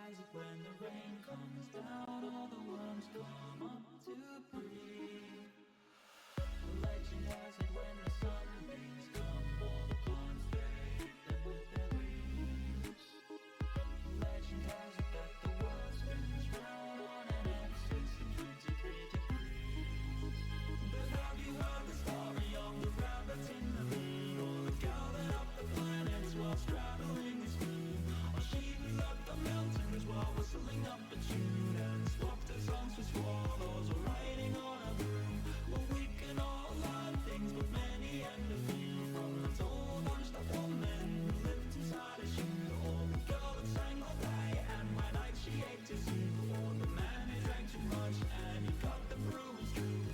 has it when the rain comes down, all the worms come up to breathe. Legend has it when the sunbeams come, all the ponds bathe them with their leaves. Legend has it that the world spins round on an axis in 23 degrees. But have you heard the story of the rabbit in the moon, or the cow that up the planets while straddling his moon, or she who left the mountains while whistling up a tune and swapped her songs for swallows or riding on a broom? Well, we can all learn things, but many and a few, from the tall hunched-up woman who lived inside a shoe, or the girl that sang all day and by night she ate to soup, or the man who drank too much and he got the brewers through.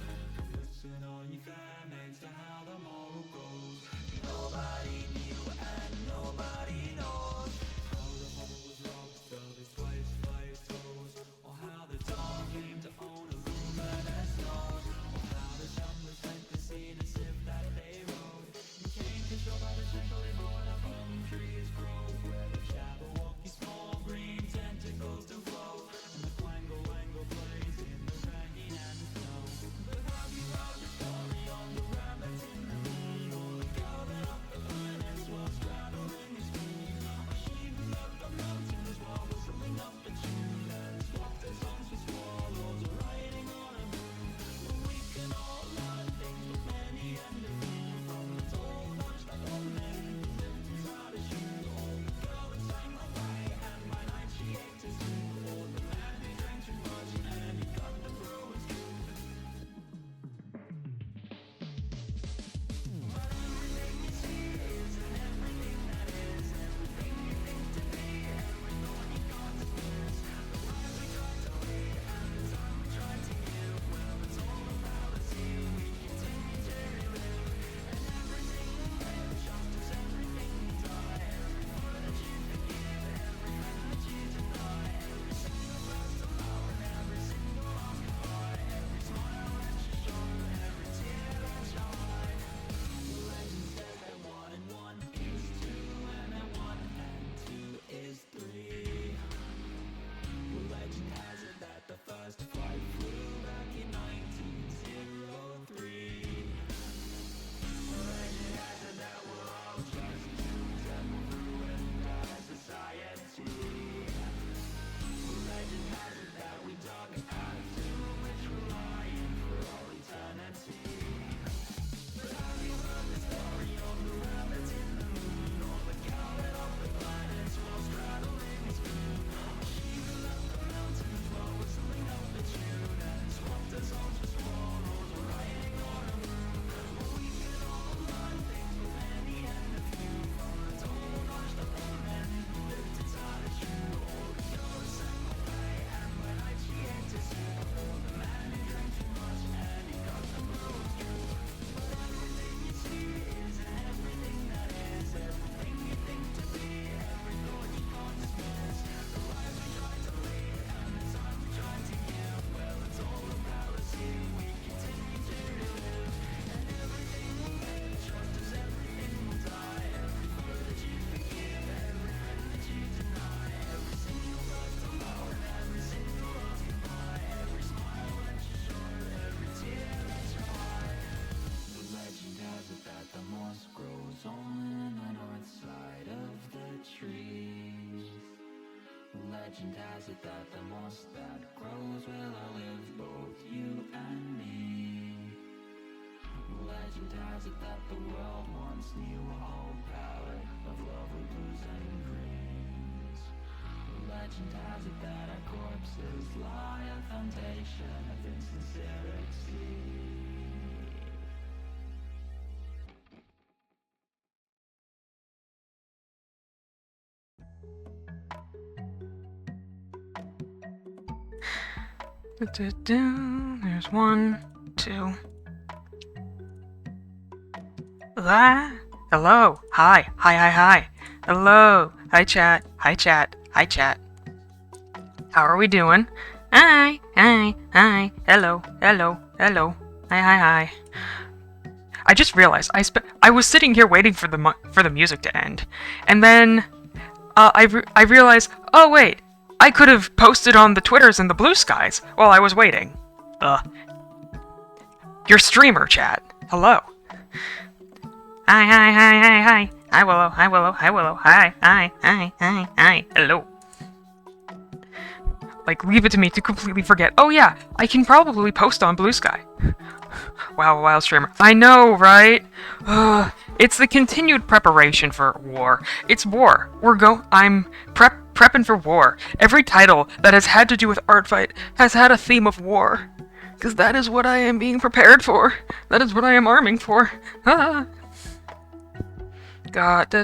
Listen all you fair mates to how the moral goes. Nobody knew and nobody knows how the hole was robbed, felt his twice toes, or how the dog came to own a luminous nose, or how the shamblers went to see the sieve that they rode. He came to show by the gentle born upon trees grow, where the Jabberwocky's small green tentacles do flow, and the quangle plays in the rain and the snow. But have you heard the story of the rabbit in the moon, or the cow that up the planets while straddling his moon, or she who left the mountains while whistling up a tune and swapped her songs for swallows or riding on a broom? Well, we can all learn things, but many and a few, from the tall hunched-up woman who lived inside a shoe, or the girl that sang all day and by night she ate to soup, or the man who drank too much and he got the brewers through. But everything you see isn't everything that is, everything you think to be, every thought you can't dismiss. The lives we try to lead and the time we try to give, well, it's all a fallacy we continue to relive. And everything we live, just as everything we die, every word that you forgive, every friend that you deny, every single burst of love and every single lost goodbye, every smile that you show, every tear that you hide. The legend says that 1 and 1 is 2, and that 1 and 2 is 3. The legend has it that the first flight flew back in 1903. The legend has it that we're all just Jews and we're ruined as society. The legend has it that we dug a tomb which we're lying for all eternity. But have you heard the story of the rabbit in the moon, or the cow that up the planets while straddling his moon, or she who left the mountains while whistling up a tune and swapped her songs for swallows or riding on a broom? Well, we can all learn things, but many and a few, from the tall hunched-up woman who lived inside a shoe, or the girl that sang all day and by night she ate to soup, or the man who drank too much and he got the brewers through. But everything you see isn't everything that is, everything you think to be, every thought you can't dismiss. The lives we try to lead and the time we try to give, well, it's all a fallacy we continue to relive. And everything will live, just as everything will die, every word that you forgive, every friend that you deny, every single burst of love and every single lost goodbye, every smile that you show, every tear that you hide. The legend has it that the moss grows on the north side of the trees. The legend has it that the moss that grows will outlive both you and me. The legend has it that the world once knew a whole palette of lovely blues and greens. The legend has it that our corpses lie a foundation of insincerity. There's 1, 2. Ah, hello. Hi. Hello. Hi, chat. How are we doing? Hi. Hello. Hi. I just realized I was sitting here waiting for the music to end, and then I realized, oh wait, I could have posted on the Twitters and the Blue Skies while I was waiting. Your streamer chat. Hello. Hi, hi, hi, hi, hi. Hi, Willow, hi, Willow, hi, Willow, hi, hi, hi, hi, hi, hello. Like, leave it to me to completely forget. Oh yeah, I can probably post on Blue Sky. Wow, wild streamer. I know, right? It's the continued preparation for war. It's war. I'm prepping for war. Every title that has had to do with ArtFight has had a theme of war. Because that is what I am being prepared for. That is what I am arming for. God,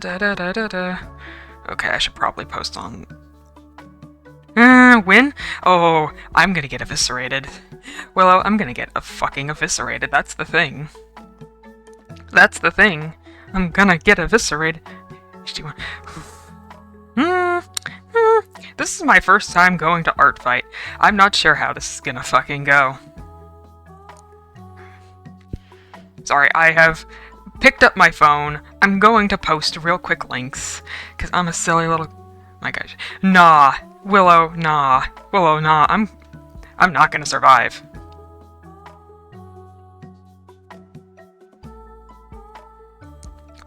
Okay, I should probably post on... win? Oh, I'm gonna get eviscerated. Willow, I'm gonna get fucking eviscerated. That's the thing. That's the thing. I'm gonna get eviscerated. This is my first time going to ArtFight. I'm not sure how this is gonna fucking go. Sorry, I have picked up my phone. I'm going to post real quick links, because I'm a silly little... My gosh. Nah. Willow, nah. Willow, nah. I'm not gonna survive.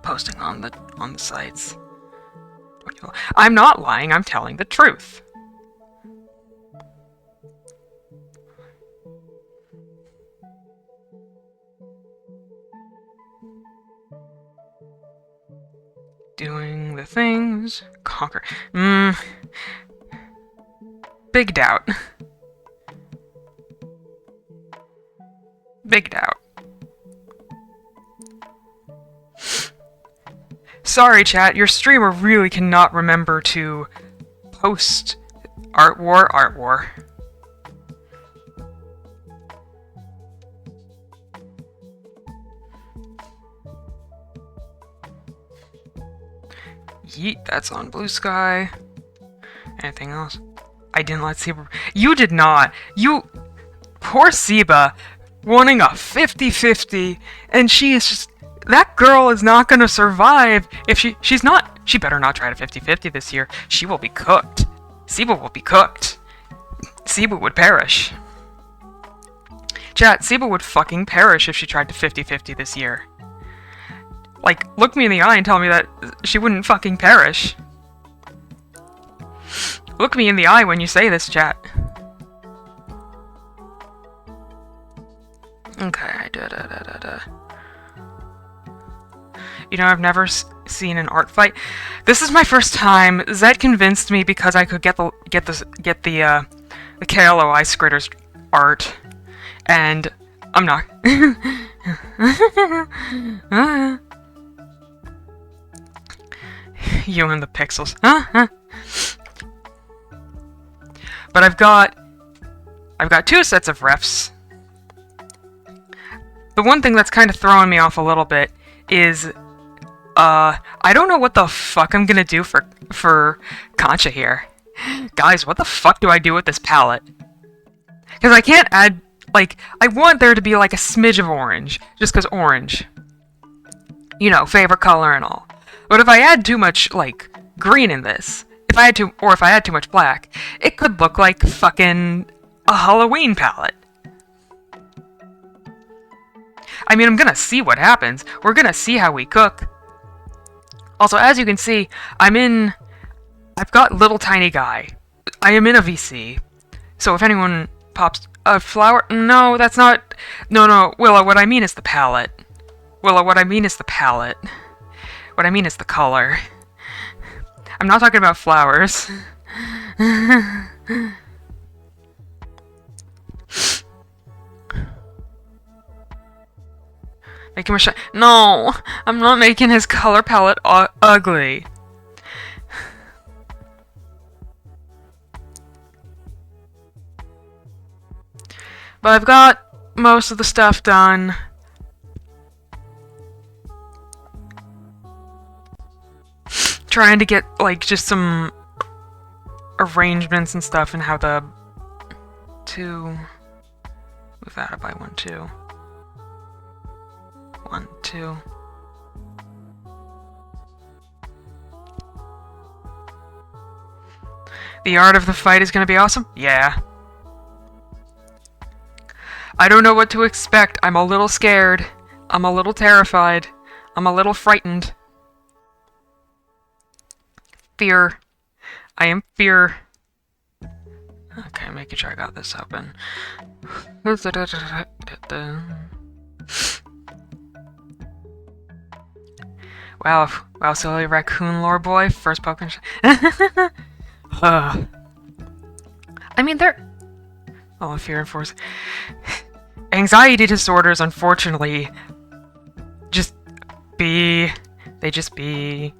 Posting on the sites. I'm not lying, I'm telling the truth. Doing the things. Conquer. Big doubt. Big doubt. Sorry, chat, your streamer really cannot remember to post Art War. Yeet, that's on Blue Sky. Anything else? I didn't let Seba... You did not! You... Poor Seba, wanting a 50-50, and she is just... That girl is not gonna survive if she's not... She better not try to 50-50 this year. She will be cooked. Seba will be cooked. Seba would perish. Chat, Seba would fucking perish if she tried to 50-50 this year. Like, look me in the eye and tell me that she wouldn't fucking perish. Look me in the eye when you say this, chat. Okay, You know, I've never seen an art fight. This is my first time. Zed convinced me because I could get the KLOI Scritters art, and I'm not. You and the pixels. But I've got 2 sets of refs. The one thing that's kind of throwing me off a little bit is I don't know what the fuck I'm gonna do for Concha here. Guys, what the fuck do I do with this palette? Because I can't add, like, I want there to be like a smidge of orange, just because orange. You know, favorite color and all. But if I add too much, like, green in this, if I add too much black, it could look like fucking a Halloween palette. I mean, I'm gonna see what happens. We're gonna see how we cook. Also, as you can see, I've got little tiny guy. I am in a VC. So if anyone pops a flower... No, that's not... No, Willow, what I mean is the palette. Willow, what I mean is the palette. What I mean is the color. I'm not talking about flowers. Make him a shine. No! I'm not making his color palette ugly. But I've got most of the stuff done. Trying to get, like, just some arrangements and stuff and how the... Move that up by 1, 2. 1, 2. The art of the fight is gonna be awesome? Yeah. I don't know what to expect. I'm a little scared. I'm a little terrified. I'm a little frightened. Fear. I am fear. Okay, making sure I got this open. Wow, wow, silly raccoon lore boy, first Pokemon. I mean, they're. Oh, fear and force. Anxiety disorders, unfortunately, just be. They just be.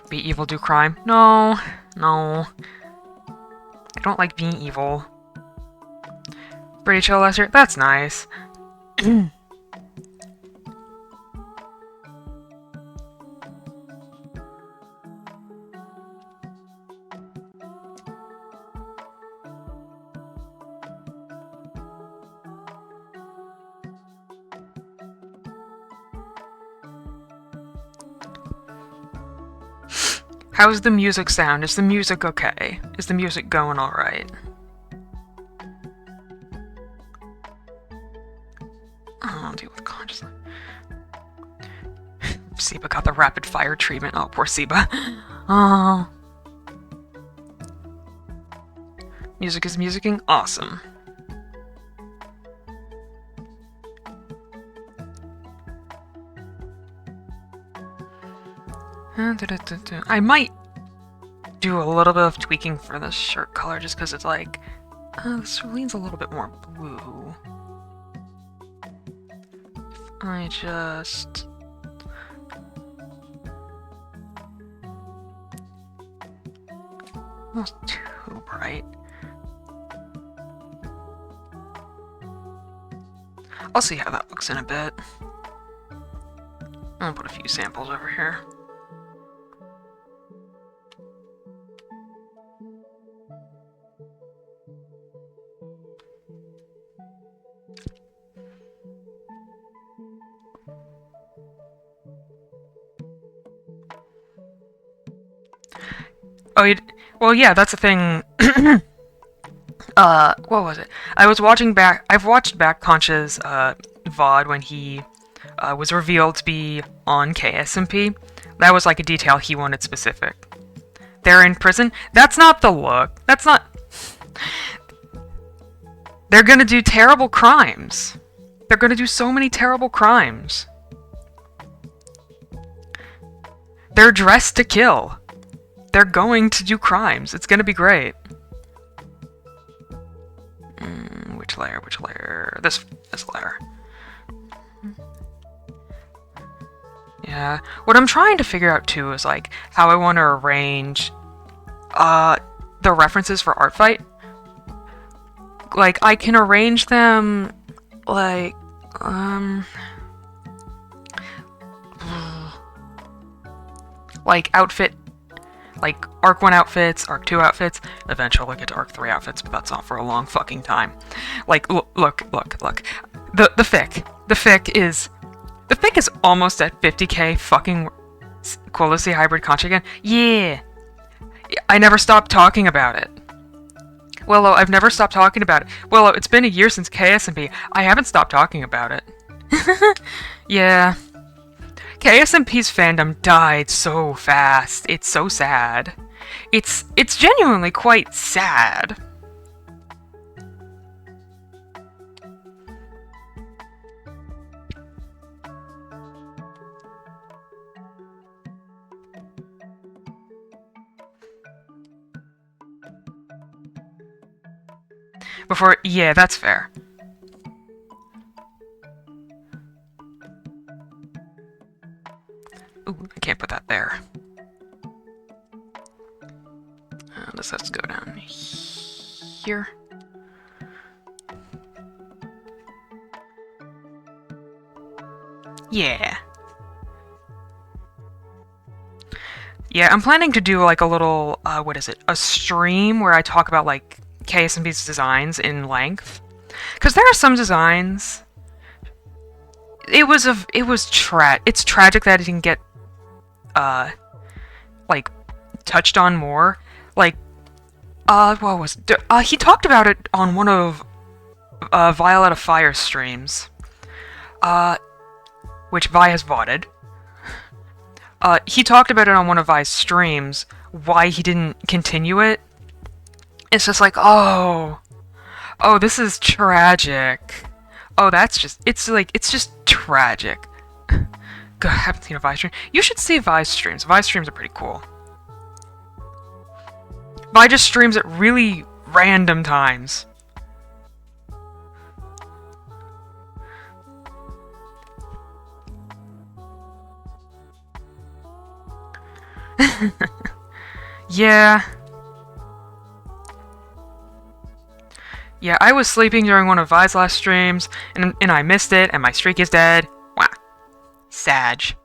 Be evil, do crime. No, no. I don't like being evil. Pretty chill last year. That's nice. How's the music sound? Is the music okay? Is the music going alright? I'll deal with consciousness. Siba got the rapid fire treatment. Oh, poor Siba. Oh. Music is musicking? Awesome. I might do a little bit of tweaking for this shirt color just because it's like, this leans a little bit more blue. If I just... Almost too bright. I'll see how that looks in a bit. I'll put a few samples over here. Oh, well, yeah, that's the thing. What was it? I've watched back Concha's, VOD when he, was revealed to be on KSMP. That was, like, a detail he wanted specific. They're in prison? That's not the look. That's not... They're gonna do terrible crimes. They're gonna do so many terrible crimes. They're dressed to kill. They're going to do crimes. It's gonna be great. Which layer? Which layer? This layer. Yeah. What I'm trying to figure out too is like how I want to arrange the references for ArtFight. Like I can arrange them like outfit, like Arc 1 outfits, Arc 2 outfits, eventually we'll get to Arc 3 outfits, but that's not for a long fucking time. Like, look. The fic is almost at 50k fucking cool to see Hybrid Concha again. Yeah! I never stopped talking about it. Willow, I've never stopped talking about it. Willow, it's been a year since KSMP. I haven't stopped talking about it. Yeah. KSMP's fandom died so fast. It's so sad. It's genuinely quite sad. Yeah, that's fair. Ooh, I can't put that there. This has to go down here. Yeah. Yeah, I'm planning to do like a little, what is it? A stream where I talk about like KSMP's designs in length. Because there are some designs... It's tragic that it didn't get, like, touched on more. Like, what was it? He talked about it on one of Violet of Fire's streams. Which Vi has VODed. He talked about it on one of Vi's streams, why he didn't continue it. It's just like, oh, this is tragic. Oh, it's just tragic. God, I haven't seen a Vi stream. You should see Vi's streams. Vi streams are pretty cool. Vi just streams at really random times. Yeah. Yeah, I was sleeping during one of Vi's last streams, and I missed it, and my streak is dead. Wow. Sag.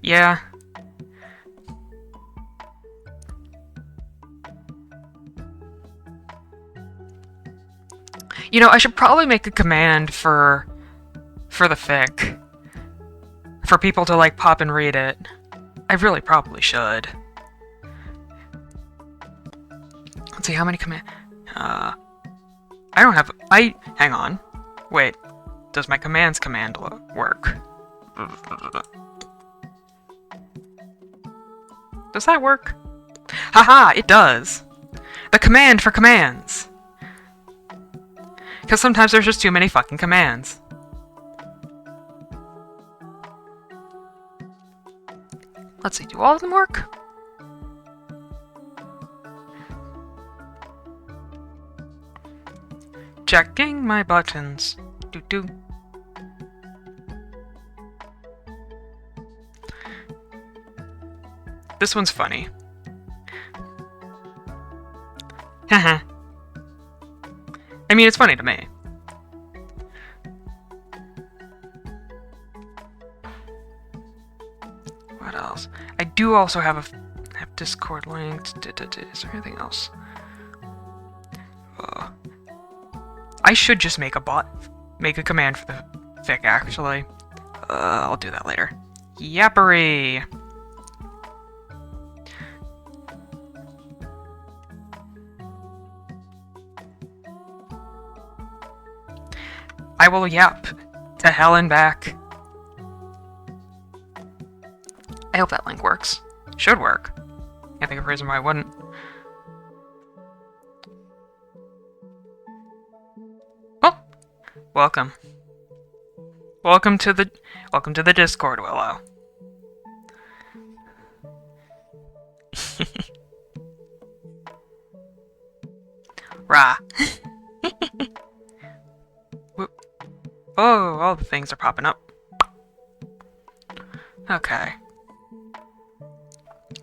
Yeah. You know, I should probably make a command for the fic. For people to, like, pop and read it. I really probably should. Let's see, how many command... I don't have... Hang on. Wait. Does my commands command work? Does that work? Haha, it does! The command for commands! Because sometimes there's just too many fucking commands. Let's see, do all of them work? Checking my buttons. Doo-doo. This one's funny. Haha. I mean, it's funny to me. What else? I do also have Discord linked. Is there anything else? I should just make a command for the fic, actually. I'll do that later. Yappery! I will yap to hell and back. I hope that link works. Should work. Can't think of a reason why it wouldn't. Oh! Welcome. Welcome to the Discord, Willow. Rah. Oh, all the things are popping up. Okay.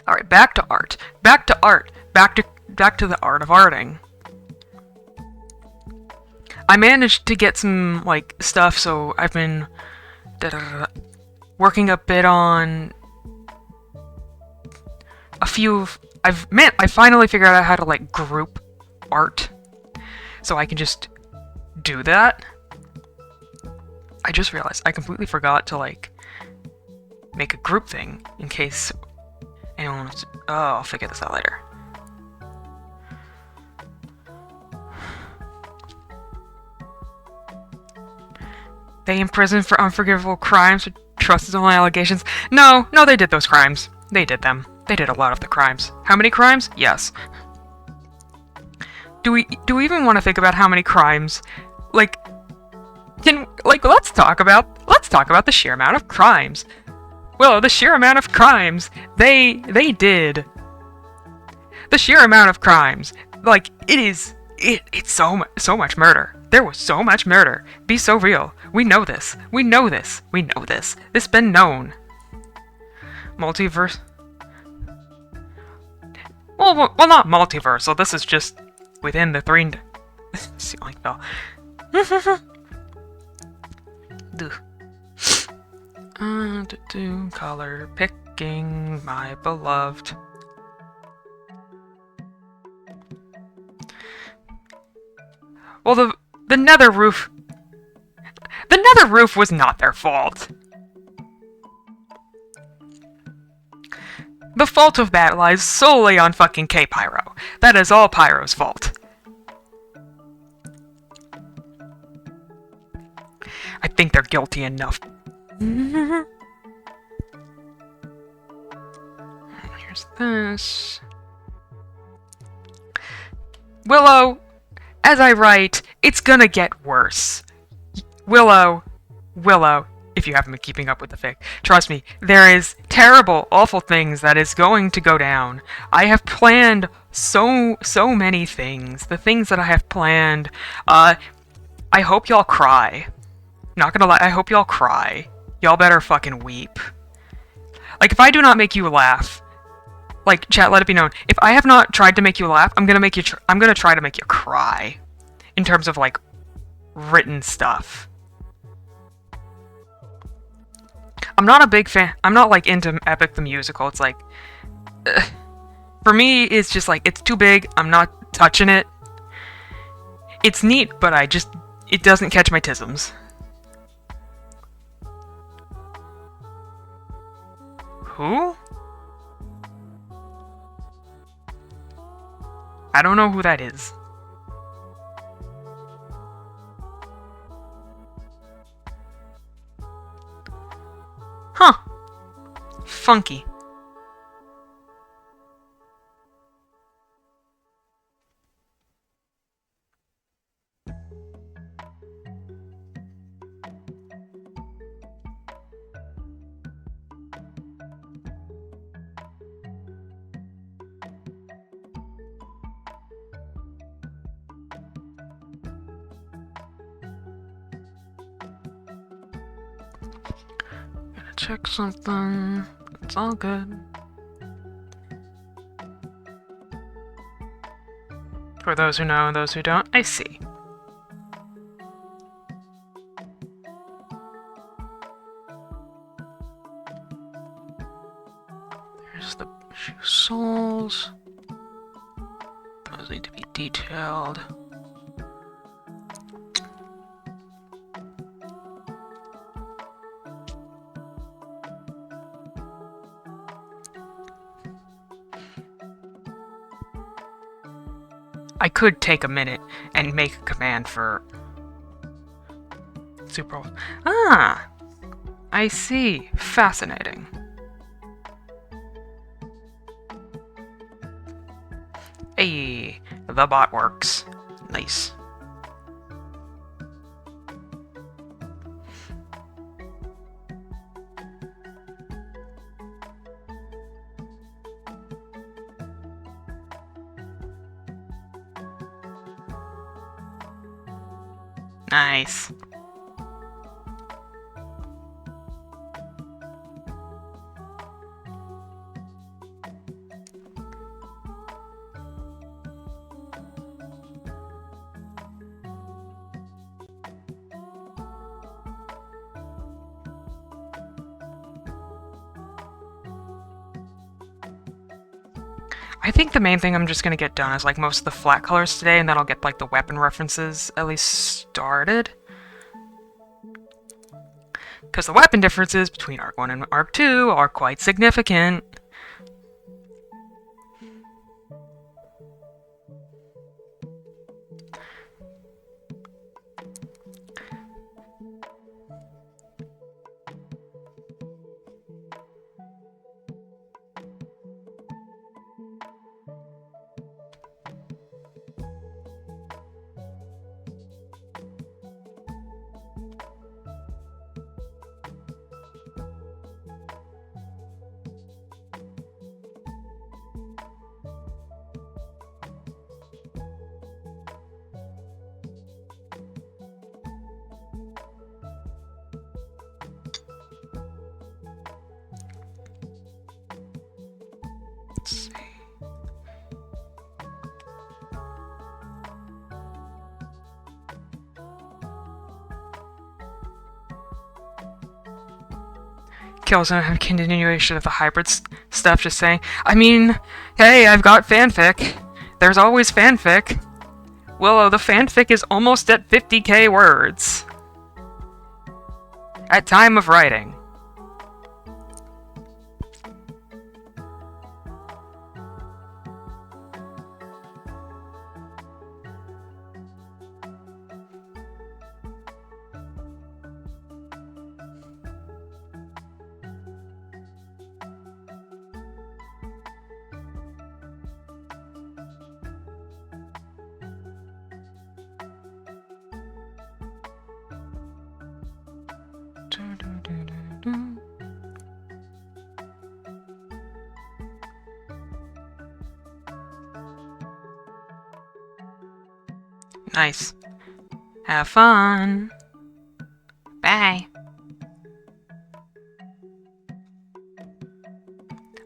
Alright, back to art. Back to art. Back to the art of arting. I managed to get some, like, stuff, so I've been working a bit on a few... I finally figured out how to, like, group art. So I can just do that. I just realized I completely forgot to, like, make a group thing in case anyone wants to... Oh, I'll figure this out later. They imprisoned for unforgivable crimes, trusted only allegations. No, they did those crimes. They did them. They did a lot of the crimes. How many crimes? Yes. Do we even want to think about how many crimes? Like... let's talk about the sheer amount of crimes. Well, the sheer amount of crimes they did. The sheer amount of crimes, like, it's so much murder. There was so much murder. Be so real. We know this. We know this. We know this. This been known. Multiverse. Well, not multiversal. This is just within the ceiling bell. Color picking, my beloved. Well, the nether roof... The nether roof was not their fault. The fault of that lies solely on fucking K-Pyro. That is all Pyro's fault. I think they're guilty enough. Here's this. Willow, as I write, it's gonna get worse. Willow, if you haven't been keeping up with the fic, trust me, there is terrible, awful things that is going to go down. I have planned so many things. The things that I have planned, I hope y'all cry. Not gonna lie, I hope y'all cry. Y'all better fucking weep. Like, if I do not make you laugh, like, chat, let it be known, if I have not tried to make you laugh, I'm gonna try to make you cry. In terms of, like, written stuff. I'm not a big fan. I'm not, like, into Epic the Musical. It's like... for me, it's just, like, it's too big. I'm not touching it. It's neat, but it doesn't catch my tisms. Who? I don't know who that is. Huh. Funky. Check something. It's all good. For those who know and those who don't, I see. There's the shoe soles. Those need to be detailed. I could take a minute and make a command for Super. Ah, I see. Fascinating. Hey, the bot works. Nice. Nice. I think the main thing I'm just gonna get done is like most of the flat colors today, and then I'll get like the weapon references at least started. Because the weapon differences between Arc 1 and Arc 2 are quite significant. Let's see. Killzone have continuation of the hybrid stuff, just saying. I mean, hey, I've got fanfic. There's always fanfic. Willow, the fanfic is almost at 50k words. At time of writing. Nice. Have fun. Bye.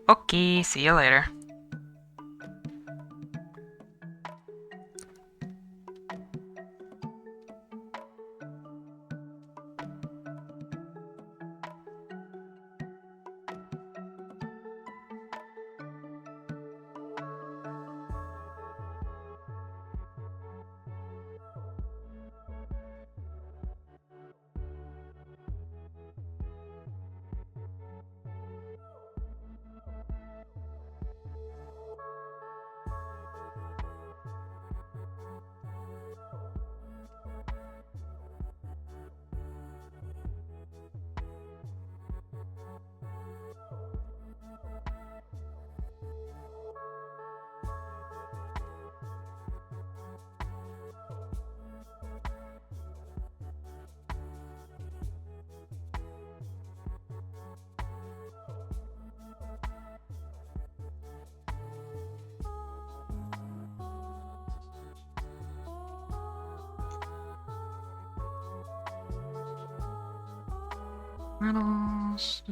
Okay, see you later. Medals.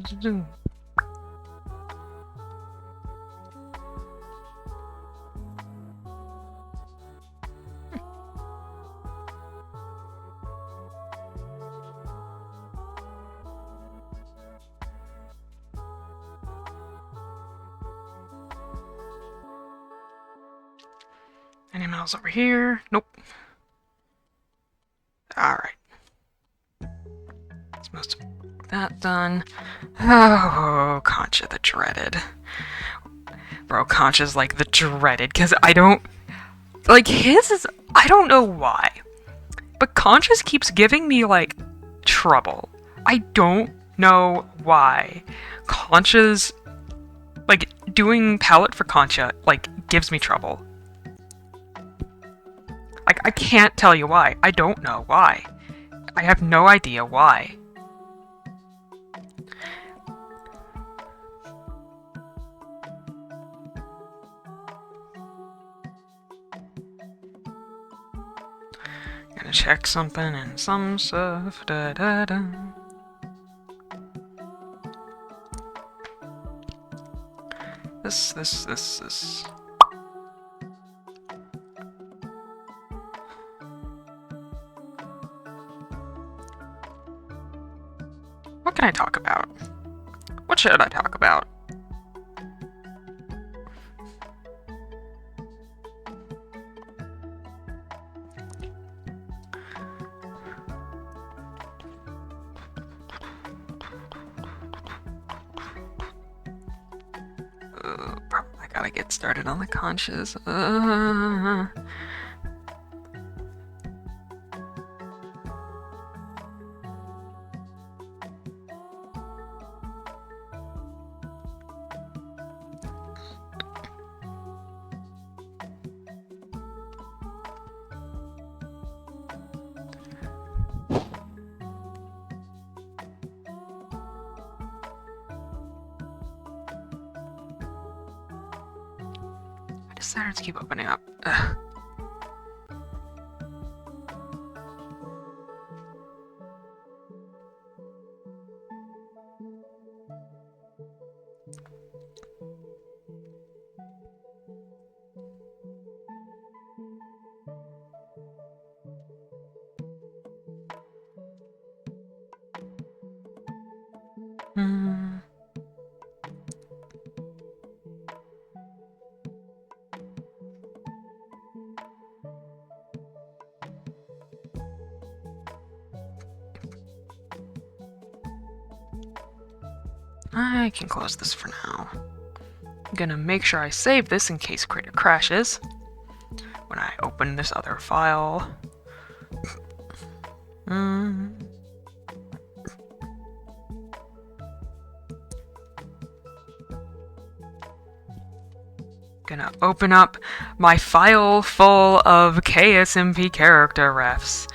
Any medals over here? Nope. Alright. It's most of that done. Oh, Concha the Dreaded. Bro, Concha's like the Dreaded, because I don't... Like, his is... I don't know why. But Concha's keeps giving me, like, trouble. I don't know why. Concha's... Like, doing palette for Concha, like, gives me trouble. Like, I can't tell you why. I don't know why. I have no idea why. Gonna check something and some stuff. Da da da. This. What can I talk about? What should I talk about? I gotta get started on the conches. Decided to keep opening up. Ugh. Hmm. I can close this for now. I'm gonna make sure I save this in case Creator crashes when I open this other file. Gonna open up my file full of KSMP character refs.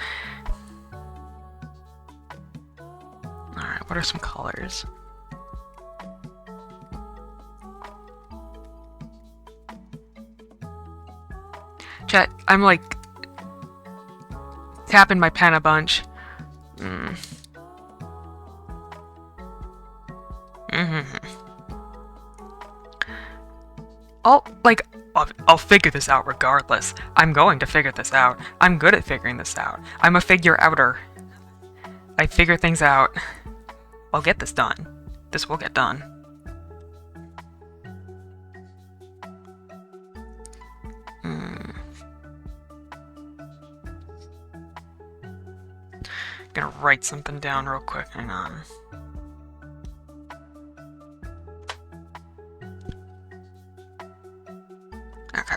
Alright, what are some colors? Chat, I'm like tapping my pen a bunch. I'll figure this out regardless. I'm going to figure this out. I'm good at figuring this out. I'm a figure outer. I figure things out. I'll get this done. This will get done. Gonna write something down real quick. Hang on. Okay.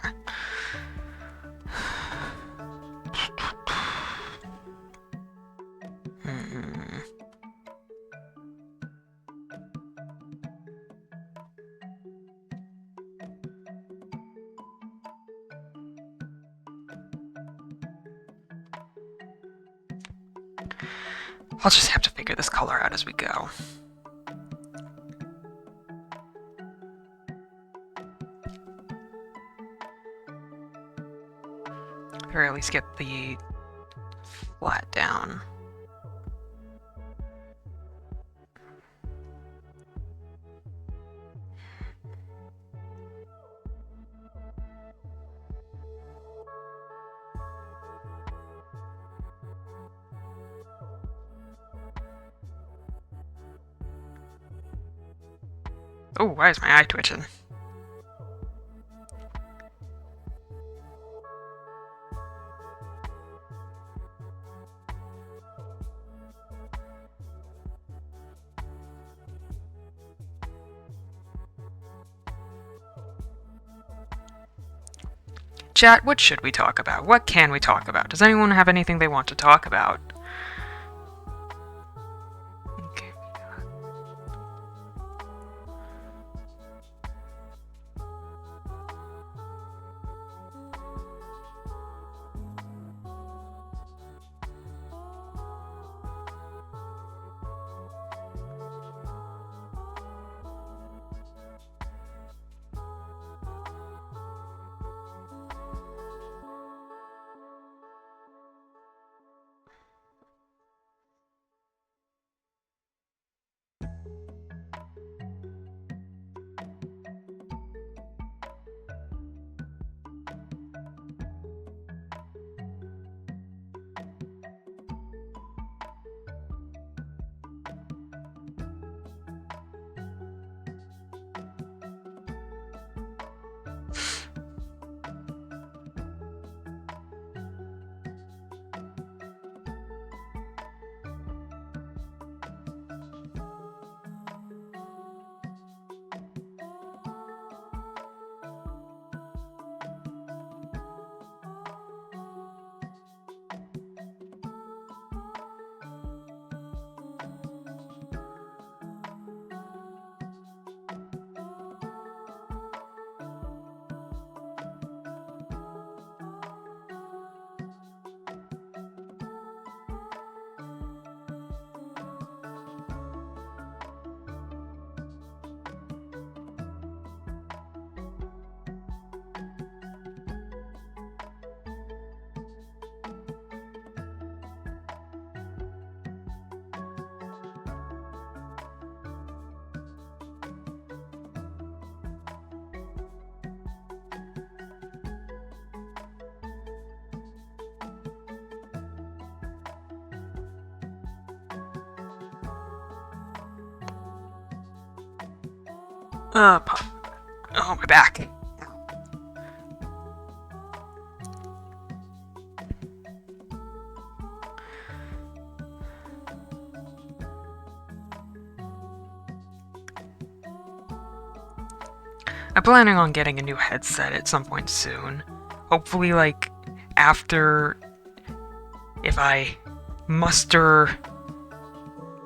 I'll just have to figure this color out as we go. Or at least get the flat down. Oh, why is my eye twitching? Chat, what should we talk about? What can we talk about? Does anyone have anything they want to talk about? Okay. Oh, my back. planning on getting a new headset at some point soon. Hopefully, like, after... if I muster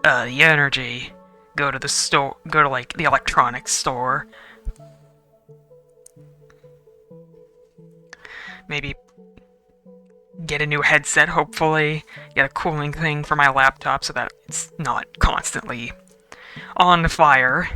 the energy, go to the store, go to, like, the electronics store. Maybe get a new headset, hopefully. Get a cooling thing for my laptop so that it's not constantly on fire.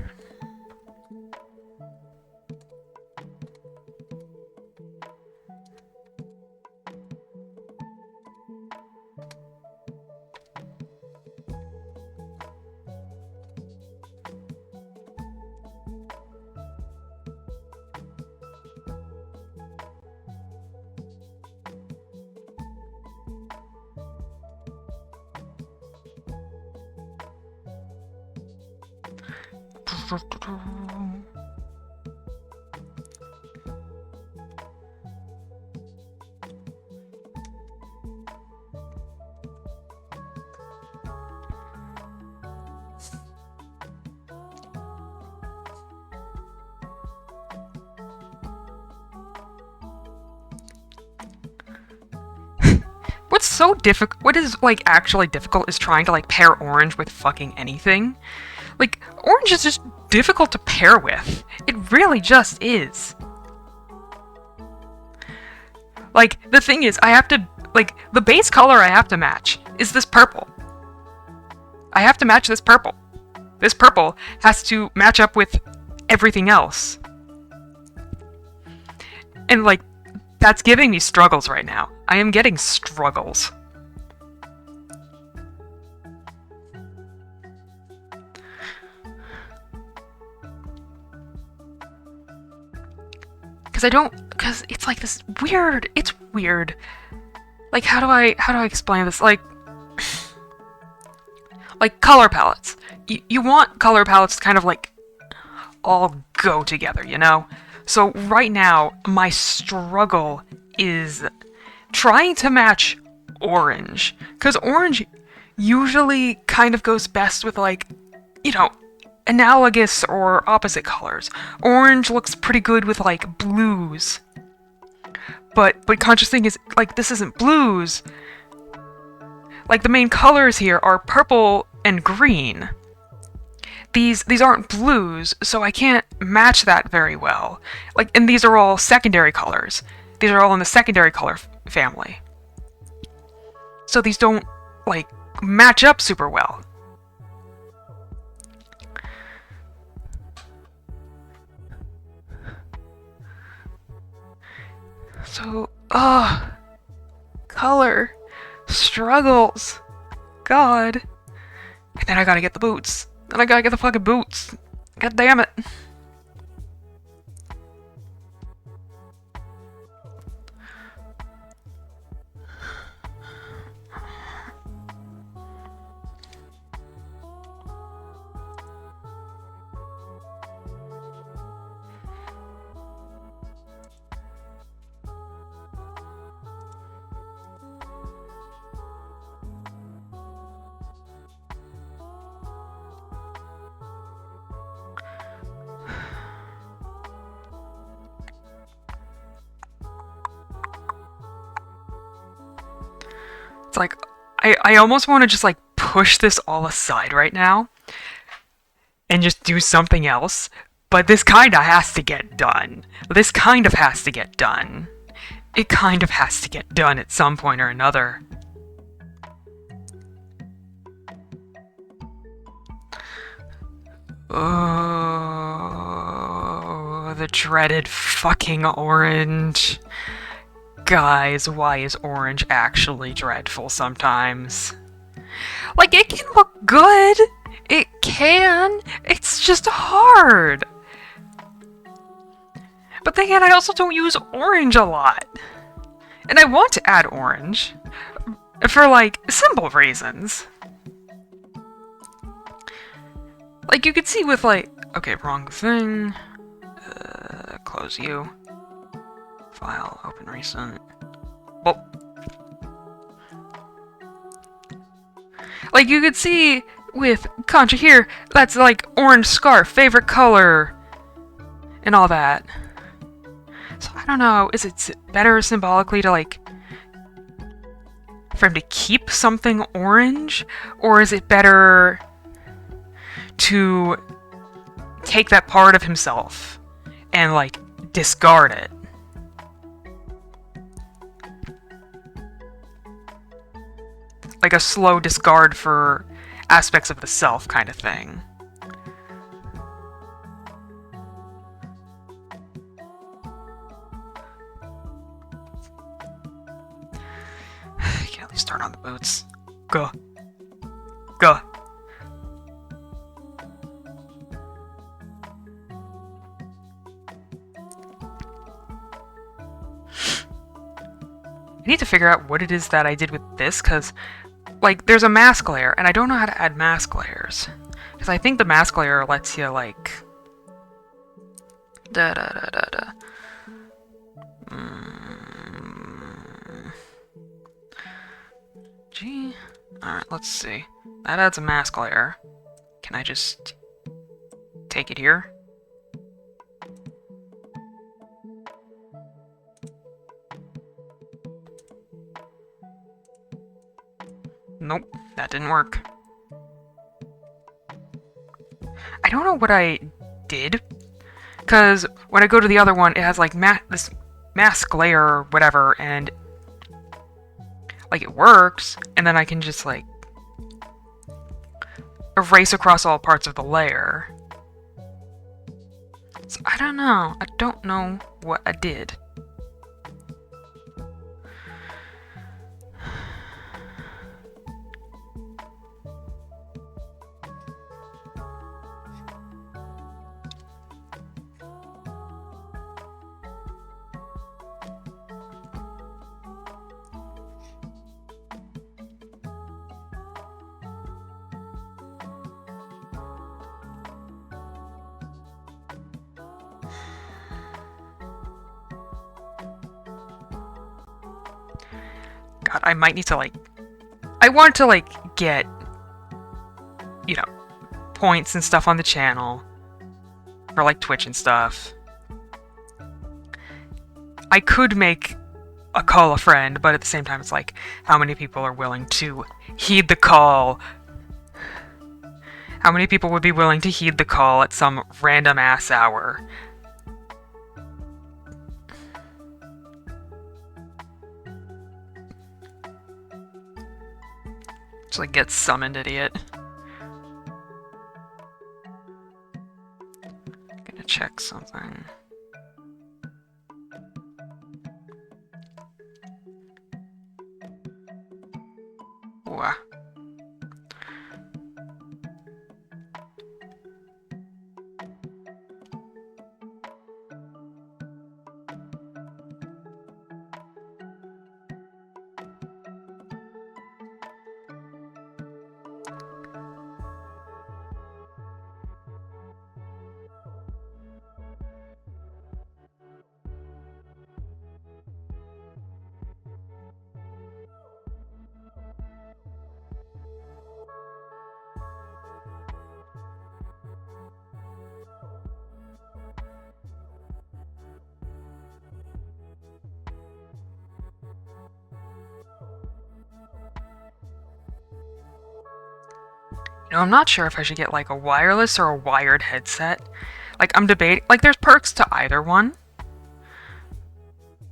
What's so difficult? What is, like, actually difficult is trying to, like, pair orange with fucking anything. Like, orange is just difficult to pair with. It really just is. Like, the thing is, I have to, like, the base color I have to match is this purple. I have to match this purple. This purple has to match up with everything else. And, like, that's giving me struggles right now. I am getting struggles. Because it's like this weird, it's weird. Like, how do I explain this? Like color palettes. You want color palettes to kind of, like, all go together, you know? So right now, my struggle is trying to match orange. Because orange usually kind of goes best with, like, you know, analogous or opposite colors. Orange looks pretty good with, like, blues. But conscious thing is, like, this isn't blues. Like, the main colors here are purple and green. These aren't blues, so I can't match that very well. Like, and these are all secondary colors. These are all in the secondary color family. So these don't, like, match up super well. So, color struggles. God. And then I gotta get the boots. Then I gotta get the fucking boots. God damn it. It's like, I almost want to just, like, push this all aside right now and just do something else, but this kinda has to get done. This kind of has to get done. It kind of has to get done at some point or another. Oh, the dreaded fucking orange. Guys, why is orange actually dreadful sometimes? Like, it can look good. It can. It's just hard. But then again, I also don't use orange a lot. And I want to add orange. For, like, simple reasons. Like, you could see with, like... Okay, wrong thing. Close you. File, open recent. Well, like, you could see with Contra here, that's like orange scarf, favorite color. and all that. So I don't know, is it better symbolically to like for him to keep something orange, or is it better to take that part of himself and like discard it? Like a slow discard for aspects of the self kind of thing. You can at least start on the boots. Go. Go. I need to figure out what it is that I did with this, because, like, there's a mask layer, and I don't know how to add mask layers. Because I think the mask layer lets you, like... Gee... Alright, let's see. That adds a mask layer. Can I just... take it here? Nope, that didn't work. I don't know what I did, because when I go to the other one, it has like this mask layer or whatever, and like it works, and then I can just like erase across all parts of the layer. So I don't know. I don't know what I did. God, I might need to, like... I want to, like, get, you know, points and stuff on the channel for, like, Twitch and stuff. I could make a call a friend, but at the same time, it's like, how many people are willing to heed the call? How many people would be willing to heed the call at some random-ass hour? Just like get summoned, idiot. Gonna check something. Ooh. You know, I'm not sure if I should get like a wireless or a wired headset. Like, I'm debating. Like, there's perks to either one.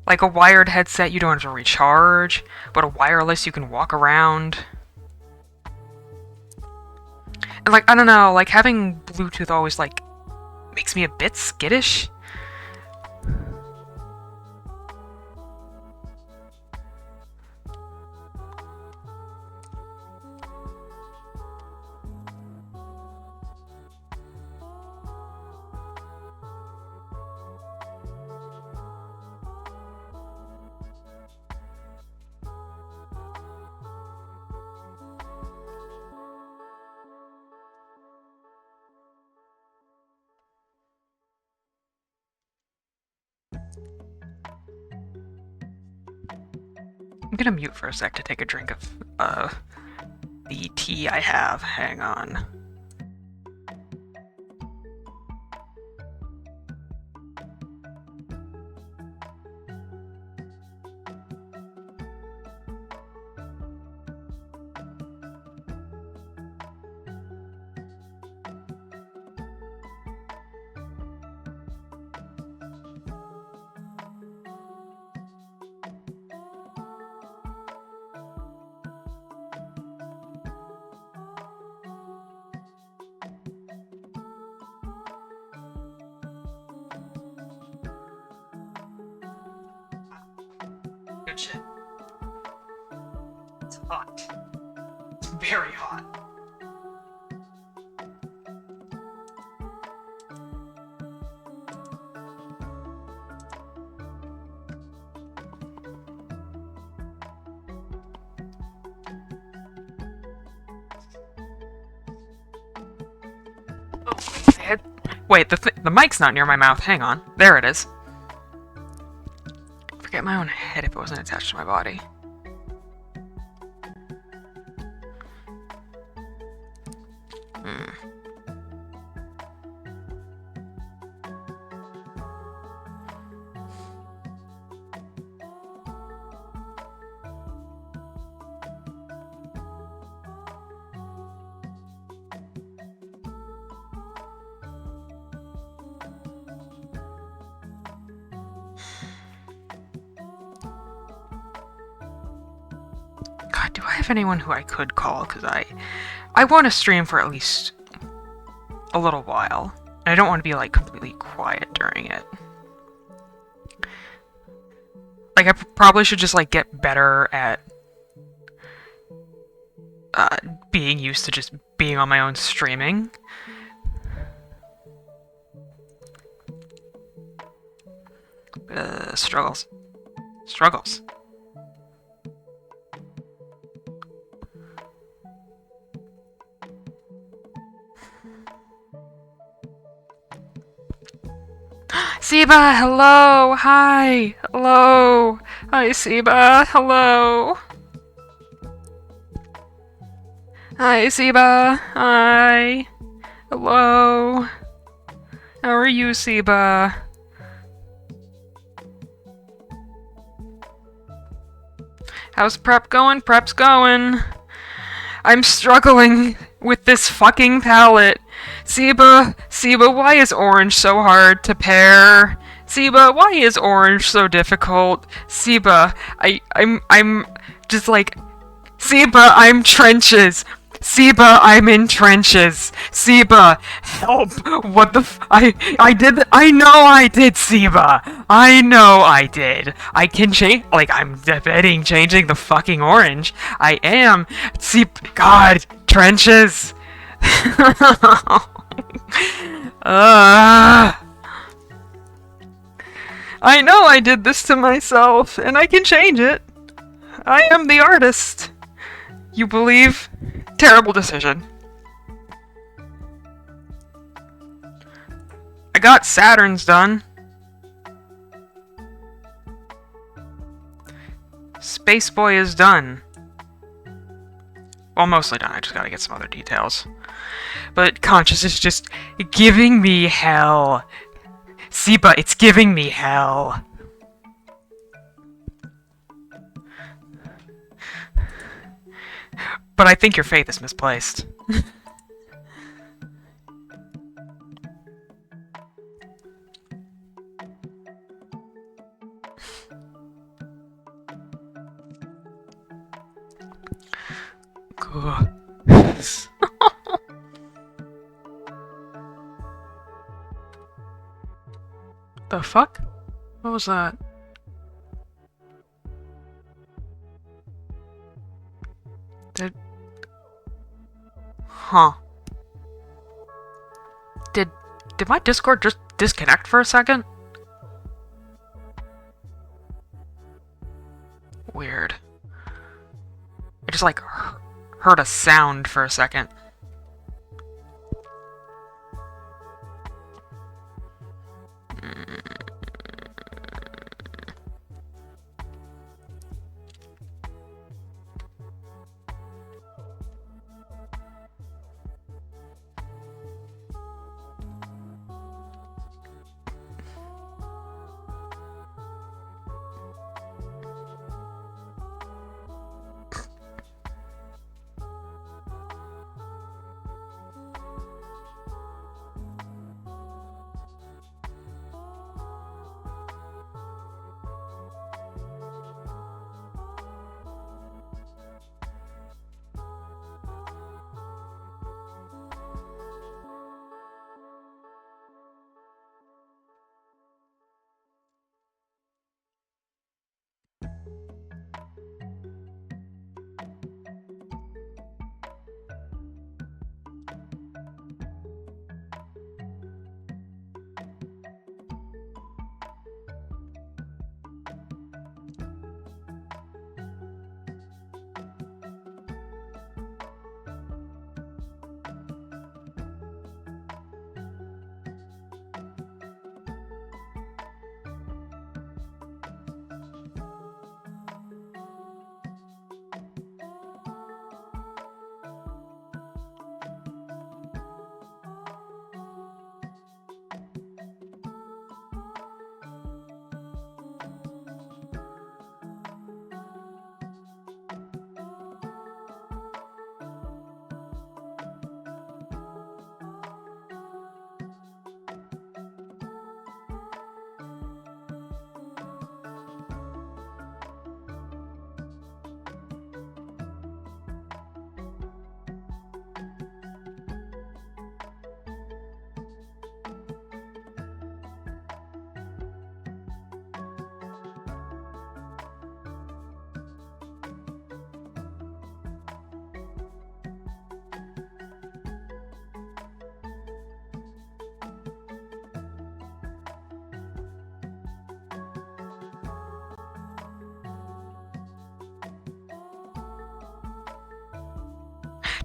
Like, a wired headset, you don't have to recharge, but a wireless, you can walk around. And, like, I don't know, like, having Bluetooth always, like, makes me a bit skittish. I'm gonna mute for a sec to take a drink of, the tea I have. Hang on. hot. It's very hot. Wait, the mic's not near my mouth. Hang on. There it is. Forget my own head if it wasn't attached to my body. God, do I have anyone who I could call? Because I want to stream for at least a little while. And I don't want to be, like, completely quiet during it. Like, I probably should just, like, get better at being used to just being on my own streaming. Struggles. Struggles. Siba, hello, hi, hello, hi Siba, hello. Hi Siba, hi, hello. How are you, Siba? How's prep going? Prep's going. I'm struggling with this fucking palette. Siba, why is orange so hard to pair? Siba, why is orange so difficult? Siba, I'm just like, Siba, I'm trenches. Siba, I'm in trenches. Siba, help! What the I know I did, Siba! I know I did. I can change, like, I'm debating changing the fucking orange. I am. God, trenches! I know I did this to myself, and I can change it. I am the artist. You believe? Terrible decision. I got Saturn's done. Space Boy is done. Well, mostly done. I just gotta get some other details. But Conscious is just giving me hell. Siba, it's giving me hell. But I think your faith is misplaced. The fuck? What was that? Huh. Did my Discord just disconnect for a second? Weird. I just like heard a sound for a second.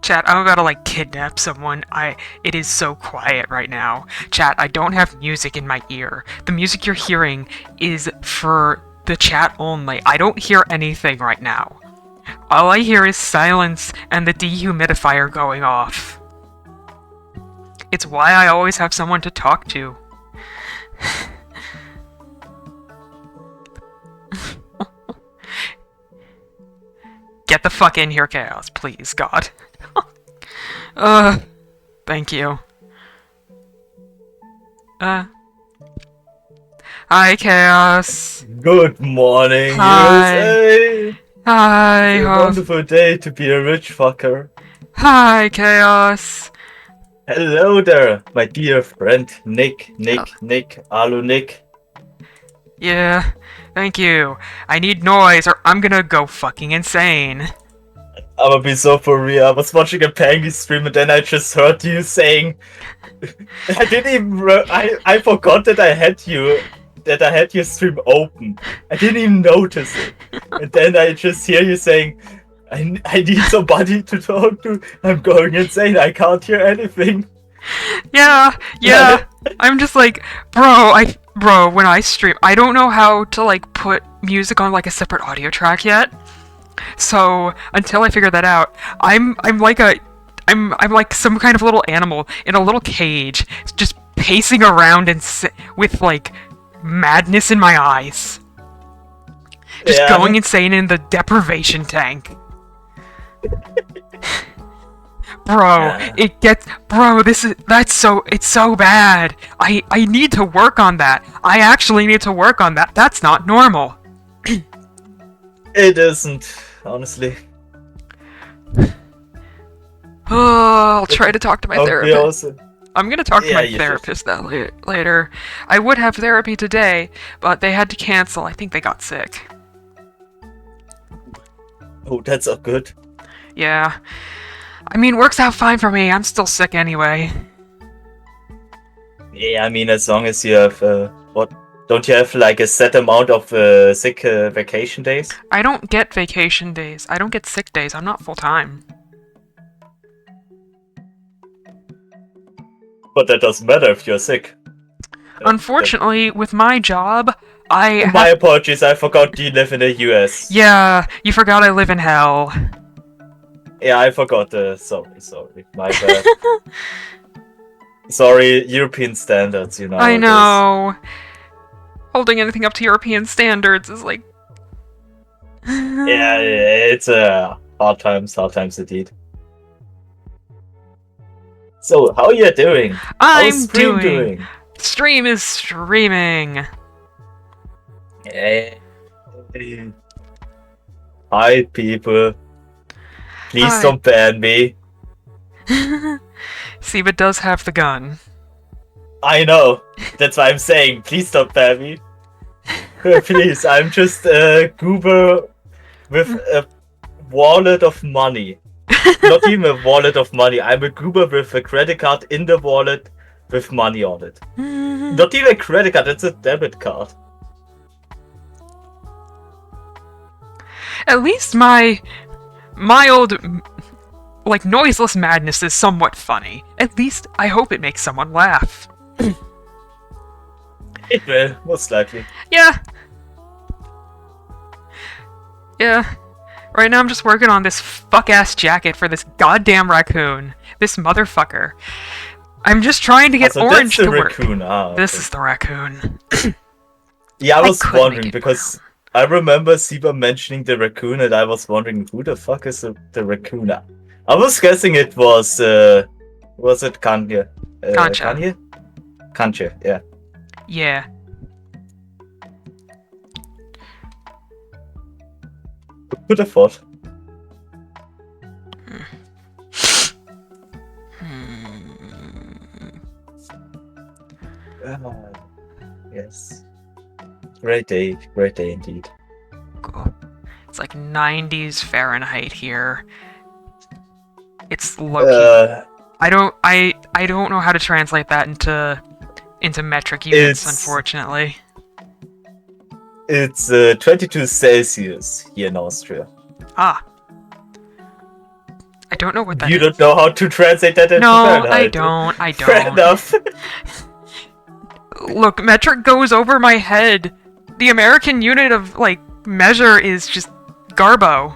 Chat, I'm about to like kidnap someone. It is so quiet right now. Chat, I don't have music in my ear. The music you're hearing is for the chat only. I don't hear anything right now. All I hear is silence and the dehumidifier going off. It's why I always have someone to talk to. Get the fuck in here, Chaos, please, God. Thank you. Hi, Chaos. Good morning, Hi. USA! Hi, It's a Hoff. wonderful day to be a rich fucker. Hi, Chaos. Hello there, my dear friend Nick, Alu Nick. Yeah, thank you. I need noise or I'm gonna go fucking insane. I'm gonna be so for real. I was watching a Pangy stream and then I just heard you saying. I didn't even. I forgot that I had you. That I had your stream open. I didn't even notice it. And then I just hear you saying, I need somebody to talk to. I'm going insane. I can't hear anything. Yeah. I'm just like, bro, when I stream, I don't know how to like put music on like a separate audio track yet. So until I figure that out, I'm like some kind of little animal in a little cage, just pacing around and with like madness in my eyes, just going insane in the deprivation tank. Bro, it's so bad. I need to work on that. I actually need to work on that. That's not normal. It isn't, honestly. Oh, I'll try to talk to my therapist. Also... I'm gonna talk to my therapist later. I would have therapy today, but they had to cancel. I think they got sick. Oh, that's not good. Yeah. I mean, works out fine for me. I'm still sick anyway. Yeah, I mean, as long as you have, what? Don't you have, like, a set amount of sick vacation days? I don't get vacation days. I don't get sick days. I'm not full-time. But that doesn't matter if you're sick. Unfortunately, with my job, My apologies, I forgot you live in the US. Yeah, you forgot I live in hell. Yeah, I forgot. Sorry. My bad. Sorry, European standards, you know. I know. Holding anything up to European standards is like... Yeah, it's hard times indeed. So, how are you doing? I'm doing. Stream is streaming. Hey. Hi, people. Please don't ban me. Siva does have the gun. I know. That's why I'm saying, please don't ban me. Please, I'm just a goober with a wallet of money. Not even a wallet of money. I'm a goober with a credit card in the wallet with money on it. Not even a credit card, it's a debit card. At least my mild, like, noiseless madness is somewhat funny. At least I hope it makes someone laugh. It will, most likely. Yeah. Right now I'm just working on this fuck-ass jacket for this goddamn raccoon. This motherfucker. I'm just trying to get Orange to work. This is the raccoon. Yeah, I was wondering because I remember Siva mentioning the raccoon and I was wondering who the fuck is the raccoon? I was guessing it was it Kanye? Kanye? Kanye, yeah. Yeah. Who'd have thought? Yes. Great day indeed. Cool. It's like 90s Fahrenheit here. It's low-key. I don't know how to translate that into metric units, unfortunately. It's 22 Celsius here in Austria. Ah. I don't know what that You is. don't know how to translate that into No, Fahrenheit. I Fair don't. enough. Look, metric goes over my head. The American unit of, like, measure is just garbo.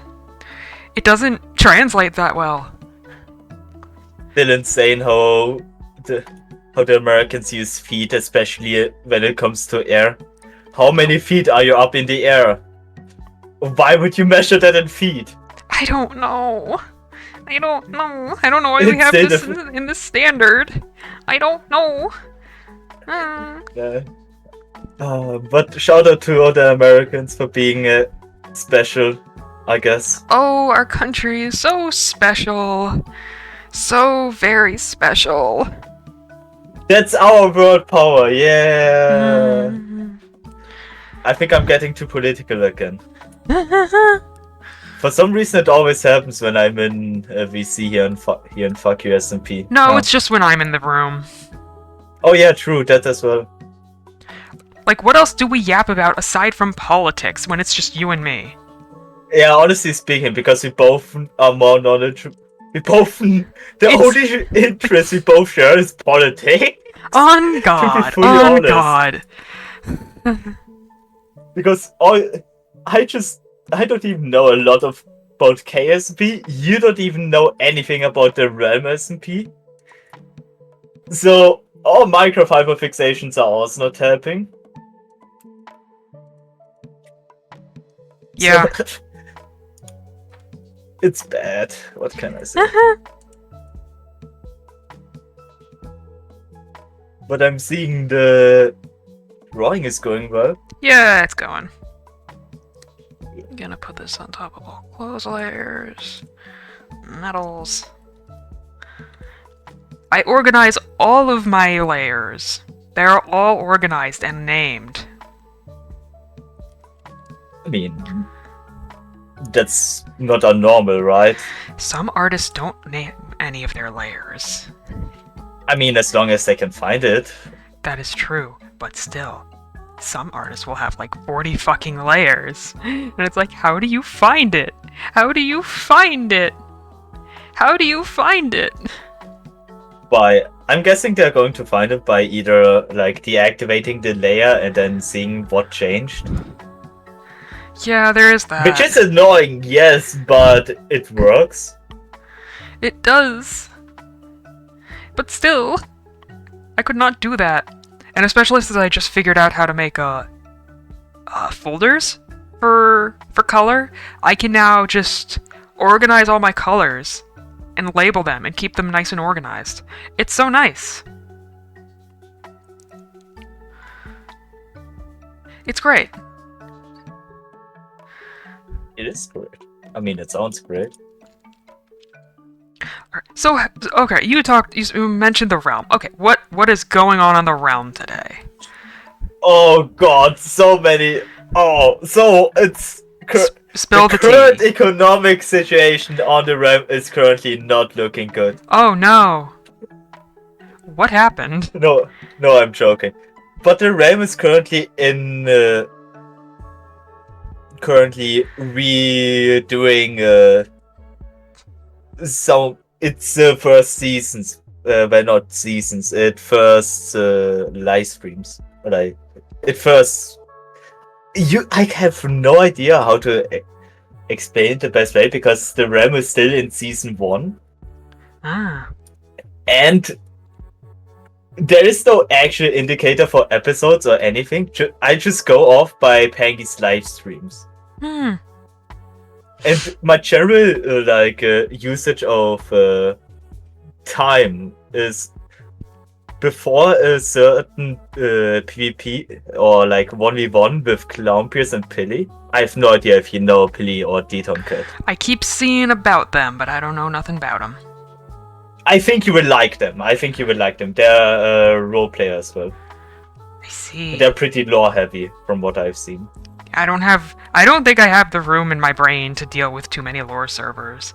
It doesn't translate that well. Still insane how the Americans use feet, especially when it comes to air. How many feet are you up in the air? Why would you measure that in feet? I don't know. I don't know. I don't know why we It's have still this the- in the standard. I don't know. But shout out to all the Americans for being special, I guess. Oh, our country is so special. So very special. That's our world power, yeah. Mm. I think I'm getting too political again. For some reason, it always happens when I'm in VC here in Fuck You SMP. No, it's just when I'm in the room. Oh yeah, true, that as well. Like, what else do we yap about aside from politics when it's just you and me? Yeah, honestly speaking, because we both are more knowledgeable. The only interest we both share is politics. On God, fully on honest. God. Because I don't even know a lot about KSP. You don't even know anything about the Realm SMP. So all microfiber fixations are also not helping. Yeah. So, it's bad. What can I say? But I'm seeing the drawing is going well. Yeah, it's going. Gonna put this on top of all clothes layers. Metals. I organize all of my layers. They're all organized and named. I mean, that's not abnormal, right? Some artists don't name any of their layers. I mean, as long as they can find it. That is true, but still. Some artists will have like 40 fucking layers. And it's like, how do you find it? How do you find it? How do you find it? I'm guessing they're going to find it by either like deactivating the layer and then seeing what changed. Yeah, there is that. Which is annoying, yes, but it works. It does. But still, I could not do that. And especially since I just figured out how to make folders for color, I can now just organize all my colors and label them and keep them nice and organized. It's so nice. It's great. It is great. I mean, it sounds great. Alright, so, okay, you mentioned the realm. Okay, what is going on the realm today? Oh god, so many. Oh, so it's Spill the current tea. economic situation on the realm is currently not looking good. Oh no. What happened? No, I'm joking. But the realm is currently currently redoing so it's first seasons, well, not seasons, first live streams. But I have no idea how to explain it the best way because the realm is still in season 1 Ah. and there is no actual indicator for episodes or anything. I just go off by Pangy's live streams. Hmm. And my general usage of time is before a certain PvP or like 1v1 with Clownpierce and Pilly. I have no idea if you know Pilly or Deton Cat. I keep seeing about them, but I don't know nothing about them. I think you will like them. They're role players as well. I see. They're pretty lore heavy from what I've seen. I don't think I have the room in my brain to deal with too many lore servers.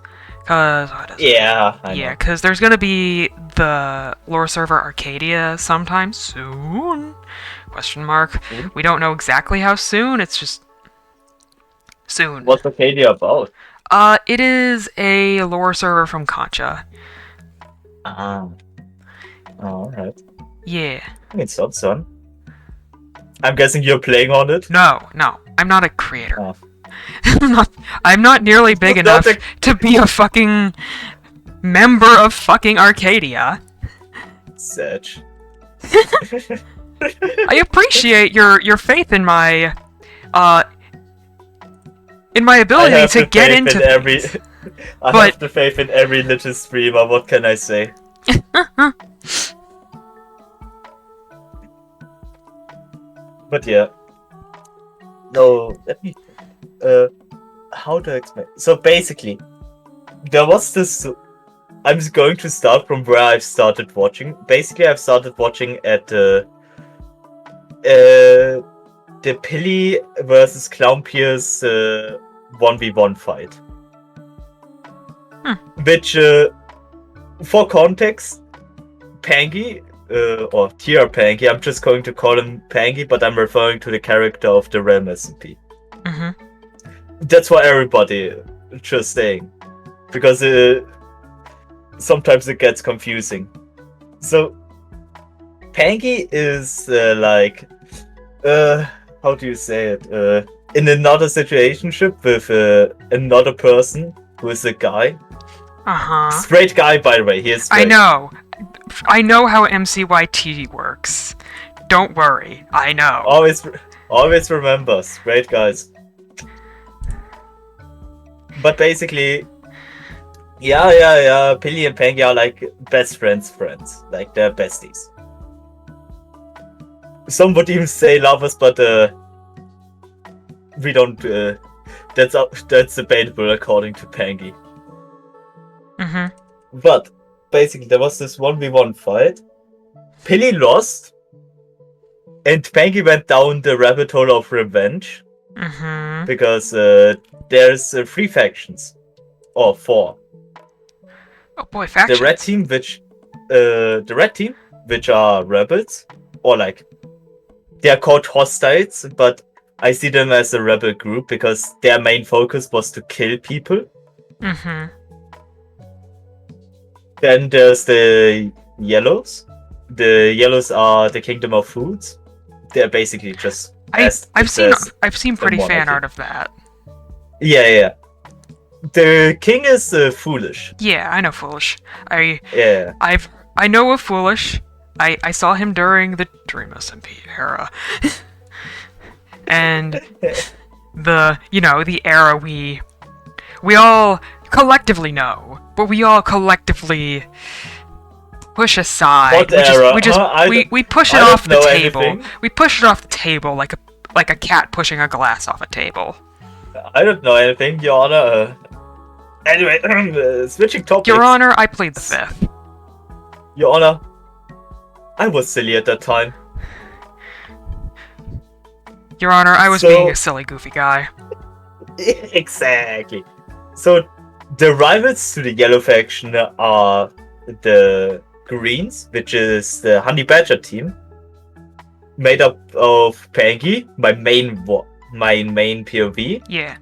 Yeah, I know. Because there's gonna be the lore server Arcadia sometime soon? Question mark. We don't know exactly how soon, it's just soon. What's Arcadia about? It is a lore server from Concha. Ah. Alright. Yeah. I mean, sounds fun. I'm guessing you're playing on it? No, I'm not a creator. Oh. I'm not nearly big Not enough to be a fucking member of fucking Arcadia. Sedge. I appreciate your faith in my ability to get into every. things. I But- have the faith in every little streamer. What can I say? But yeah. No, let me. How to explain? So basically, there was this. I'm just going to start from where I've started watching. Basically, I've started watching at the Pilly versus Clownpier's 1v1 fight. Which, for context, Pangy, or Tier Pangy, I'm just going to call him Pangy, but I'm referring to the character of the Realm SMP. Mm-hmm. That's why everybody just saying. Because sometimes it gets confusing. So, Pangy is like, how do you say it? In another situationship with another person who is a guy. Uh-huh. Straight guy, by the way. He is straight. I know how MCYT works. Don't worry. I know. Always remember, straight guys. But basically, yeah. Pilly and Pangy are like best friends. Like they're besties. Some would even say lovers, but we don't. That's debatable according to Pangy. Mm-hmm. But basically, there was this 1v1 fight. Pilly lost, and Pangy went down the rabbit hole of revenge Mm-hmm. because there's 3 factions, or 4. Oh boy, factions. The red team, which are rebels, or like they are called hostiles, but I see them as a rebel group because their main focus was to kill people. Mm-hmm. Then there's the yellows. The yellows are the Kingdom of Foods. They're basically just I've seen pretty fan monarchy. art of that. Yeah. The king is foolish. Yeah, I know Foolish. Yeah. I know of Foolish. I saw him during the Dream SMP era. And the era we all collectively know, but we all collectively push aside. What era? We push it I don't off the know table. anything. We push it off the table like a cat pushing a glass off a table. I don't know anything, Your Honor. Anyway, switching topics. Your Honor, I plead the fifth. Your Honor, I was silly at that time. Your Honor, I was being a silly, goofy guy. Exactly. So, the rivals to the yellow faction are the Greens, which is the Honey Badger team, made up of Pangy, my main POV, Yeah.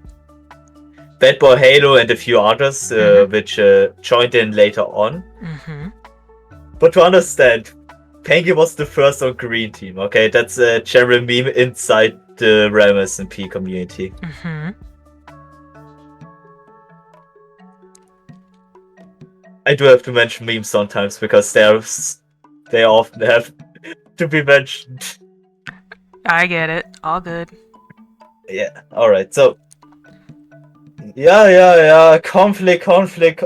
Bad Boy Halo, and a few others, which joined in later on. Mm-hmm. But to understand, Pangy was the first on Green team. Okay, that's a general meme inside the Realm SMP community. Mm-hmm. I do have to mention memes sometimes because they often have to be mentioned. I get it. All good. Yeah. All right. So. Yeah. Conflict.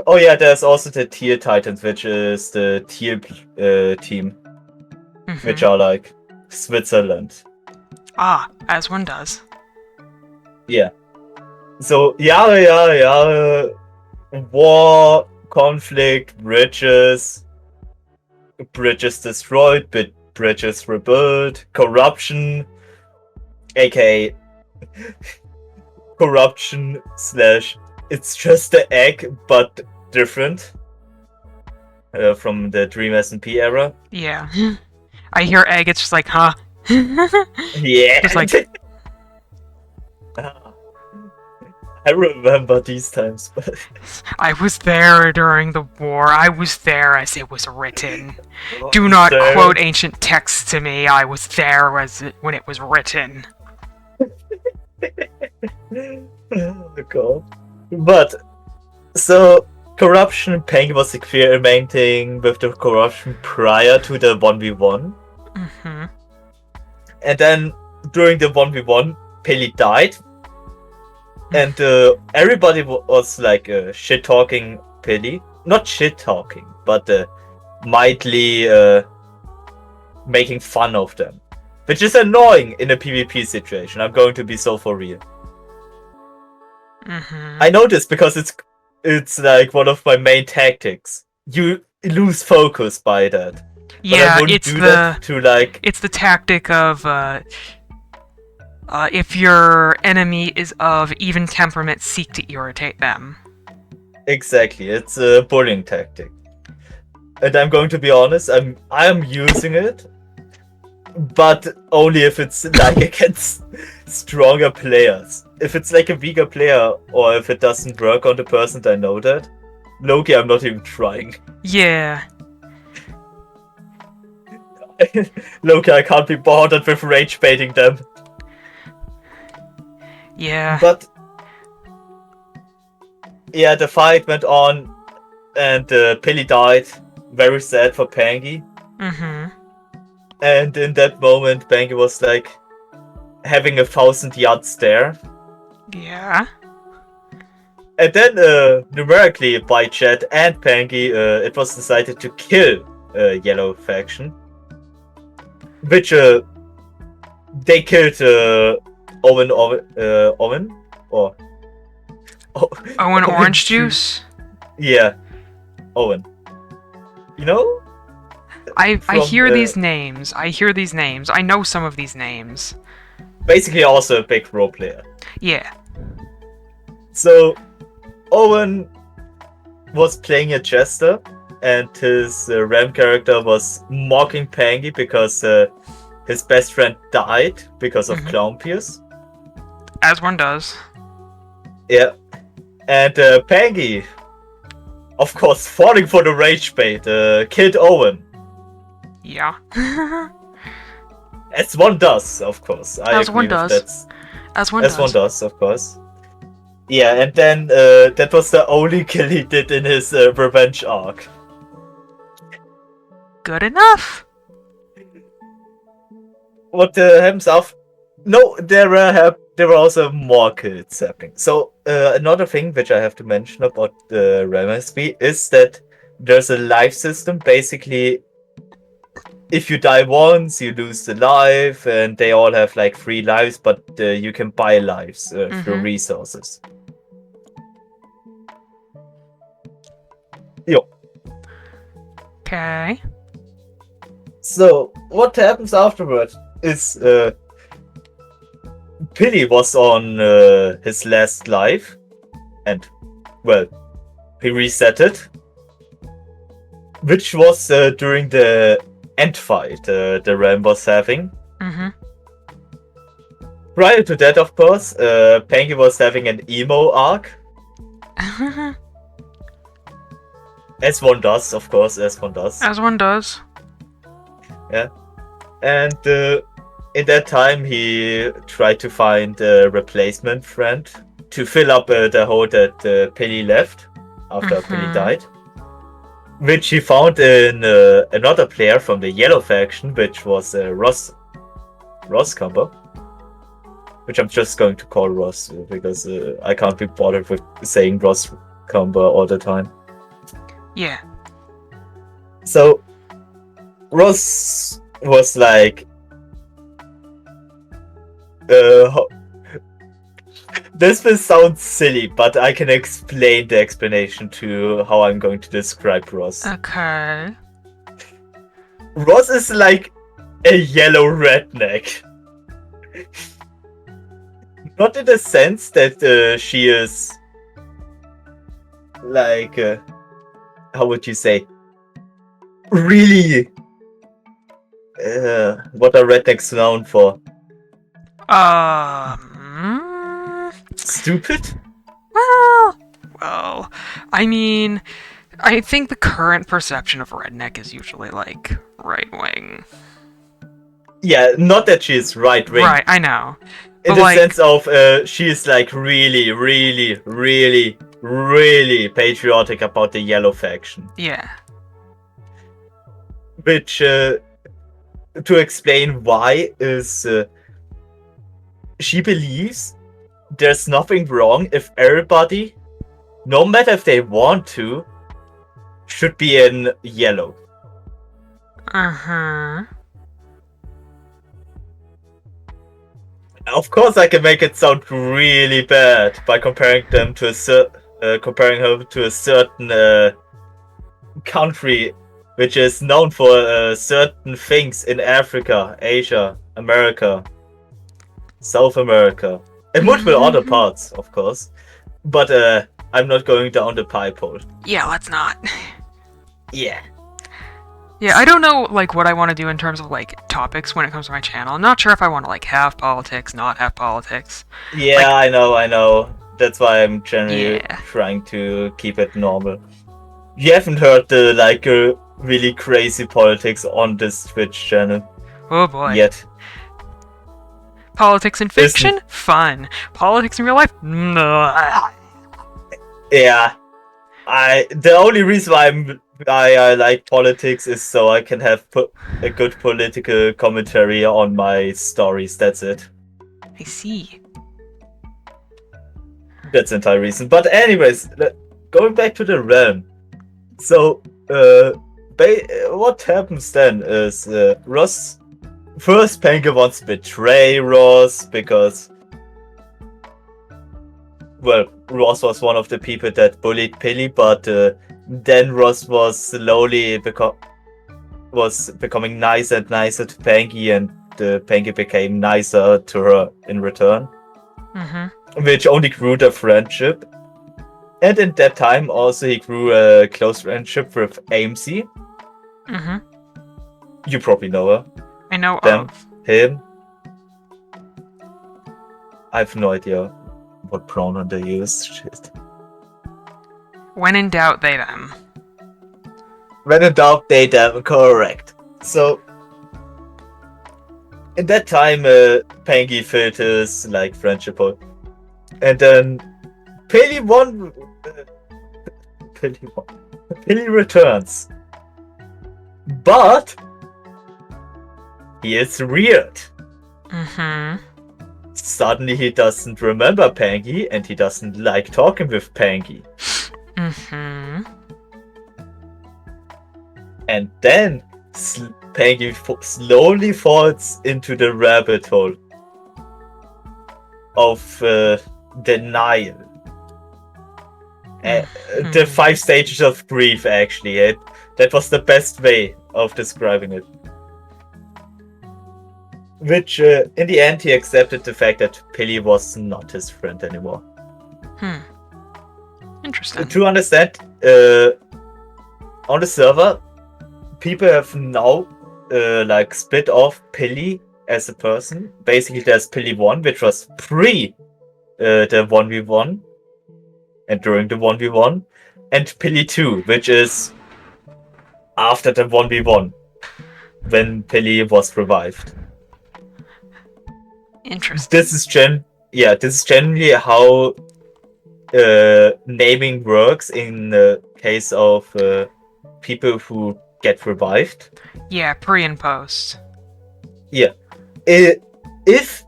Oh yeah, there's also the Teal Titans, which is the Teal team, Mm-hmm. which are like Switzerland. Ah, as one does. Yeah. So yeah. War, conflict, bridges destroyed, but bridges rebuilt, corruption, aka corruption / it's just the egg but different from the Dream SMP era. Yeah. I hear egg, it's just like, huh? Yeah. Just like, I remember these times, but I was there during the war. I was there as it was written. Do not There- quote ancient texts to me. I was there when it was written. Oh god. But so corruption, Pangy was experimenting with the corruption prior to the 1v1. Mm-hmm. And then during the 1v1, Peli died. And everybody was like shit talking Peli. Not shit talking, but mildly making fun of them. Which is annoying in a PvP situation. I'm going to be so for real. Mm-hmm. I know this because it's like one of my main tactics. You lose focus by that. But I Yeah, wouldn't it's do that to like it's the tactic of if your enemy is of even temperament, seek to irritate them. exactly. It's a bullying tactic. And I'm going to be honest, I'm using it, but only if it's like against stronger players. If it's like a weaker player, or if it doesn't work on the person, I know that. Loki, I'm not even trying. Yeah. Loki, I can't be bothered with rage baiting them. Yeah. But yeah, the fight went on, and Pili died. Very sad for Pangy. Mm-hmm. And in that moment, Pangy was like having 1,000-yard stare. Yeah. And then, numerically, by Chat and Pangy, it was decided to kill Yellow Faction. Which, they killed Owen? Or... Owen Orange Juice? Yeah, Owen. You know? I From, hear these names. I hear these names. I know some of these names. Basically also a big role player. Yeah. So, Owen was playing a jester, and his Ram character was mocking Pangy because his best friend died because of Mhm. Clown Pierce. As one does. Yeah. And Pangy, of course, falling for the rage bait, killed Owen. Yeah. As one does, of course. I As agree one with does. that. As one As does. one does, of course. Yeah, and then that was the only kill he did in his revenge arc. Good enough. What happens after? No, there were also more kills happening. So another thing which I have to mention about the RMSB is that there's a life system. Basically, if you die once, you lose the life, and they all have like 3 lives, but you can buy lives through Mhm. resources. Yo. Okay. So what happens afterward is Billy was on his last life, and well, he reset it, which was during the end fight the Ram was having. Mhm. Prior to that, of course, Pangy was having an emo arc, as one does, of course, as one does. As one does. And in that time, he tried to find a replacement friend to fill up the hole that Penny left after Penny Mhm. died. Which he found in another player from the Yellow Faction, which was Ross Cumber. Which I'm just going to call Ross, because I can't be bothered with saying Ross Cumber all the time. Yeah. So, Ross was like, this will sound silly, but I can explain the explanation to how I'm going to describe Ross. Okay. Ross is like a yellow redneck. Not in the sense that she is like, how would you say, really, what are rednecks known for? Um. Stupid? Well, I mean, I think the current perception of redneck is usually like right wing. Yeah, not that she is right wing. Right, I know. In But the like, sense of she is like really, really, really, really patriotic about the yellow faction. yeah. Which, to explain why, is she believes there's nothing wrong if everybody, no matter if they want to, should be in yellow. Uh-huh. Of course, I can make it sound really bad by comparing them to comparing her to a certain country which is known for certain things in Africa, Asia, America, South America, and multiple other parts, of course. But I'm not going down the pipe hole. Yeah, let's not. Yeah. Yeah, I don't know, like, what I want to do in terms of, like, topics when it comes to my channel. I'm not sure if I want to, like, have politics, not have politics. Yeah, Like, I know. That's why I'm generally Yeah. trying to keep it normal. You haven't heard the, like, really crazy politics on this Twitch channel Oh boy. yet. Politics in Listen. fiction? Fun. Politics in real life? No. Yeah. The only reason why I like politics is so I can have a good political commentary on my stories. That's it. I see. That's the entire reason. But anyways, going back to the realm. So, what happens then is Ross... First, Panka wants to betray Ross because... Well, Ross was one of the people that bullied Pilly, but then Ross was slowly becoming nicer and nicer to Panky, and Panky became nicer to her in return. Mm-hmm. Which only grew their friendship. And in that time also he grew a close friendship with AMC. Mm-hmm. You probably know her. I know Them. of. Him. I have no idea what pronoun they use. Shit. When in doubt, they them. When in doubt, they them. Correct. So, in that time, Pangy filled his like friendship hole. And then Pilly won. Pilly returns. But he is weird. Mm-hmm. Suddenly he doesn't remember Pangy and he doesn't like talking with Pangy. Mm-hmm. And then Pangy slowly falls into the rabbit hole of denial. The 5 stages of grief, actually. That was the best way of describing it. Which, in the end, he accepted the fact that Pilly was not his friend anymore. Interesting. To understand, on the server, people have now, like, split off Pilly as a person. Basically, there's Pilly 1, which was pre the 1v1, and during the 1v1, and Pilly 2, which is after the 1v1, when Pilly was revived. Interesting. This is generally how naming works in the case of people who get revived. Yeah, pre and post. Yeah. If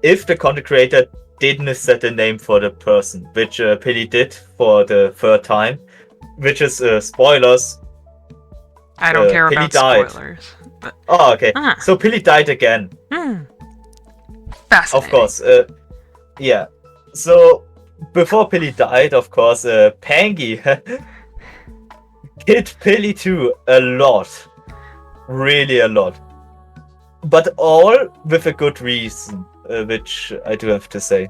the content creator didn't set a name for the person, which Pilly did for the 3rd time, which is spoilers. I don't care Pilly about died. spoilers. But Oh, okay. Ah. So Pilly died again. Fascinating. Of course. Yeah. So before Pilly died, of course, Pangy killed Pilly too a lot. Really a lot. But all with a good reason, which I do have to say.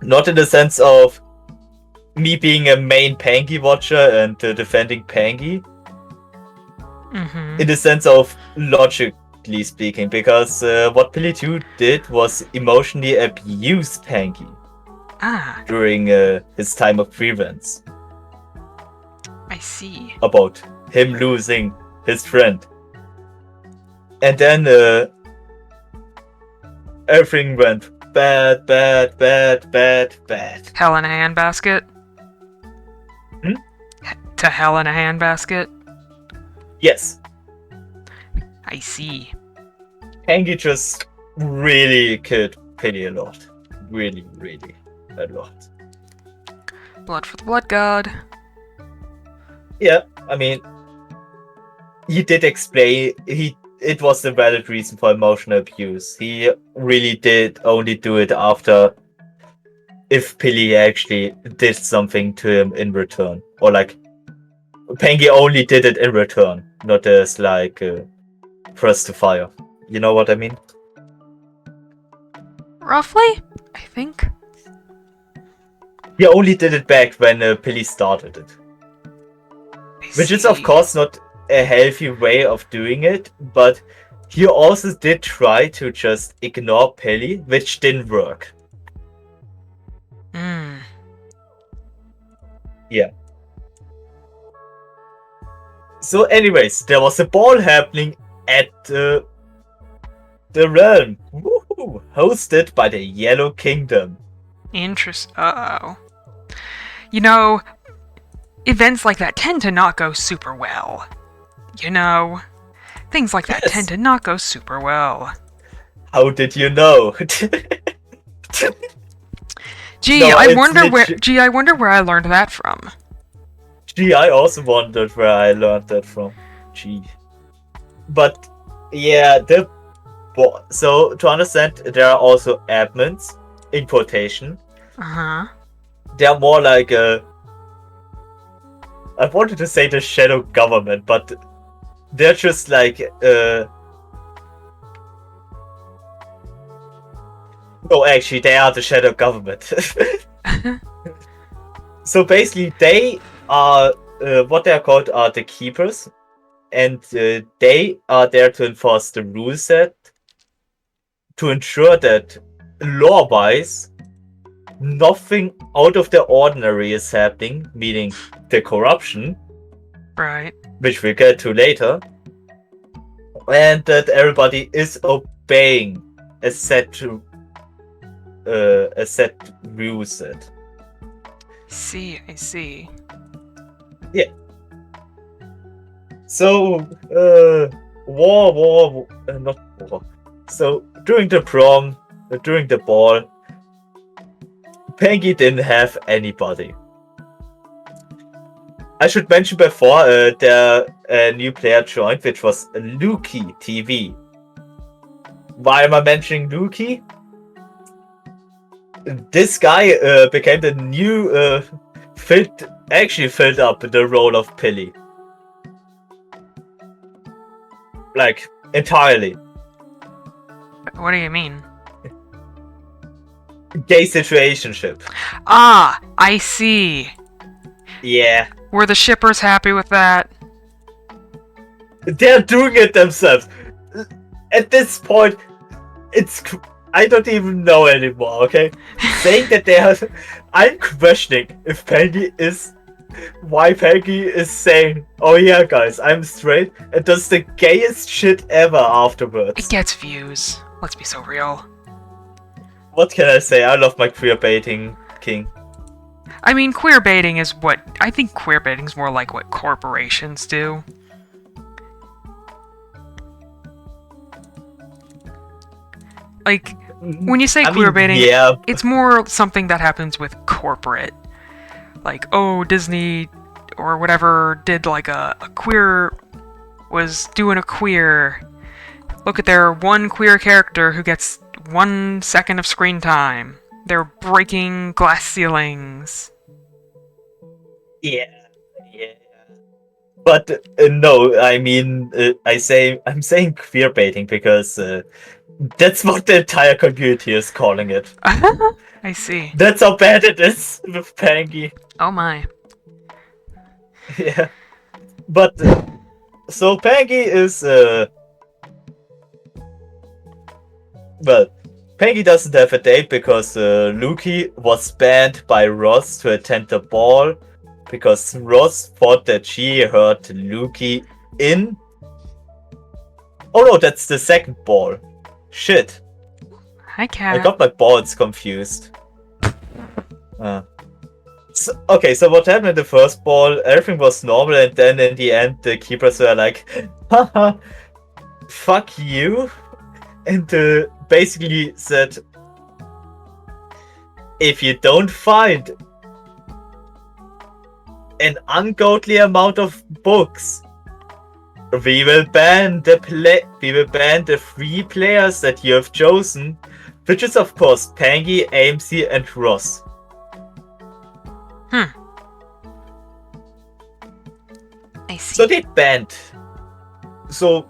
Not in the sense of me being a main Pangy watcher and defending Pangy. Mm-hmm. In the sense of logically speaking, because what Pilly 2 did was emotionally abuse Pangy. Ah, during his time of grievance I see. about him losing his friend. And then everything went bad. Hell in a handbasket? Hmm? To hell in a handbasket? Yes, I see. Angie just really killed Penny a lot. Really a lot. Blood for the blood god. Yeah, I mean, he did explain it was a valid reason for emotional abuse. He really did only do it after if Pilly actually did something to him in return. Or like Pengi only did it in return, not as like press to fire. You know what I mean? Roughly? I think. He only did it back when Pilly started it. Which is of course not a healthy way of doing it, but he also did try to just ignore Pelly, which didn't work. Hmm. Yeah. So anyways, there was a ball happening at the realm. Woohoo! Hosted by the Yellow Kingdom. Uh-oh. You know, events like that tend to not go super well. You know, things like that Yes. tend to not go super well. How did you know? Gee, No, I it's wonder where. legit- Gee, I wonder where I learned that from. Gee, I also wondered where I learned that from. Gee. But yeah, so to understand, there are also admins in quotation. Uh-huh. They're more like a. I wanted to say the shadow government, but they're just like no, actually, they are the shadow government. So basically, they are what they are called are the keepers, and they are there to enforce the rule set to ensure that law-wise nothing out of the ordinary is happening, meaning the corruption, Right. which we'll get to later, and that everybody is obeying a set rule set. See, I see. So, not war. So, during the ball, Peggy didn't have anybody. I should mention before a new player joined, which was Luki TV. Why am I mentioning Luki? This guy became the new filled up the role of Pilly. Like, entirely. What do you mean? Gay situationship. Ah, I see. Yeah. Were the shippers happy with that? They're doing it themselves. At this point, I don't even know anymore, okay? Saying that they are... I'm questioning if why Peggy is saying, oh yeah guys, I'm straight, and does the gayest shit ever afterwards. It gets views. Let's be so real. What can I say? I love my queer baiting king. I mean, queer baiting is what... I think queer baiting is more like what corporations do. Like, when you say queer baiting, yeah. it's more something that happens with corporate. Like, oh, Disney or whatever did like a queer... was doing a queer... Look at their one queer character who gets 1 second of screen time. They're breaking glass ceilings. Yeah. But no, I mean, I'm saying queer baiting because that's what the entire community is calling it. I see. That's how bad it is with Pangy. Oh my. Yeah. But, so Pangy is, well, Peggy doesn't have a date because Luki was banned by Ross to attend the ball because Ross thought that she heard Luki in. Oh no, that's the second ball. Shit. Hi, I cat. got my balls confused. So what happened in the first ball? Everything was normal, and then in the end, the keepers were like, haha, fuck you. And basically said, if you don't find an ungodly amount of books, we will ban the 3 players that you have chosen, which is of course Pangy, AMC, and Ross. I see. So they banned. So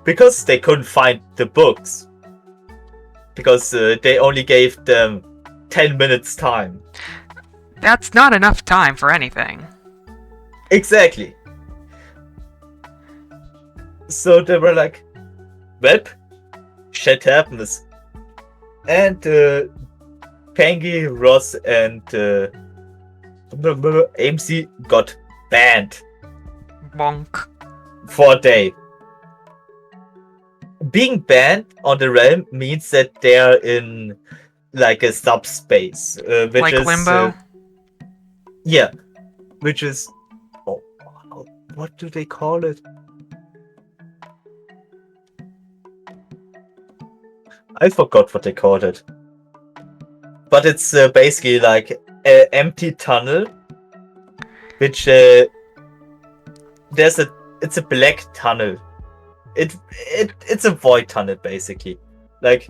because they couldn't find the books, because they only gave them 10 minutes time. That's not enough time for anything. Exactly. So they were like, well, shit happens. And Pangy, Ross, and AMC got banned Bonk. for a day. Being banned on the realm means that they're in like a subspace, which Like is limbo? yeah, which is what do they call it? I forgot what they called it, but it's basically like an empty tunnel, which it's a black tunnel. It's a void tunnel basically. Like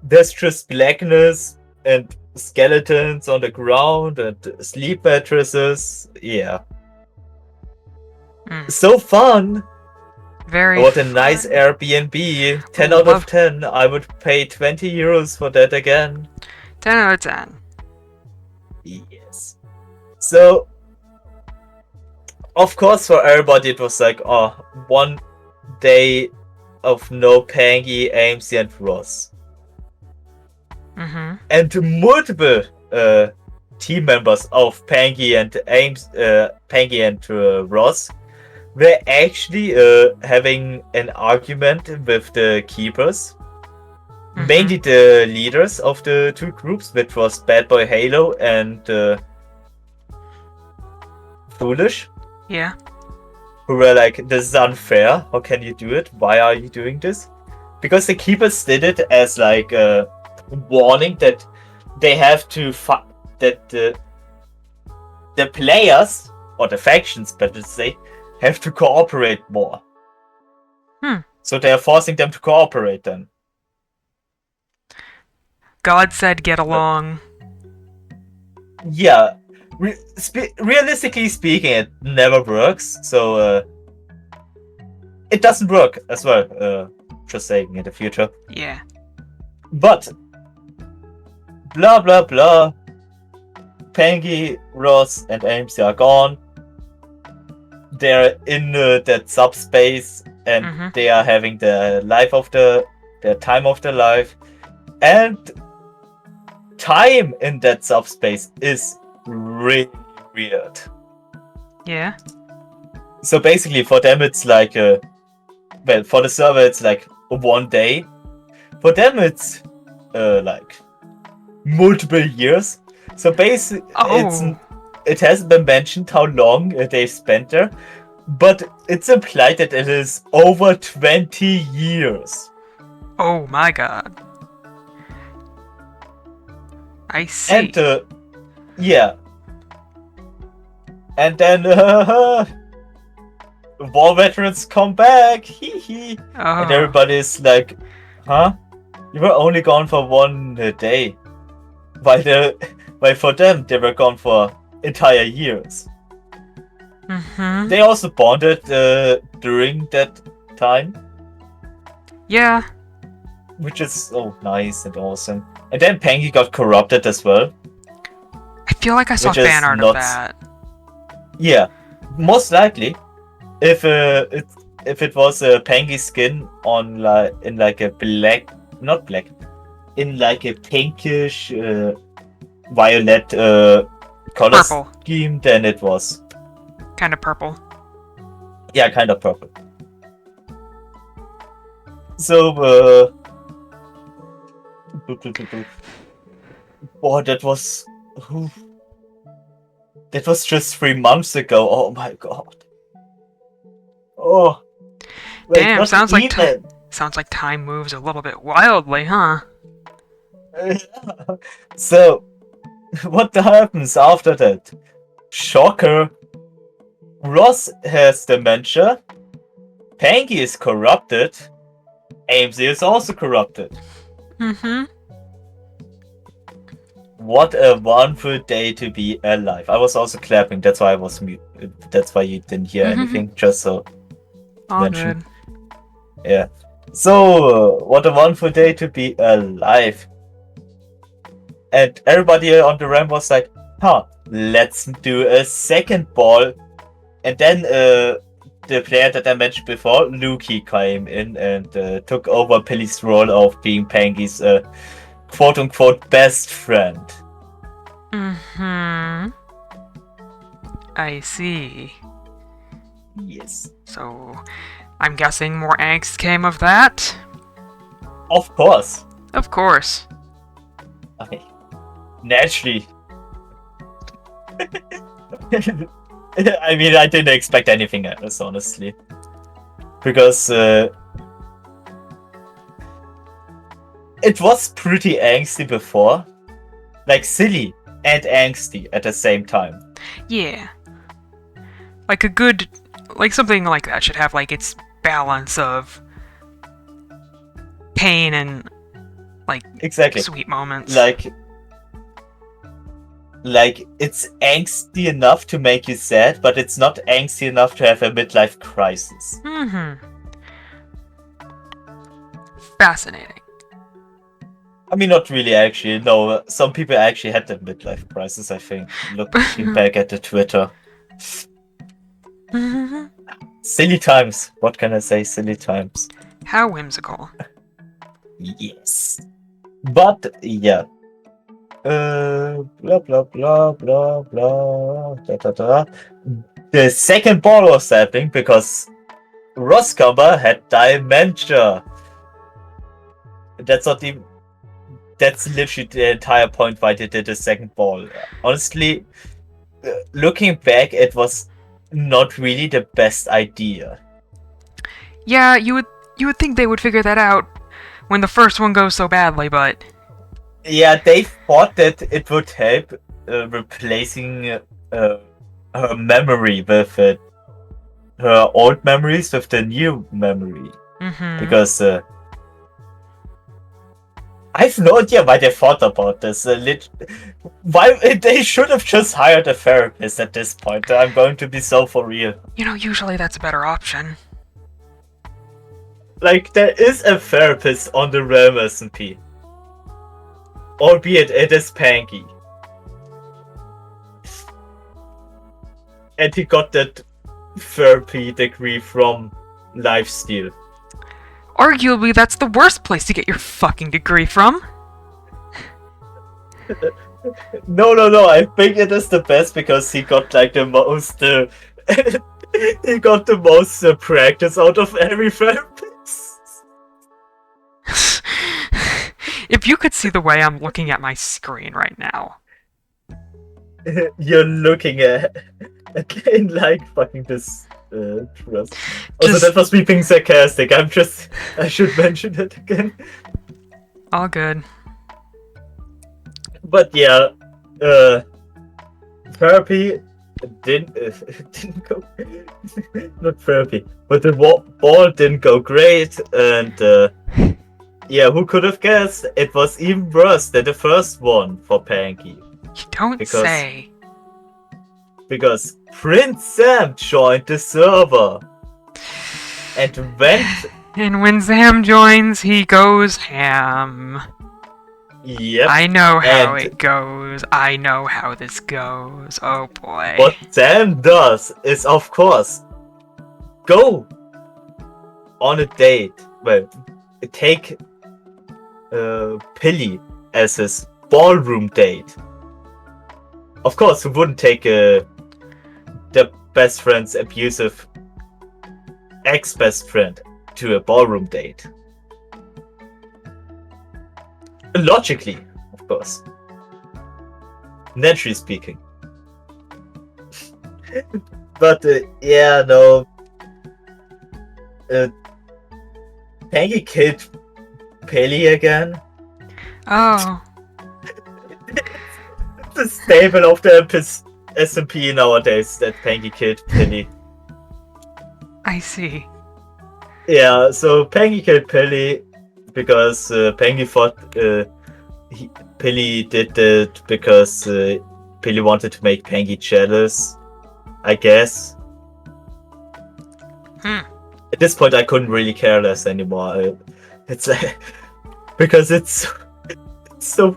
there's just blackness and skeletons on the ground and sleep mattresses. Yeah. So fun. Very What a nice Airbnb. 10 out of 10. I would pay 20 euros for that again. 10 out of 10. Yes. So of course for everybody it was like, oh, 1 day of no Pangy, AMC, and Ross. Mm-hmm. And multiple team members of Pangy and Ross were actually having an argument with the keepers. Mm-hmm. Mainly the leaders of the 2 groups, which was Bad Boy Halo and Foolish. Yeah. Who were like, this is unfair, how can you do it? Why are you doing this? Because the keepers did it as like a warning that they have to that the players, or the factions better say, have to cooperate more. So they are forcing them to cooperate then. God said get along. Yeah. Realistically speaking, it never works, so it doesn't work as well, just saying, in the future. Yeah. But blah blah blah, Pangy, Ross, and AMC are gone. They're in that subspace, and they are having their time of their life, and time in that subspace is really weird. Yeah. So basically for them it's like for the server it's like 1 day. For them it's like multiple years. So basically it hasn't been mentioned how long they spent there, but it's implied that it is over 20 years. Oh my god. I see. And yeah. And then war veterans come back. Hee hee. And everybody's like, huh? You were only gone for 1 day. While for them they were gone for entire years. Mm-hmm. They also bonded during that time. Yeah. Which is so nice and awesome. And then Pangy got corrupted as well. I feel like I saw fan art of that. Yeah, most likely, if it was a Pangy skin on in like a black not black, in like a pinkish, violet color Purple. scheme than it was. Kind of purple. Yeah, kind of purple. So, oh, that was just 3 months ago. Oh my god. Oh. Wait, Damn, not sounds like even. sounds like time moves a little bit wildly, huh? So, what happens after that? Shocker. Ross has dementia. Pangy is corrupted. AMC is also corrupted. Mm-hmm. What a wonderful day to be alive. I was also clapping, that's why I was mute. That's why you didn't hear anything, just so All mention. good. Yeah. So, what a wonderful day to be alive. And everybody on the ramp was like, huh, let's do a second ball. And then the player that I mentioned before, Lukey, came in and took over Pilly's role of being Pangy's quote-unquote best friend. Mm-hmm. I see. Yes. So, I'm guessing more angst came of that? Of course. Of course. Okay. Naturally. I mean, I didn't expect anything else, honestly. Because it was pretty angsty before. Like, silly and angsty at the same time. Yeah. Like a good... Like, something like that should have, like, its balance of pain and, like, Exactly. sweet moments. Like, it's angsty enough to make you sad, but it's not angsty enough to have a midlife crisis. Mm-hmm. Fascinating. I mean, not really, actually. No, some people actually had the midlife crisis, I think. Looking back at the Twitter. Mm-hmm. Silly times. What can I say? Silly times. How whimsical. Yes. But, yeah. Blah, blah, blah, blah, blah, da, da, da. The second ball was happening because Roscomber had dementia. That's not even... That's literally the entire point why they did the second ball. Honestly, looking back, it was not really the best idea. Yeah, you would think they would figure that out when the first one goes so badly, but... Yeah, they thought that it would help replacing her memory with her old memories with the new memory. Mm-hmm. Because I have no idea why they thought about this. Why they should have just hired a therapist at this point. I'm going to be so for real. You know, usually that's a better option. Like, there is a therapist on the Realm SMP. Albeit it is Pangy. And he got that therapy degree from Lifesteal. Arguably, that's the worst place to get your fucking degree from. No. I think it is the best because he got like the most. He got the most practice out of every therapist. If you could see the way I'm looking at my screen right now. You're looking at in like fucking this trust. Also, Just- that was me being sarcastic. I should mention it again. All good. But yeah, therapy didn't go. Not therapy, but the ball didn't go great, and yeah, who could have guessed? It was even worse than the first one for Panky. You don't say. Because Prince Sam joined the server and went. And when Sam joins, he goes ham. Yep. I know how and it goes. I know how this goes. Oh boy. what Sam does is, of course, go on a date. Well, take Pilly as his ballroom date. Of course, who wouldn't take their best friend's abusive ex-best friend to a ballroom date? Logically, of course. Naturally speaking. But, yeah, no. Peggy killed Pelly again. Oh. The staple of the SMP nowadays that Peggy killed Pelly. I see. Yeah, so Peggy killed Pelly because Peggy thought Pelly did it because Pelly wanted to make Peggy jealous, I guess. At this point, I couldn't really care less anymore. It's because it's so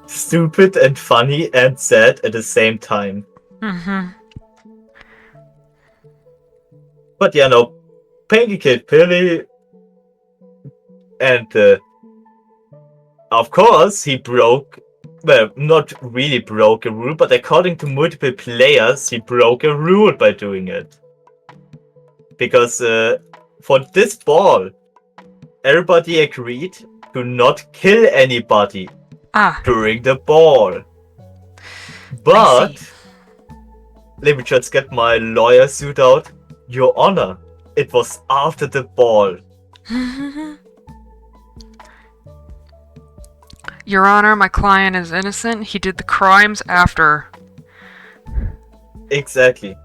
stupid and funny and sad at the same time. Mm-hmm. But yeah, no, Peggy killed Pelly, and of course he broke. Well, not really broke a rule, but according to multiple players, he broke a rule by doing it. Because for this ball, everybody agreed to not kill anybody during the ball. But let me just get my lawyer suit out. Your Honor, it was after the ball. Your Honor, my client is innocent. He did the crimes after. Exactly.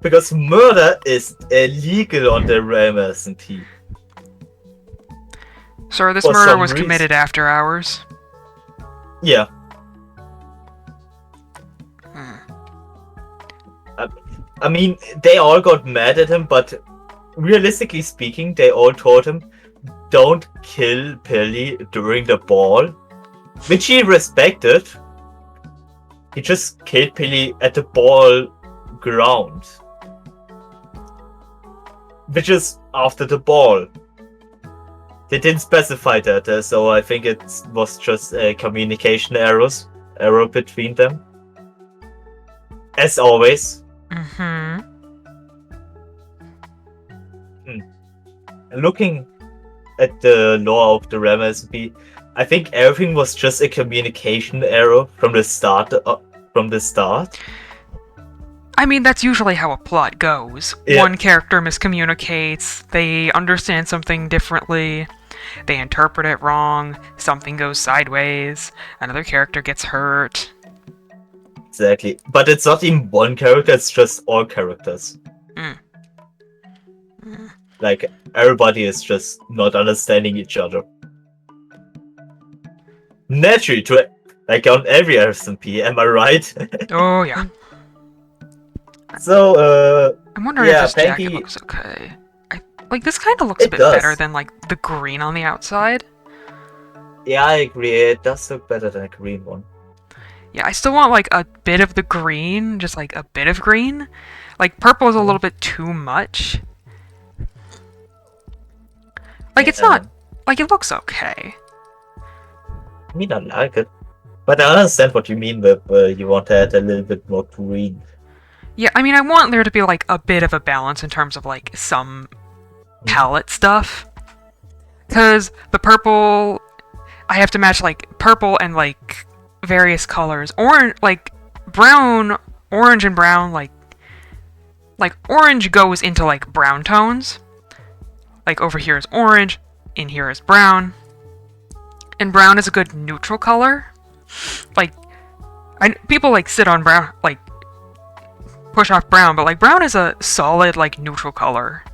Because murder is illegal on the realm SMP. Sir, this For murder some was reason. committed after hours. Yeah. I mean, they all got mad at him, but realistically speaking, they all told him, don't kill Pelly during the ball, which he respected. He just killed Pelly at the ball ground, which is after the ball. They didn't specify that, so I think it was just a communication error between them. As always. Mm-hmm. Looking at the lore of the realm SMP, I think everything was just a communication error from the start. I mean, that's usually how a plot goes. Yeah. One character miscommunicates, they understand something differently, they interpret it wrong, something goes sideways, another character gets hurt. Exactly. But it's not even one character, it's just all characters. Like, everybody is just not understanding each other. Naturally, like on every SMP, am I right? Oh, yeah. So, I'm wondering yeah, if this jacket Peggy- looks okay. Like, this kind of looks a It bit does. better than, like, the green on the outside. Yeah, I agree, it does look better than a green one. Yeah, I still want, like, a bit of the green, just, like, a bit of green. Like, purple is a little bit too much. Like, it's not... Like, it looks okay. I mean, I like it. But I understand what you mean with you want to add a little bit more green. Yeah, I mean, I want there to be, like, a bit of a balance in terms of, like, some palette stuff. Because the purple... I have to match, like, purple and, like, various colors. Orange, like, brown, orange and brown, like, orange goes into, like, brown tones. Like, over here is orange, in here is brown. And brown is a good neutral color. Like, people, like, sit on brown, like, push off brown, but, like, brown is a solid, like, neutral color.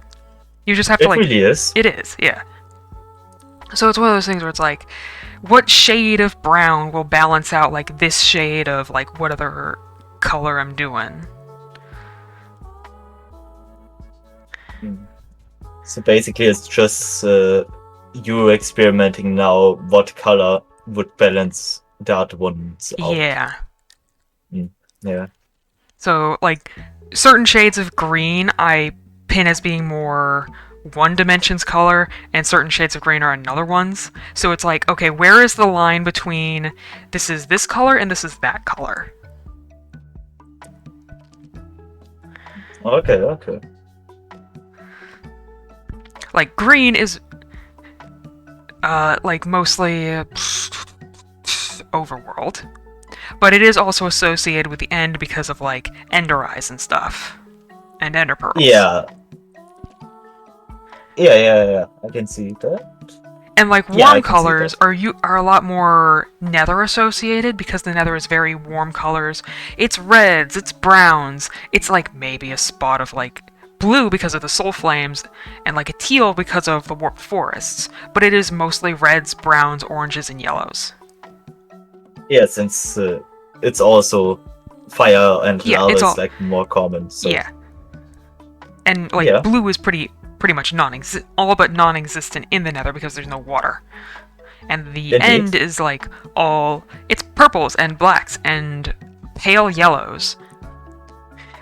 You just have to, It like... really is. It is, yeah. So it's one of those things where it's like, what shade of brown will balance out, like, this shade of, like, what other color I'm doing? So basically, it's just you experimenting now what color would balance the other ones out. Yeah. Yeah. So, like, certain shades of green I pin as being more one dimension's color and certain shades of green are another one's. So it's like, okay, where is the line between this is this color and this is that color? Okay. Like green is like mostly overworld, but it is also associated with the end because of like ender eyes and stuff and ender pearls. Yeah. I can see that. And like Yeah, I warm can see colors that. are a lot more nether associated because the nether is very warm colors. It's reds, it's browns, it's like maybe a spot of like blue because of the soul flames, and like a teal because of the warped forests. But it is mostly reds, browns, oranges, and yellows. Yeah, since it's also fire and Yeah, lava it's is all- like more common. So Yeah. And like Yeah. blue is pretty much all but non-existent in the nether because there's no water. And the Indeed. end is like it's purples and blacks and pale yellows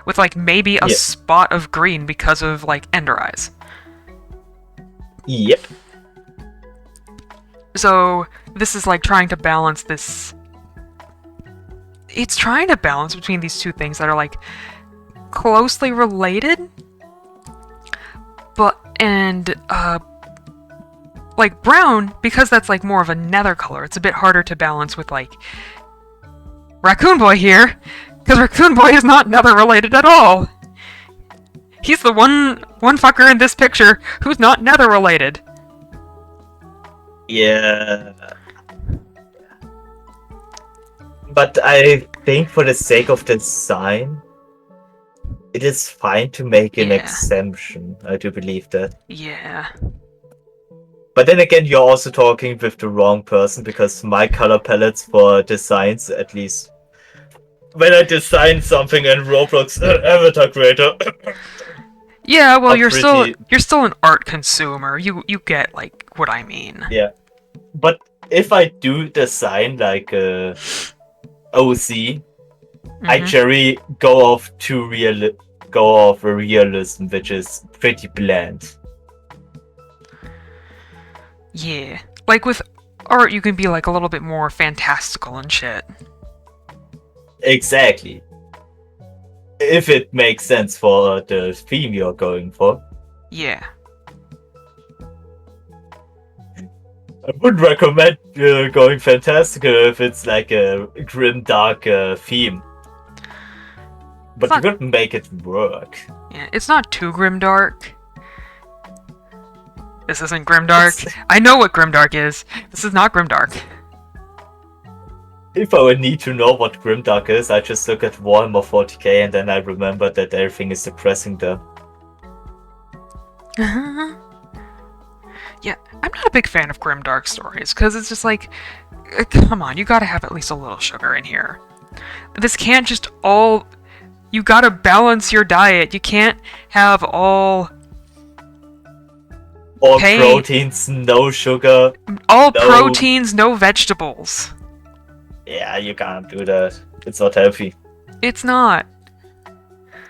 with like maybe a Yeah. spot of green because of like ender eyes. Yep. So this is like trying to balance this. It's trying to balance between these two things that are like closely related, like brown, because that's like more of a nether color. It's a bit harder to balance with like Raccoon Boy here, because Raccoon Boy is not nether related at all. He's the one fucker in this picture who's not nether related. Yeah. But I think for the sake of design, it is fine to make an Yeah. exemption. I do believe that. Yeah. But then again, you're also talking with the wrong person because my color palettes for designs, at least when I design something in Roblox Avatar Creator, Yeah, well, are you're pretty- still an art consumer. You get like what I mean. yeah. But if I do design like a OC, I Mhm. generally go off a realism, which is pretty bland. Yeah. Like with art, you can be like a little bit more fantastical and shit. Exactly. If it makes sense for the theme you're going for. Yeah. I would recommend going fantastical if it's like a grim dark theme. But you Fuck. couldn't make it work. Yeah. It's not too grimdark. This isn't grimdark. I know what grimdark is. This is not grimdark. If I would need to know what grimdark is, I just look at Warhammer 40k and then I remember that everything is depressing there. Yeah, I'm not a big fan of grimdark stories because it's just like, come on, you gotta have at least a little sugar in here. This can't just all. You gotta balance your diet. You can't have all All Hey. proteins, no sugar. No. proteins, no vegetables. Yeah, you can't do that. It's not healthy. It's not.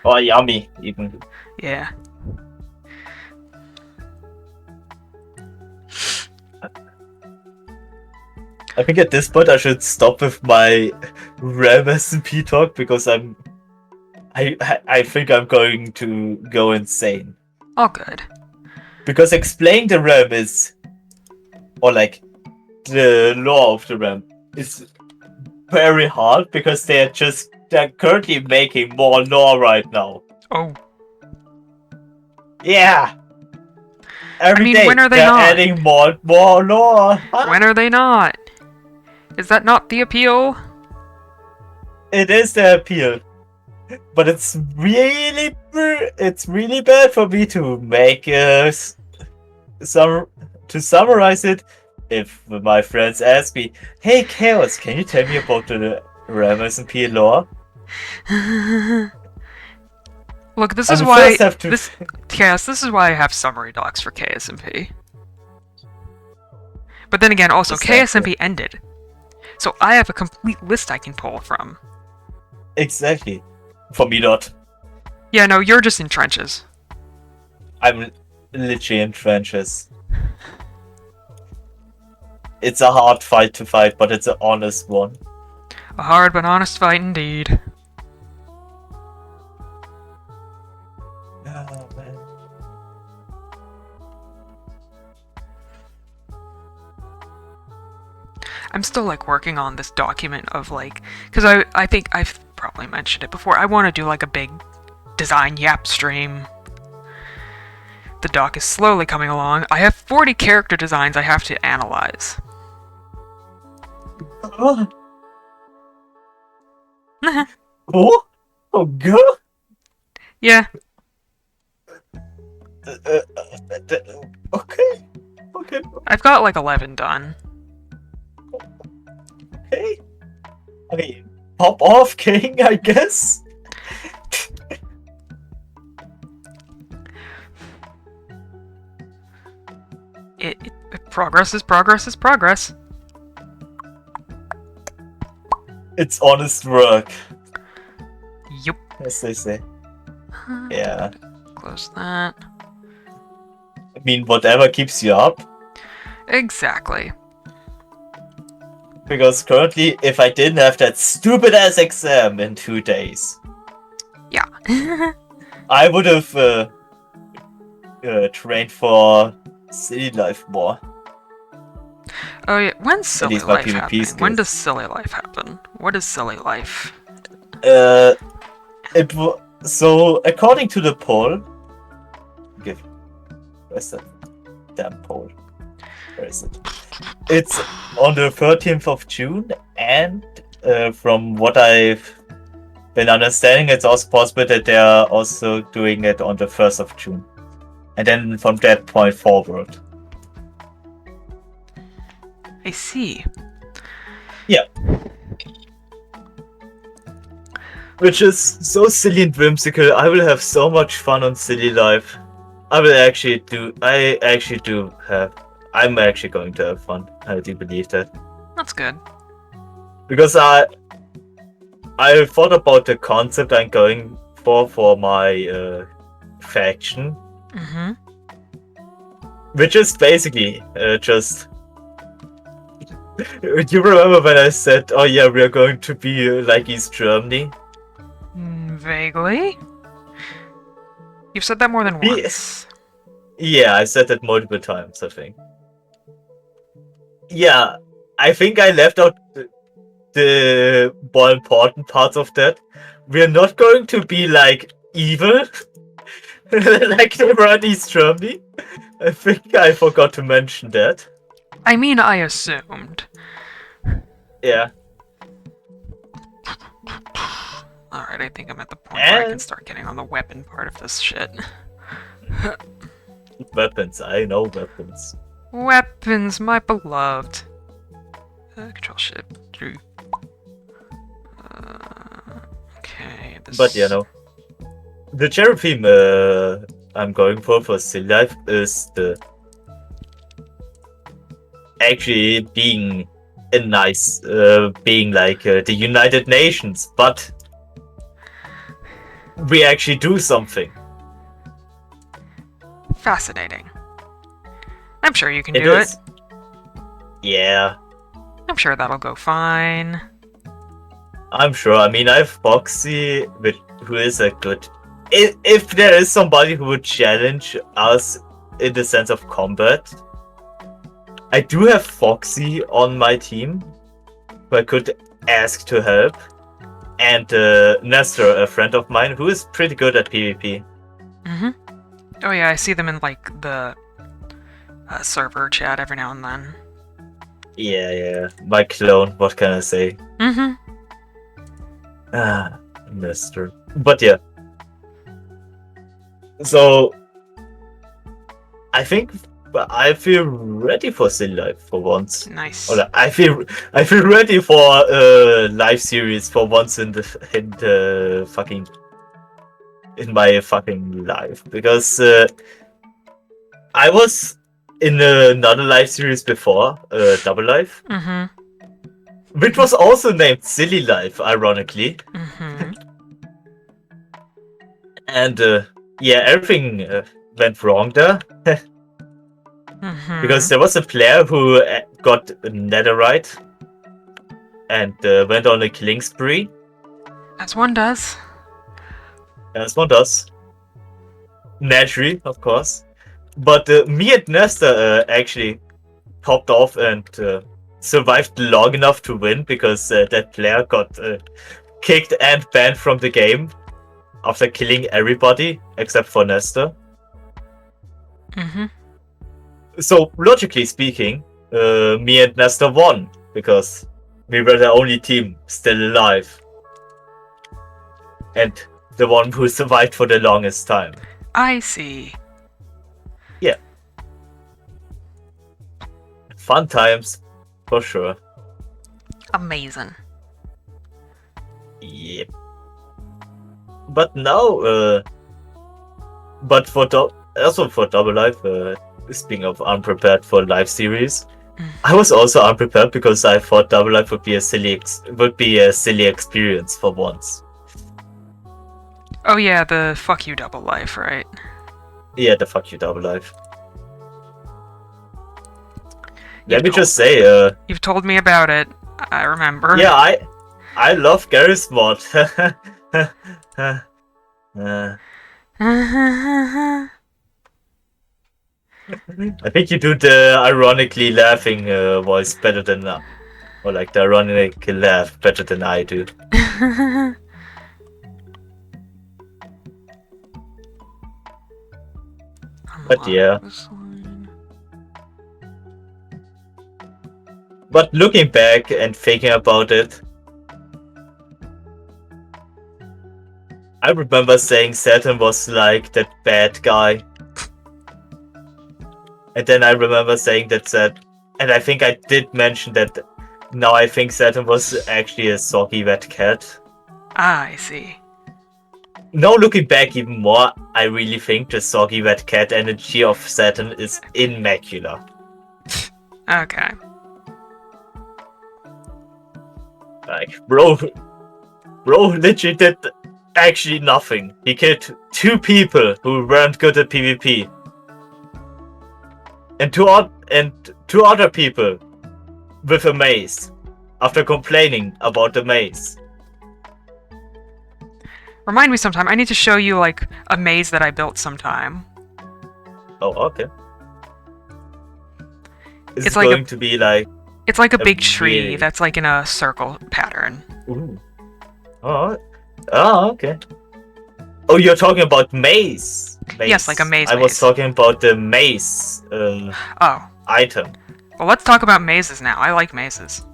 Or yummy, even. Yeah. I think at this point I should stop with my RAM SMP talk because I think I'm going to go insane. All good. Because explaining the RAM is, or like the lore of the RAM is very hard because they're currently making more lore right now. Oh. Yeah. Every mean, day when are they they're not? adding more lore. Huh? When are they not? Is that not the appeal? It is the appeal, but it's really bad for me to make to summarize it. If my friends ask me, "Hey Chaos, can you tell me about the RAM SMP lore?" Look, this I is would why first have to- this is why I have summary docs for KSMP. But then again, also Exactly. KSMP ended, so I have a complete list I can pull from. Exactly. For me, not. Yeah, no, you're just in trenches. I'm literally in trenches. It's a hard fight to fight, but it's an honest one. A hard but honest fight indeed. Oh, man. I'm still like working on this document of like, because I think I've probably mentioned it before. I want to do like a big design yap stream. The doc is slowly coming along. I have 40 character designs I have to analyze. Oh, oh, oh god. Yeah, Okay. Okay. I've got like 11 done. Okay. I mean, pop off, King, I guess. Progress is progress is progress. It's honest work, Yup. as they say. Yeah. Close that. I mean, whatever keeps you up. Exactly. Because currently, if I didn't have that stupid ass exam in 2 days, Yeah. I would have trained for City Life more. Oh yeah, when's Silly least my Life PvP happen? skills. When does Silly Life happen? What is Silly Life? So according to the poll, where's that damn poll? Where is it? It's on the 13th of June, and from what I've been understanding, it's also possible that they are also doing it on the 1st of June, and then from that point forward. I see. Yeah. Which is so silly and whimsical. I will have so much fun on Silly Life. I'm actually going to have fun. I do believe that. That's good. Because I thought about the concept I'm going for my faction. Mm-hmm. Which is basically just... Do you remember when I said, oh yeah, we are going to be like East Germany? Vaguely? You've said that more than once. Yeah, I said that multiple times, I think. Yeah, I think I left out the more important parts of that. We're not going to be like evil, like they were in East Germany. I think I forgot to mention that. I mean, I assumed. Yeah. Alright, I think I'm at the point where I can start getting on the weapon part of this shit. Weapons, I know weapons. Weapons, my beloved. Control shift. Okay, this... But you know, the cherry theme I'm going for Still Life is the actually being a nice, being like the United Nations, but we actually do something. Fascinating. I'm sure you can do it. Yeah. I'm sure that'll go fine. I'm sure. I mean, I have Foxy, who is a good... If there is somebody who would challenge us in the sense of combat, I do have Foxy on my team, who I could ask to help. And Nestor, a friend of mine, who is pretty good at PvP. Mm-hmm. Oh yeah, I see them in, like, the server chat every now and then. Yeah. My clone, what can I say? Mm-hmm. Ah, Nestor. But yeah. So, I think I feel ready for Still Life for once. Nice. Or I feel ready for a live series for once in my fucking life, because I was in another live series before, Double Life, which was also named Silly Life, ironically. And yeah, everything went wrong there. Mhm. Because there was a player who got netherite and went on a killing spree, As one does. as one does. Naturally, of course. But me and Nesta actually popped off and survived long enough to win because that player got kicked and banned from the game after killing everybody except for Nesta. Mhm. So, logically speaking, me and Nesta won because we were the only team still alive. And the one who survived for the longest time. I see. Yeah. Fun times, for sure. Amazing. Yep. But now, but for also for Double Life, speaking of unprepared for live series, I was also unprepared because I thought Double Life would be a silly experience for once. Oh yeah, the fuck you double life, right? Yeah, the fuck you, Double Life. You've Let me told- just say, You've told me about it. I remember. yeah, I love Gary's mod. I think you do the ironically laughing voice better than, or like the ironic laugh better than I do. But yeah. But looking back and thinking about it, I remember saying Saturn was like that bad guy. And then I remember saying and I think I did mention that now I think Saturn was actually a soggy wet cat. Ah, I see. Now looking back even more, I really think the soggy wet cat energy of Saturn is immaculate. Okay. Like, bro legit did actually nothing. He killed 2 people who weren't good at PvP. And two other people with a mace after complaining about the maze. Remind me sometime. I need to show you, like, a maze that I built sometime. Oh, okay. Is It's it like going to be like... It's like a A big tree really- that's, like, in a circle pattern. Ooh. Oh, okay. Oh, you're talking about maze. Yes, like a maze I was maze. talking about the maze Oh. item. Well, let's talk about mazes now. I like mazes.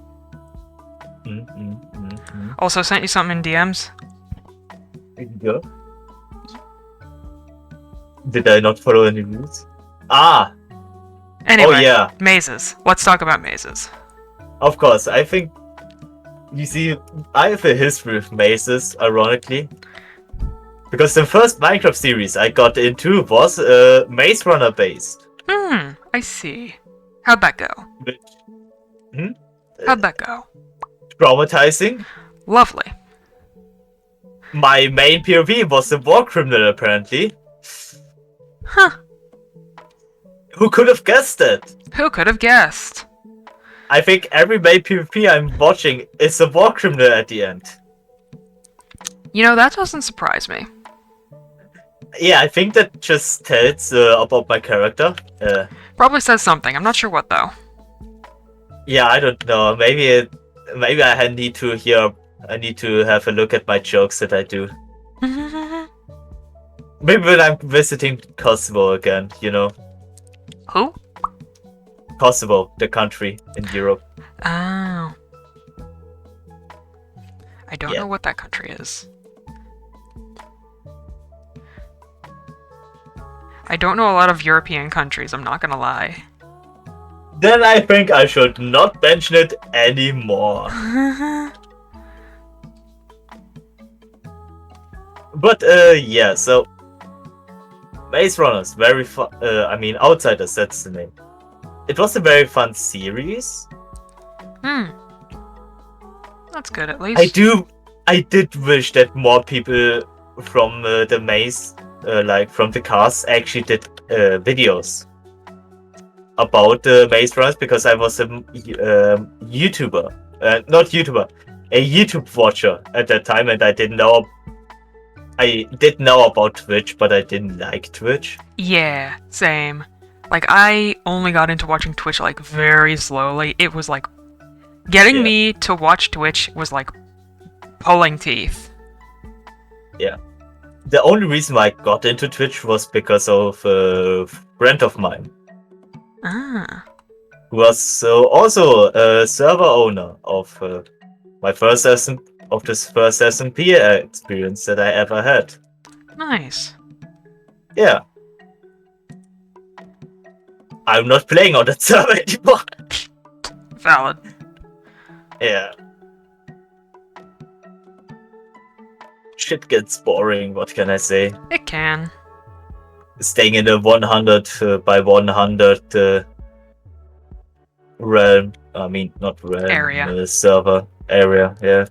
Also, sent you something in DMs. Yeah. Did I not follow any rules? Ah! Anyway, Oh yeah, mazes. Let's talk about mazes. of course. I think... You see, I have a history with mazes, ironically. Because the first Minecraft series I got into was Maze Runner based. I see. How'd that go? Which, How'd that go? traumatizing. Lovely. My main POV was a war criminal, apparently. Huh. Who could have guessed that? Who could have guessed? I think every main PvP I'm watching is a war criminal at the end. You know, that doesn't surprise me. Yeah, I think that just tells about my character. Probably says something. I'm not sure what, though. Yeah, I don't know. Maybe I need to have a look at my jokes that I do. Maybe when I'm visiting Kosovo again, you know. Who? Kosovo, the country in Europe. Oh. I don't Yeah. know what that country is. I don't know a lot of European countries, I'm not gonna lie. Then I think I should not mention it anymore. But yeah, so Maze Runners, very fun. I mean, Outsiders, that's the name. It was a very fun series. That's good, at least. I did wish that more people from the maze, like from the cast, actually did videos about the Maze Runners because I was a YouTuber, not YouTuber, a YouTube watcher at that time, and I did know about Twitch, but I didn't like Twitch. Yeah, same. Like, I only got into watching Twitch, like, very slowly. It was, like, getting me to watch Twitch was, like, pulling teeth. Yeah. The only reason why I got into Twitch was because of a friend of mine. Ah. Who was also a server owner of this first SMP experience that I ever had. Nice. Yeah. I'm not playing on that server anymore. Valid. Yeah. Shit gets boring, what can I say? It can. Staying in a 100 by 100 realm. I mean, not realm. Area. Server area, yeah.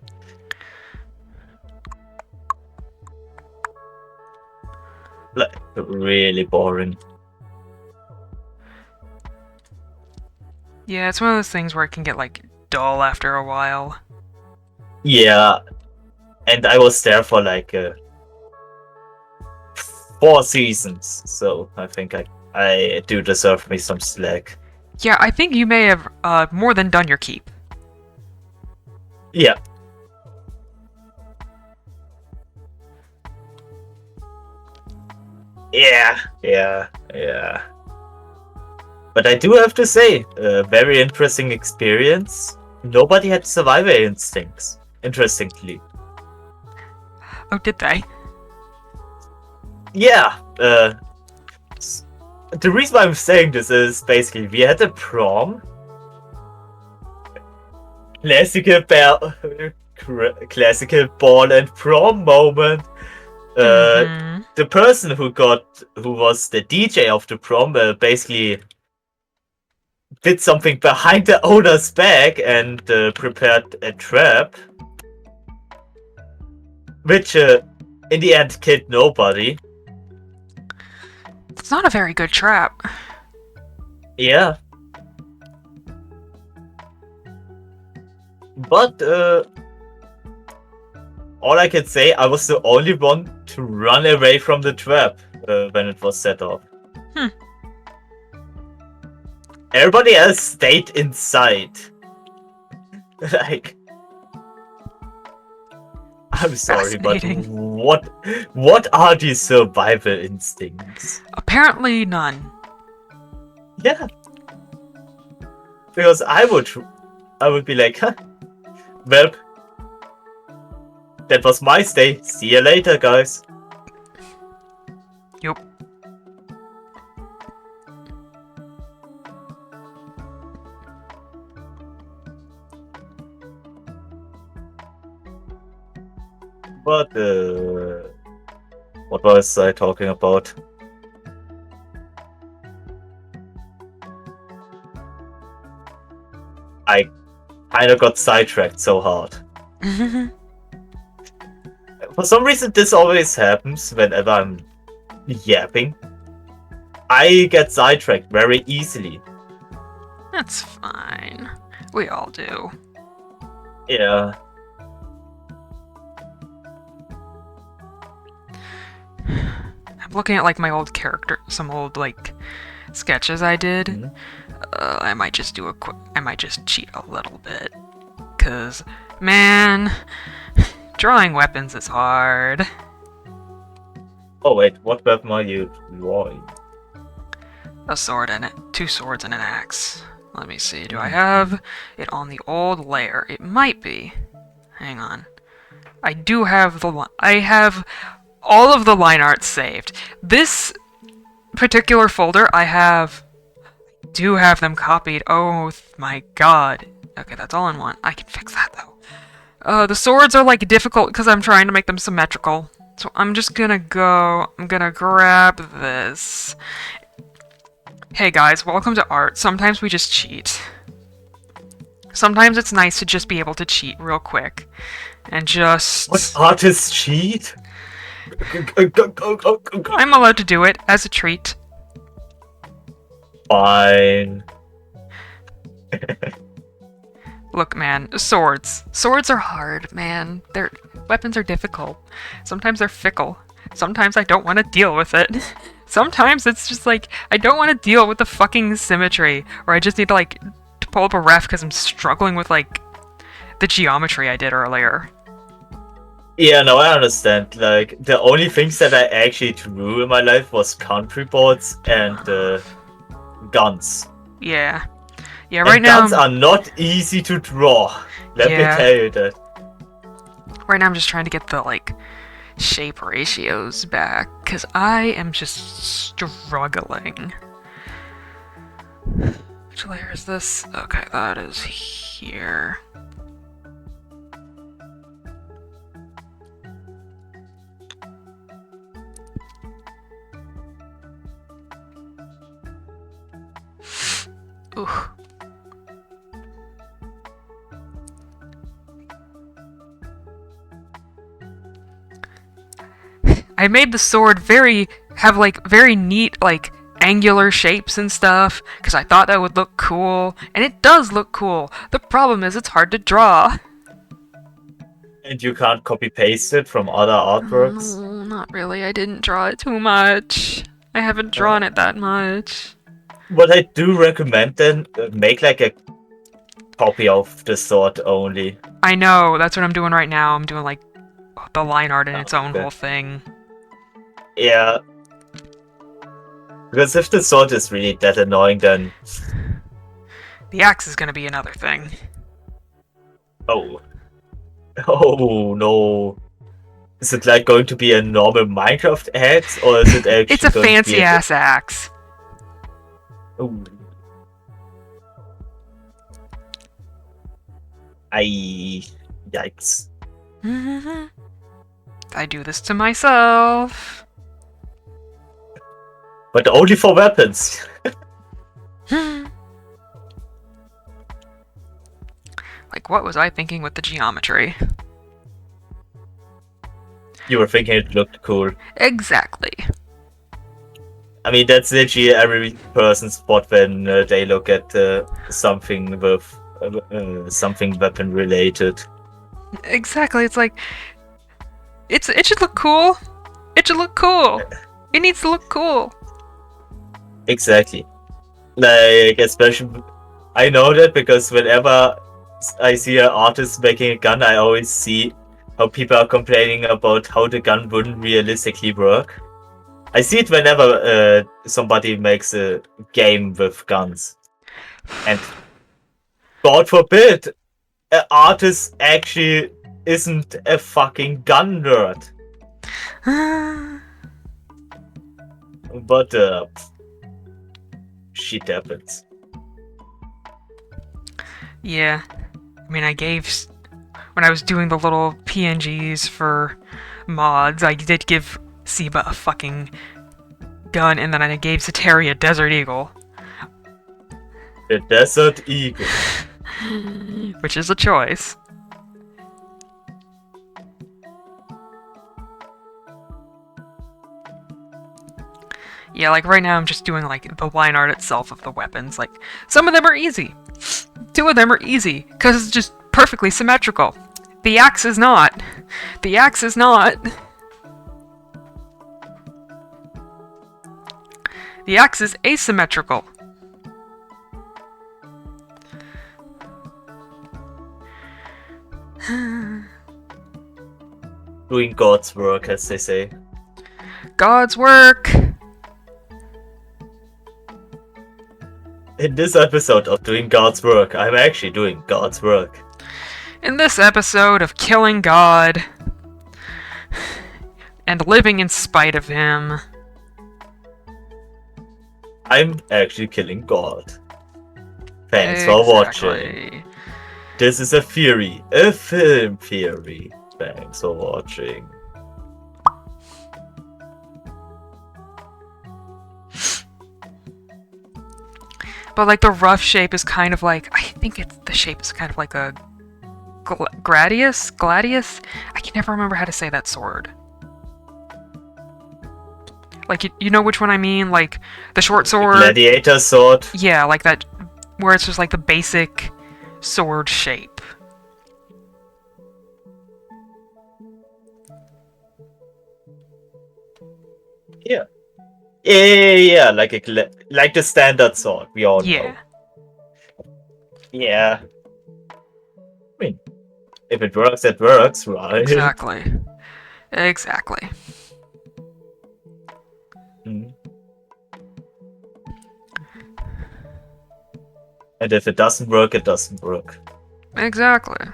Like, really boring. Yeah, it's one of those things where it can get, like, dull after a while. Yeah. And I was there for like 4 seasons, so I think I do deserve me some slack. Yeah, I think you may have more than done your keep. Yeah. Yeah. But I do have to say, a very interesting experience. Nobody had survival instincts, interestingly. Oh, did they? Yeah. The reason why I'm saying this is basically we had a prom. Classical ball and prom moment. The person who was the DJ of the prom basically did something behind the owner's back and prepared a trap, which in the end killed nobody. It's not a very good trap. Yeah. But all I can say, I was the only one to run away from the trap when it was set off. Everybody else stayed inside. Like, I'm sorry, but what are these survival instincts? Apparently none. Yeah. Because I would be like, huh, well, that was my stay. See you later, guys. Yup. But, what was I talking about? I kind of got sidetracked so hard. For some reason, this always happens whenever I'm yapping. I get sidetracked very easily. That's fine. We all do. Yeah. I'm looking at, like, my old some old, like, sketches I did. I might just do I might just cheat a little bit. 'Cause, man, drawing weapons is hard. Oh wait, what weapon are you drawing? A sword and 2 swords and an axe. Let me see, do I have it on the old layer? It might be. Hang on. I do have I have all of the line art saved. This particular folder, I do have them copied. Oh my god. Okay, that's all in one. I can fix that though. The swords are like difficult because I'm trying to make them symmetrical. So I'm just gonna I'm gonna grab this. Hey guys, welcome to art. Sometimes we just cheat. Sometimes it's nice to just be able to cheat real quick. And just... What artists cheat? I'm allowed to do it as a treat. Fine. Look, man, swords. Swords are hard, man. Weapons are difficult. Sometimes they're fickle. Sometimes I don't want to deal with it. Sometimes it's just like, I don't want to deal with the fucking symmetry, or I just need to, like, to pull up a ref because I'm struggling with, like, the geometry I did earlier. Yeah, no, I understand. Like, the only things that I actually drew in my life was country boards and guns. Yeah. Yeah, right And now... guns are not easy to draw. Let me tell you that. Right now I'm just trying to get the, like, shape ratios back, because I am just struggling. Which layer is this? Okay, that is here. Ooh. I made the sword have like very neat like angular shapes and stuff because I thought that would look cool, and it does look cool. The problem is it's hard to draw. And you can't copy paste it from other artworks? No, not really. I didn't draw it too much. I haven't drawn it that much. What I do recommend then, make like a copy of the sword only. I know, that's what I'm doing right now. I'm doing like the line art in its own whole thing. Yeah. Because if the sword is really that annoying, then... The axe is gonna be another thing. Oh. Oh, no. Is it like going to be a normal Minecraft axe, or is it actually It's a going to be fancy-ass axe. Ooh. Yikes. I do this to myself. But only for weapons. Like, what was I thinking with the geometry? You were thinking it looked cool. Exactly. I mean, that's literally every person's spot when they look at something with something weapon related. Exactly. It's like, it should look cool. It should look cool. It needs to look cool. Exactly. Like, especially, I know that because whenever I see an artist making a gun, I always see how people are complaining about how the gun wouldn't realistically work. I see it whenever somebody makes a game with guns. And God forbid, an artist actually isn't a fucking gun nerd. But shit happens. Yeah. I mean, when I was doing the little PNGs for mods, I did give Siba a fucking gun, and then I gave Sateri a Desert Eagle. The Desert Eagle. Which is a choice. Yeah, like right now I'm just doing like the line art itself of the weapons. Like, some of them are easy. 2 of them are easy, because it's just perfectly symmetrical. The axe is not. The axe is not. The axe is asymmetrical. Doing God's work, as they say. God's work. In this episode of Doing God's Work, I'm actually doing God's work. In this episode of killing God and living in spite of him, I'm actually killing God. Thanks for watching. This is a theory, a film theory. Thanks for watching. But like the rough shape is kind of like, I think the shape is kind of like a gladius? I can never remember how to say that sword. Like, you know which one I mean? Like, the short sword. Gladiator sword. Yeah, like that, where it's just like the basic sword shape. Yeah. Yeah, like like the standard sword, we all Yeah. know. Yeah. I mean, if it works, it works, right? Exactly. Exactly. Mm. And if it doesn't work, it doesn't work. Exactly.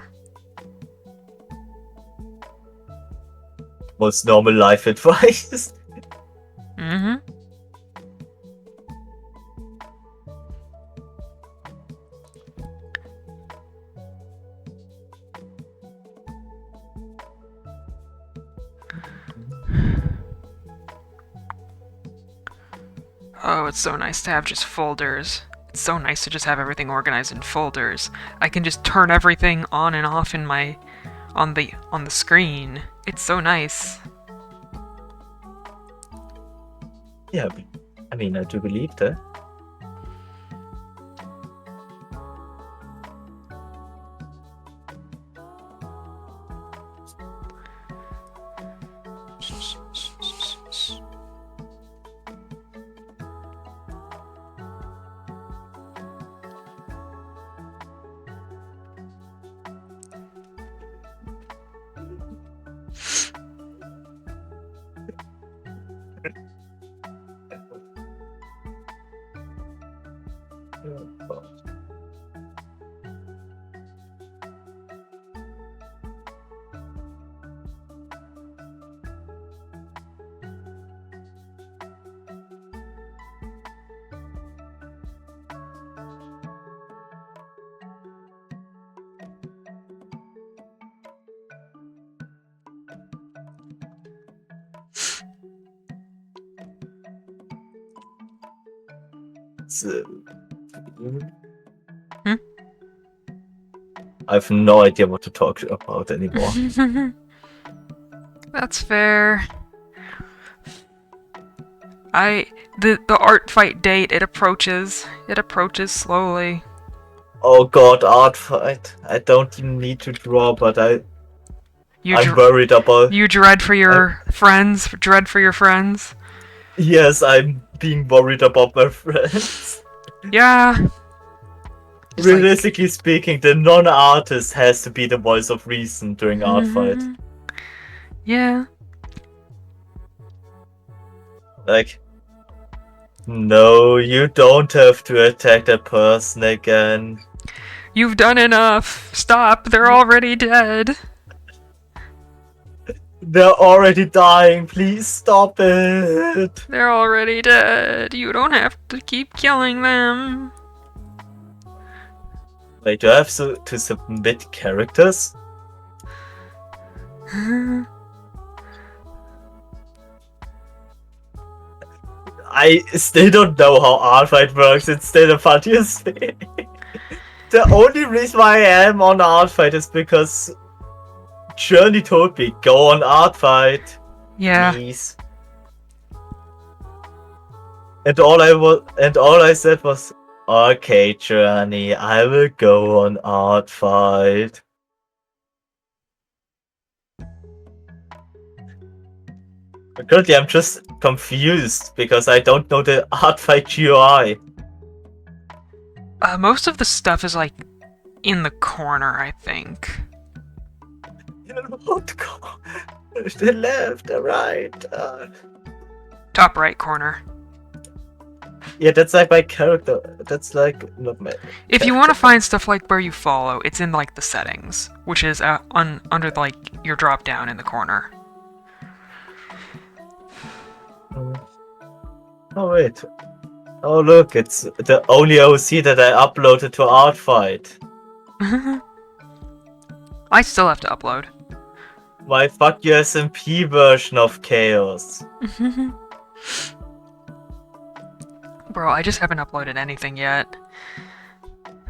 Most normal life advice. Mm-hmm. Oh, it's so nice to have just folders. It's so nice to just have everything organized in folders. I can just turn everything on and off in my on the screen. It's so nice. Yeah, I mean, I do believe that. So, Hmm? I have no idea what to talk about anymore. That's fair. The ArtFight date, it approaches. It approaches slowly. Oh god, ArtFight. I don't even need to draw, but I'm You worried about... you dread for your friends? Dread for your friends? Yes, I'm being worried about my friends. Yeah. Just like- Realistically speaking, the non-artist has to be the voice of reason during ArtFight. Yeah. Like, no, you don't have to attack that person again. You've done enough. Stop. They're already dead. They're already dying, please stop it! They're already dead. You don't have to keep killing them. Wait, do I have to submit characters? I still don't know how ArtFight works, it's still the funniest thing. The only reason why I am on ArtFight is because Journey told me, go on ArtFight, Yeah. please. And all I said was, okay, Journey, I will go on ArtFight. Currently, I'm just confused because I don't know the ArtFight UI. Most of the stuff is like in the corner, I think. The left, the right. Top right corner. Yeah, that's like my character. That's like not my. If you want to find stuff like where you follow, it's in like the settings, which is under like your drop down in the corner. Oh wait. Oh look, it's the only OC that I uploaded to ArtFight. I still have to upload. My fuck you SMP version of Chaos. Bro, I just haven't uploaded anything yet.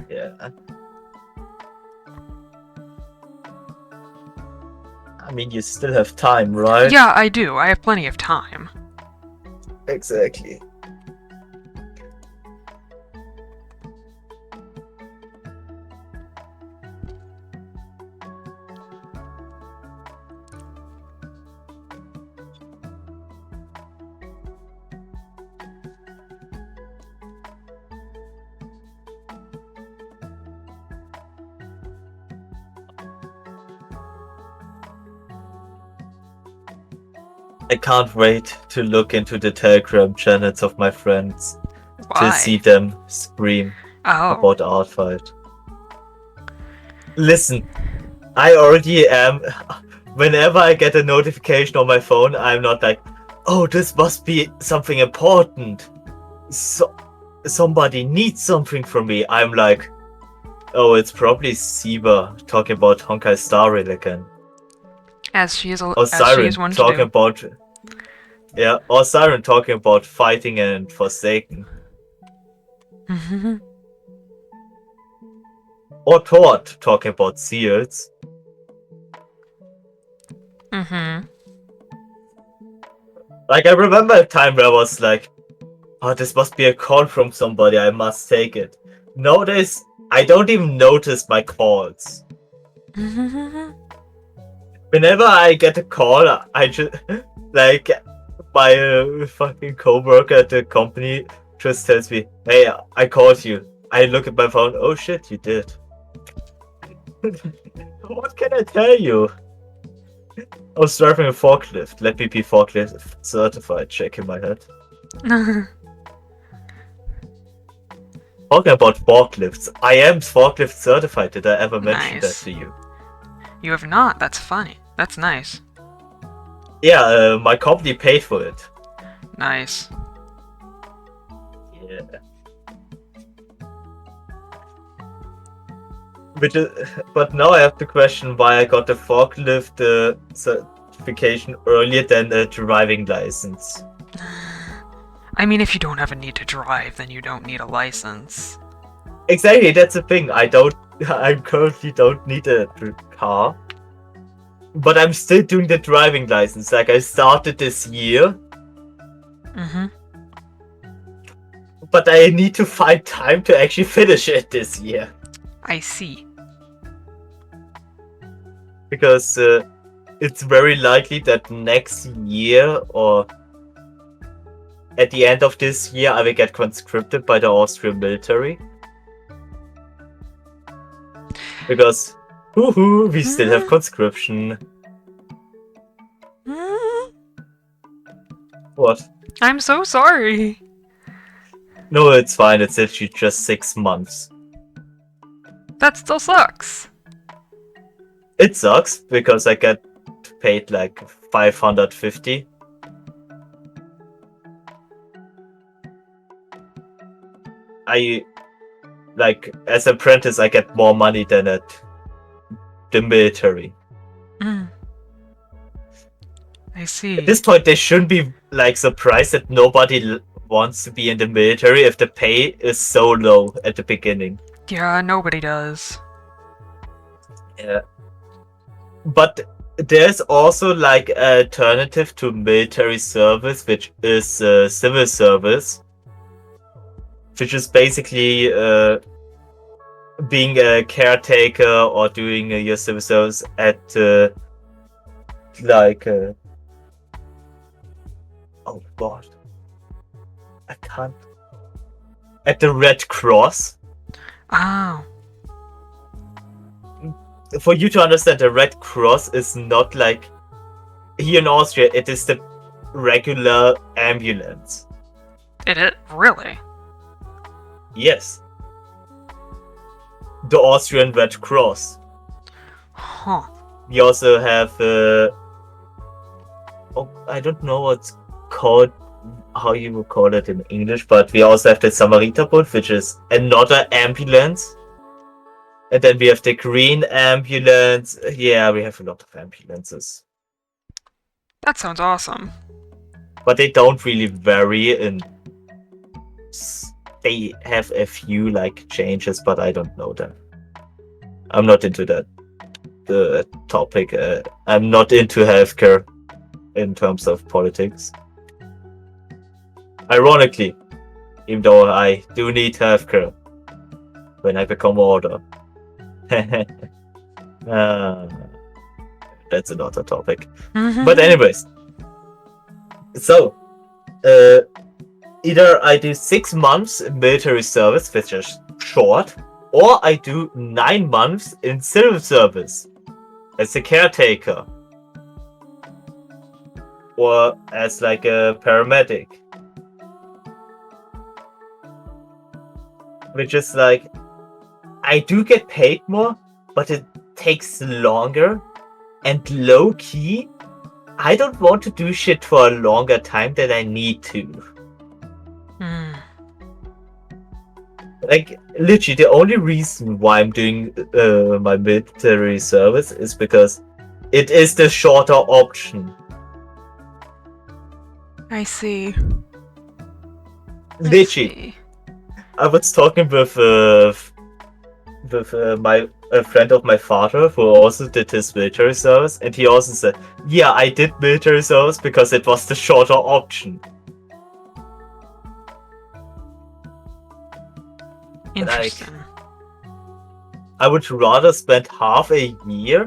Yeah. I mean, you still have time, right? Yeah, I do. I have plenty of time. Exactly. I can't wait to look into the Telegram channels of my friends to see Why? them scream Oh. about ArtFight. Listen, I already am. Whenever I get a notification on my phone, I'm not like, oh, this must be something important. Somebody needs something from me. I'm like, oh, it's probably Siba talking about Honkai Star Rail again. As she is Or Siren one to talking do. about. Yeah, or Siren talking about fighting and Forsaken. Or Tord talking about seals. Like, I remember a time where I was like, oh, this must be a call from somebody, I must take it. Nowadays, I don't even notice my calls. Whenever I get a call, I just, like, my fucking coworker at the company just tells me, hey, I called you. I look at my phone, oh shit, you did. What can I tell you? I was driving a forklift. Let me be forklift certified, shaking my head. Talking about forklifts, I am forklift certified. Did I ever mention that Nice. to you? You have not. That's funny. That's nice. Yeah, my company paid for it. Nice. Yeah. Which is, but now I have to question why I got the forklift certification earlier than the driving license. I mean, if you don't have a need to drive, then you don't need a license. Exactly, that's the thing. I currently don't need a car. But I'm still doing the driving license. Like, I started this year. But I need to find time to actually finish it this year. I see. Because it's very likely that next year or at the end of this year I will get conscripted by the Austrian military. Because, woohoo, we still have conscription. What? I'm so sorry. No, it's fine. It's literally just 6 months. That still sucks. It sucks because I get paid like 550. As apprentice, I get more money than at the military. I see. At this point, they shouldn't be like surprised that nobody wants to be in the military if the pay is so low at the beginning. Yeah, nobody does. Yeah. But there's also like an alternative to military service, which is civil service, which is basically being a caretaker or doing your civil service at oh god, I can't. At the Red Cross. Oh. For you to understand, the Red Cross is not like here in Austria. It is the regular ambulance. It really? Yes. The Austrian Red Cross. Huh. We also have I don't know what's called, how you would call it in English, but we also have the Samariterbund, which is another ambulance. And then we have the green ambulance. Yeah, we have a lot of ambulances. That sounds awesome. But they don't really vary, and they have a few like changes, but I don't know them. I'm not into that topic. I'm not into healthcare in terms of politics. Ironically, even though I do need healthcare when I become older. uh, that's another topic. But anyways, so either I do 6 months in military service, which is short, or I do 9 months in civil service as a caretaker, or as like a paramedic, which is like I do get paid more, but it takes longer, and low key I don't want to do shit for a longer time than I need to. Like, literally, the only reason why I'm doing my military service is because it is the shorter option. I see. Literally, I was talking with a friend of my father who also did his military service, and he also said, "Yeah, I did military service because it was the shorter option." Interesting. I would rather spend half a year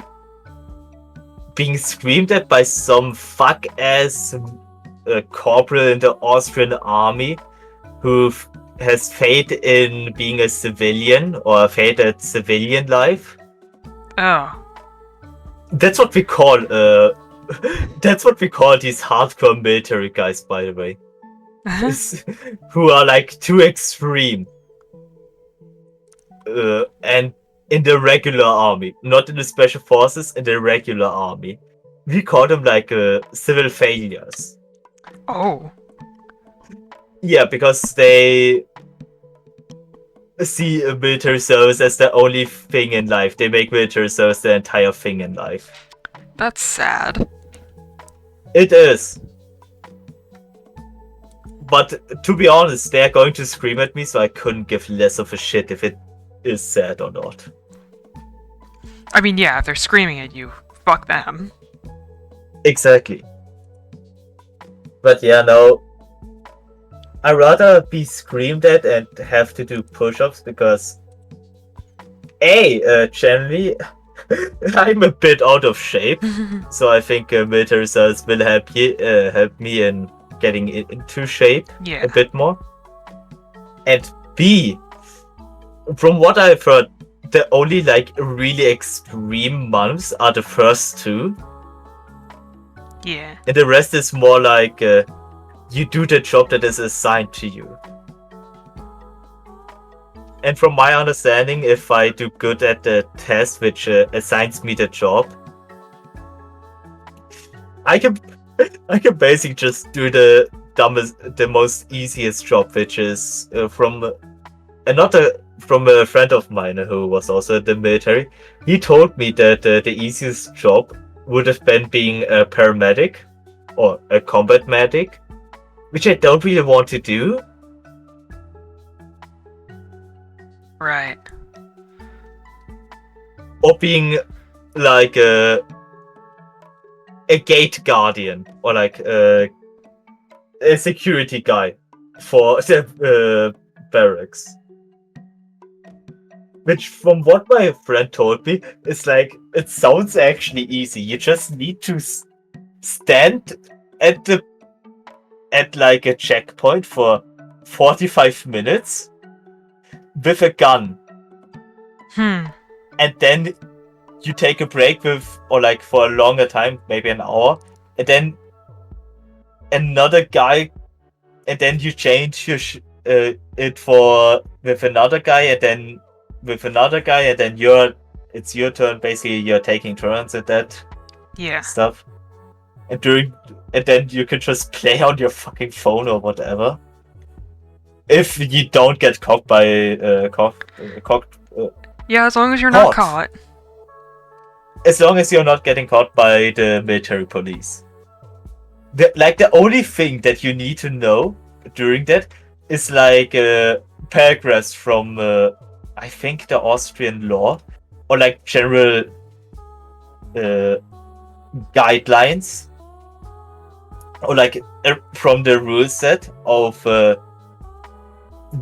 being screamed at by some fuck-ass corporal in the Austrian army who has faith in being a civilian or faith at civilian life. Oh. That's what we call that's what we call these hardcore military guys, by the way. Who are like too extreme. And in the regular army, not in the special forces, in the regular army. We call them like civil failures. Oh. Yeah, because they see military service as the only thing in life. They make military service the entire thing in life. That's sad. It is. But to be honest, they're going to scream at me, so I couldn't give less of a shit if it is sad or not. I mean, yeah, if they're screaming at you, fuck them. Exactly. But yeah, no. I'd rather be screamed at and have to do push-ups because generally I'm a bit out of shape, so I think military service will help me in getting into shape a bit more. And B, from what I've heard, the only like really extreme months are the first 2. Yeah. And the rest is more like you do the job that is assigned to you. And from my understanding, if I do good at the test which assigns me the job, I can basically just do the most easiest job, which is from a friend of mine who was also in the military. He told me that the easiest job would have been being a paramedic or a combat medic, which I don't really want to do. Right. Or being like a gate guardian or like a security guy for the barracks. Which, from what my friend told me, is like, it sounds actually easy. You just need to stand at like a checkpoint for 45 minutes with a gun. And then you take a break or like for a longer time, maybe an hour, and then another guy, and then you change your it for with another guy, and then with another guy, and then it's your turn. Basically, you're taking turns at that stuff, and then you can just play on your fucking phone or whatever. If you don't get caught by yeah, as long as you're not caught. As long as you're not getting caught by the military police. The only thing that you need to know during that is like paragraphs from I think the Austrian law, or like general guidelines or like from the rule set of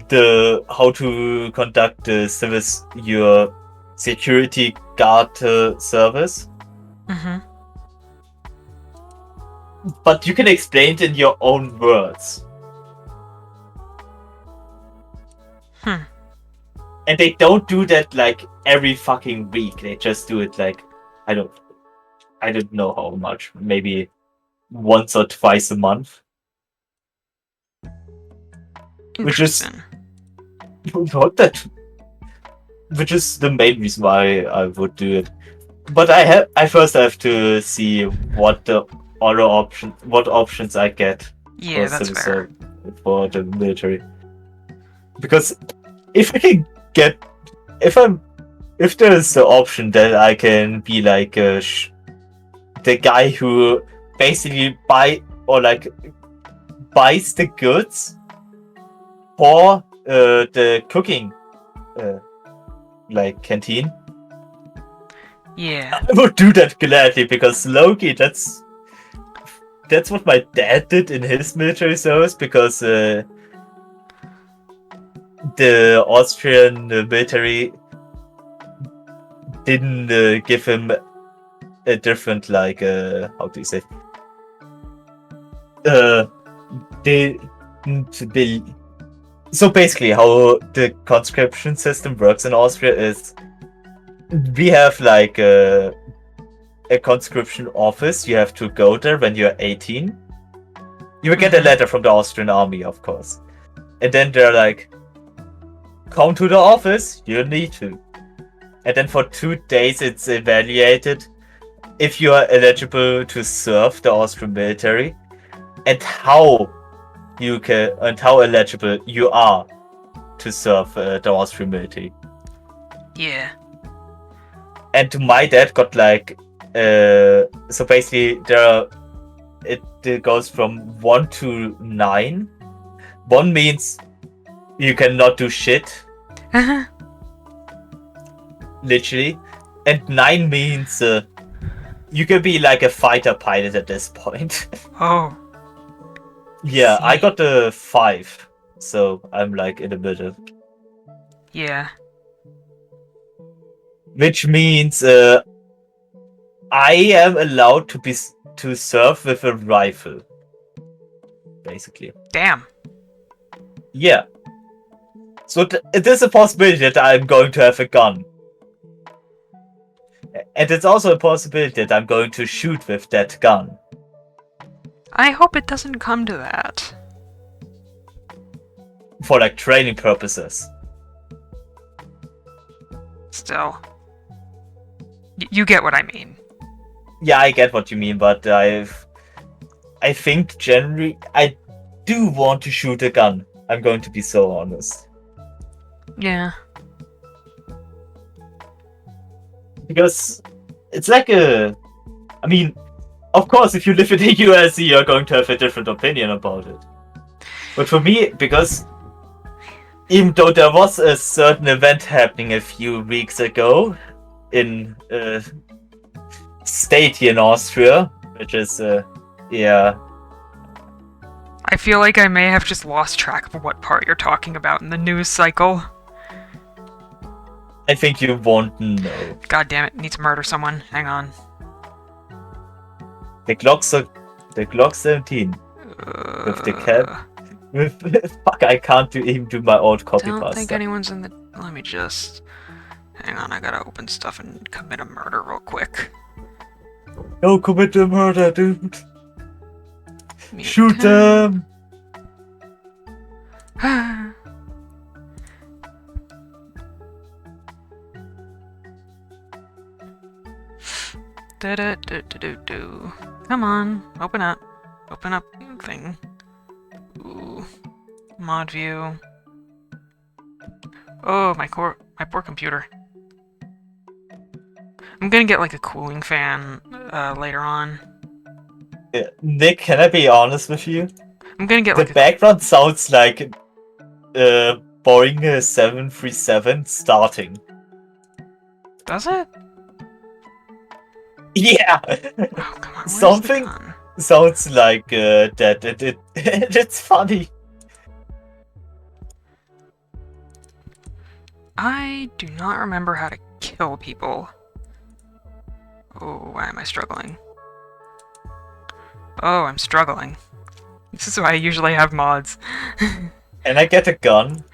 the how to conduct the service, your security guard service. Mm-hmm. But you can explain it in your own words. And they don't do that like every fucking week. They just do it like I don't know how much, maybe once or twice a month. Which is Interesting. not that. Which is the main reason why I would do it. But I first have to see what the other what options I get Yeah, for that's civil fair. for the military. Because if I can get, if there's the option that I can be like the guy who basically buys the goods for the cooking like canteen, Yeah. I would do that gladly, because Loki, that's what my dad did in his military service, because the Austrian military didn't give him a different, like, how do you say? They so basically how the conscription system works in Austria is we have like a conscription office. You have to go there when you're 18. You will get a letter from the Austrian army, of course. And then they're like, come to the office, you need to. And then for 2 days it's evaluated if you are eligible to serve the Austrian military, and how eligible you are to serve the Austrian military. Yeah. And my dad got like so basically it goes from 1 to 9. 1 means you cannot do shit, Uh-huh. literally, and 9 means you can be like a fighter pilot at this point. Oh. Yeah, I See. got a 5, so I'm like in the middle. Yeah. Which means I am allowed to serve with a rifle, basically. Damn. Yeah. So it is a possibility that I'm going to have a gun. And it's also a possibility that I'm going to shoot with that gun. I hope it doesn't come to that. For like training purposes. Still. You get what I mean. Yeah, I get what you mean, but I think generally I do want to shoot a gun. I'm going to be so honest. Yeah. Because it's like I mean, of course, if you live in the US, you're going to have a different opinion about it. But for me, because even though there was a certain event happening a few weeks ago in a state here in Austria, which is, yeah. I feel like I may have just lost track of what part you're talking about in the news cycle. I think you won't know. God damn it, need to murder someone. Hang on. The Glock 17 with the cap. Fuck, I can't even do my old copy Don't pasta. think anyone's in the... Let me just... Hang on, I gotta open stuff and commit a murder real quick. No, commit the murder, dude. Me Shoot them. Do. Come on, open up. Open up thing. Ooh. Mod view. Oh, my poor computer. I'm gonna get like a cooling fan later on. Yeah. Nick, can I be honest with you? I'm gonna get The like background sounds like Boeing 737 starting. Does it? Yeah. Oh, come on. Where's Something- The gun? sounds like that. It's funny. I do not remember how to kill people. Oh, why am I struggling? Oh, I'm struggling. This is why I usually have mods. Can I get a gun?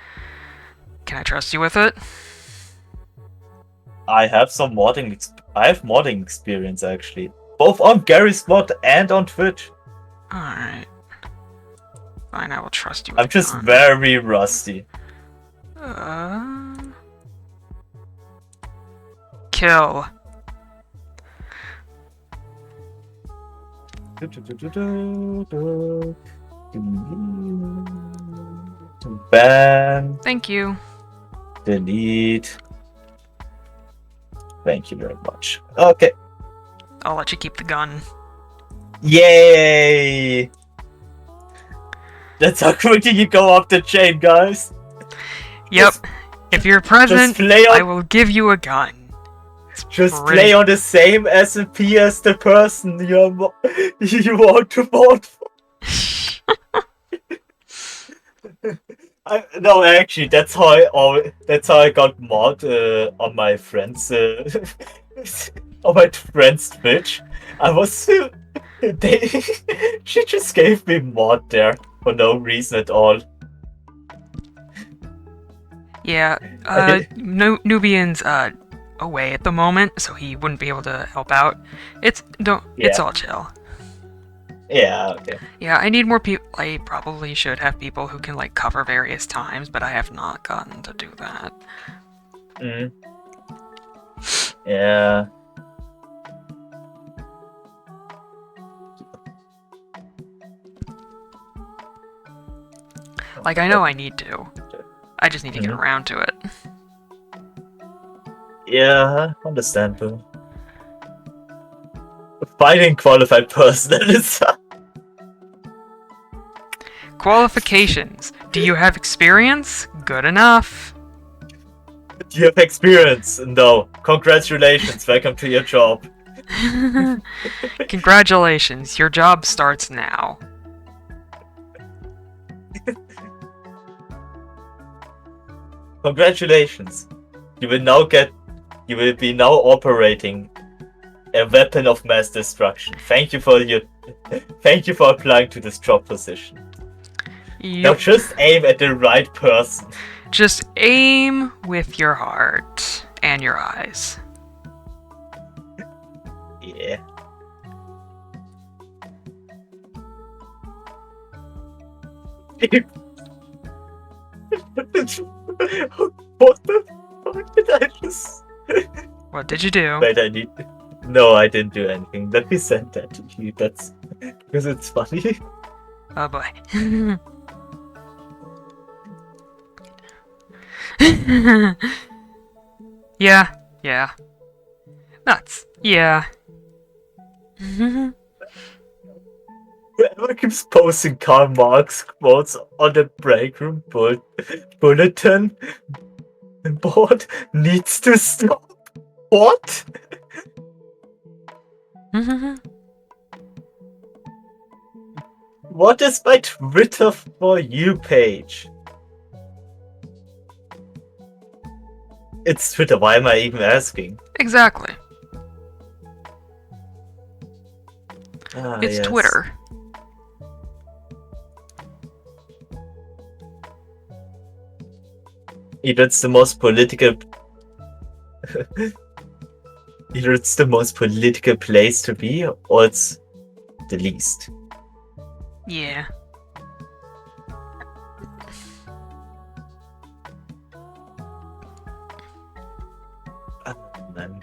Can I trust you with it? I have some modding. I have modding experience actually, both on Gary's mod and on Twitch. Alright. Fine, I will trust you with I'm just gun. very rusty. Kill. Ban. Thank you. Delete. Thank you very much. Okay. I'll let you keep the gun. Yay! That's how quickly you go up the chain, guys. Yep. If you're present, play on- I will give you a gun. It's Just pretty- play on the same SMP as the person you want to vote for. No, actually, that's how I got mod on my friend's on my friend's Twitch. I was she just gave me mod there for no reason at all. Yeah, Nubian's away at the moment, so he wouldn't be able to help out. It's Yeah. all chill. Yeah, okay. Yeah, I need more people. I probably should have people who can like cover various times, but I have not gotten to do that. Yeah. Like I know I need to. I just need to get around to it. Yeah, understandable. Fighting qualified person is. Qualifications. Do you have experience? Good enough. Do you have experience? No. Congratulations, welcome to your job. Congratulations, your job starts now. Congratulations. You will be now operating a weapon of mass destruction. Thank you for applying to this job position. Now Yep. just aim at the right person. Just aim with your heart and your eyes. Yeah. What the fuck did I just... What did you do? Wait, No, I didn't do anything. Let me send that to you. That's... Because it's funny. Oh boy. Yeah. Nuts. Yeah. Whoever keeps posting Karl Marx quotes on the break room bulletin board needs to stop. What? What is my Twitter for you page? It's Twitter, why am I even asking? Exactly. It's Yes. Twitter. Either it's the most political place to be, or it's the least. Yeah. Man.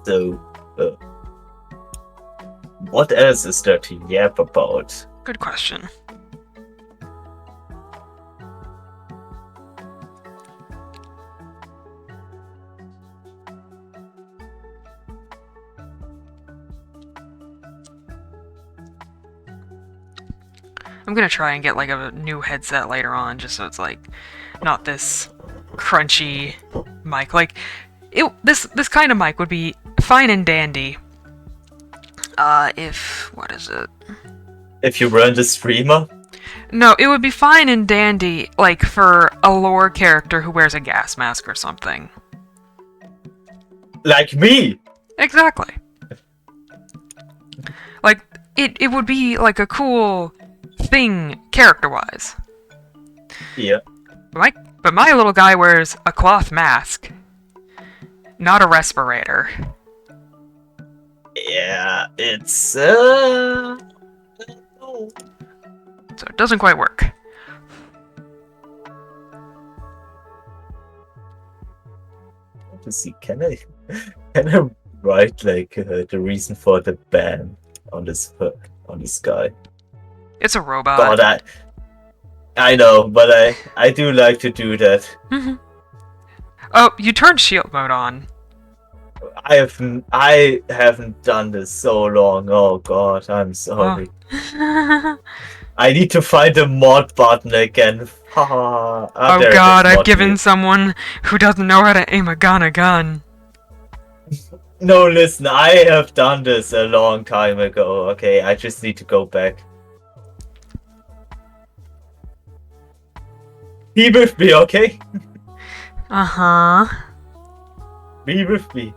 So, what else is there to yap about? Good question. I'm gonna try and get like a new headset later on, just so it's like not this crunchy mic. Like this kind of mic would be fine and dandy. If what is it? If you weren't a streamer? No, it would be fine and dandy, like for a lore character who wears a gas mask or something. Like me! Exactly. Like it would be like a cool thing character-wise. Yeah. But my little guy wears a cloth mask, not a respirator. Yeah, it's So it doesn't quite work. to see, can I write like the reason for the ban on this guy? It's a robot. God, I know, but I do like to do that. Oh, you turned shield mode on. I haven't done this so long. Oh God, I'm sorry. Oh. I need to find the mod button again. Oh God, I've given someone who doesn't know how to aim a gun. No, listen, I have done this a long time ago. Okay, I just need to go back. Be with me, okay? Uh-huh. Be with me.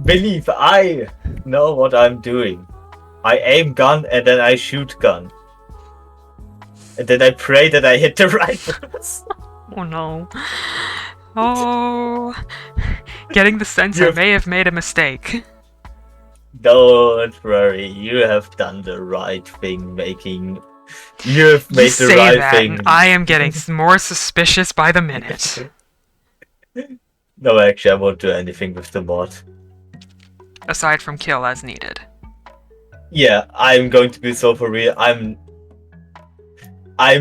Believe I know what I'm doing. I aim gun and then I shoot gun. And then I pray that I hit the right person. Oh no. Oh. Getting the sense I may have made a mistake. Don't worry, you have done the right thing You have made the say right that, thing. And I am getting more suspicious by the minute. No, actually, I won't do anything with the mod. Aside from kill as needed. Yeah, I'm going to be so for real. I'm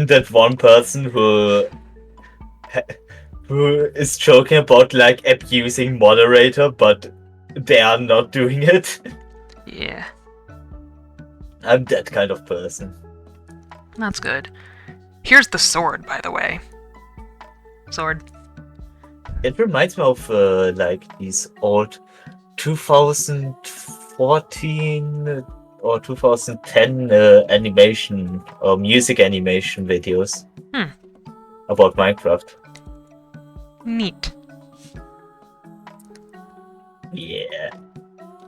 that one person who is joking about like abusing moderator, but they are not doing it. Yeah. I'm that kind of person. That's good. Here's the sword, by the way. Sword. It reminds me of like these old 2014 or 2010 animation or music animation videos about Minecraft. Neat. Yeah.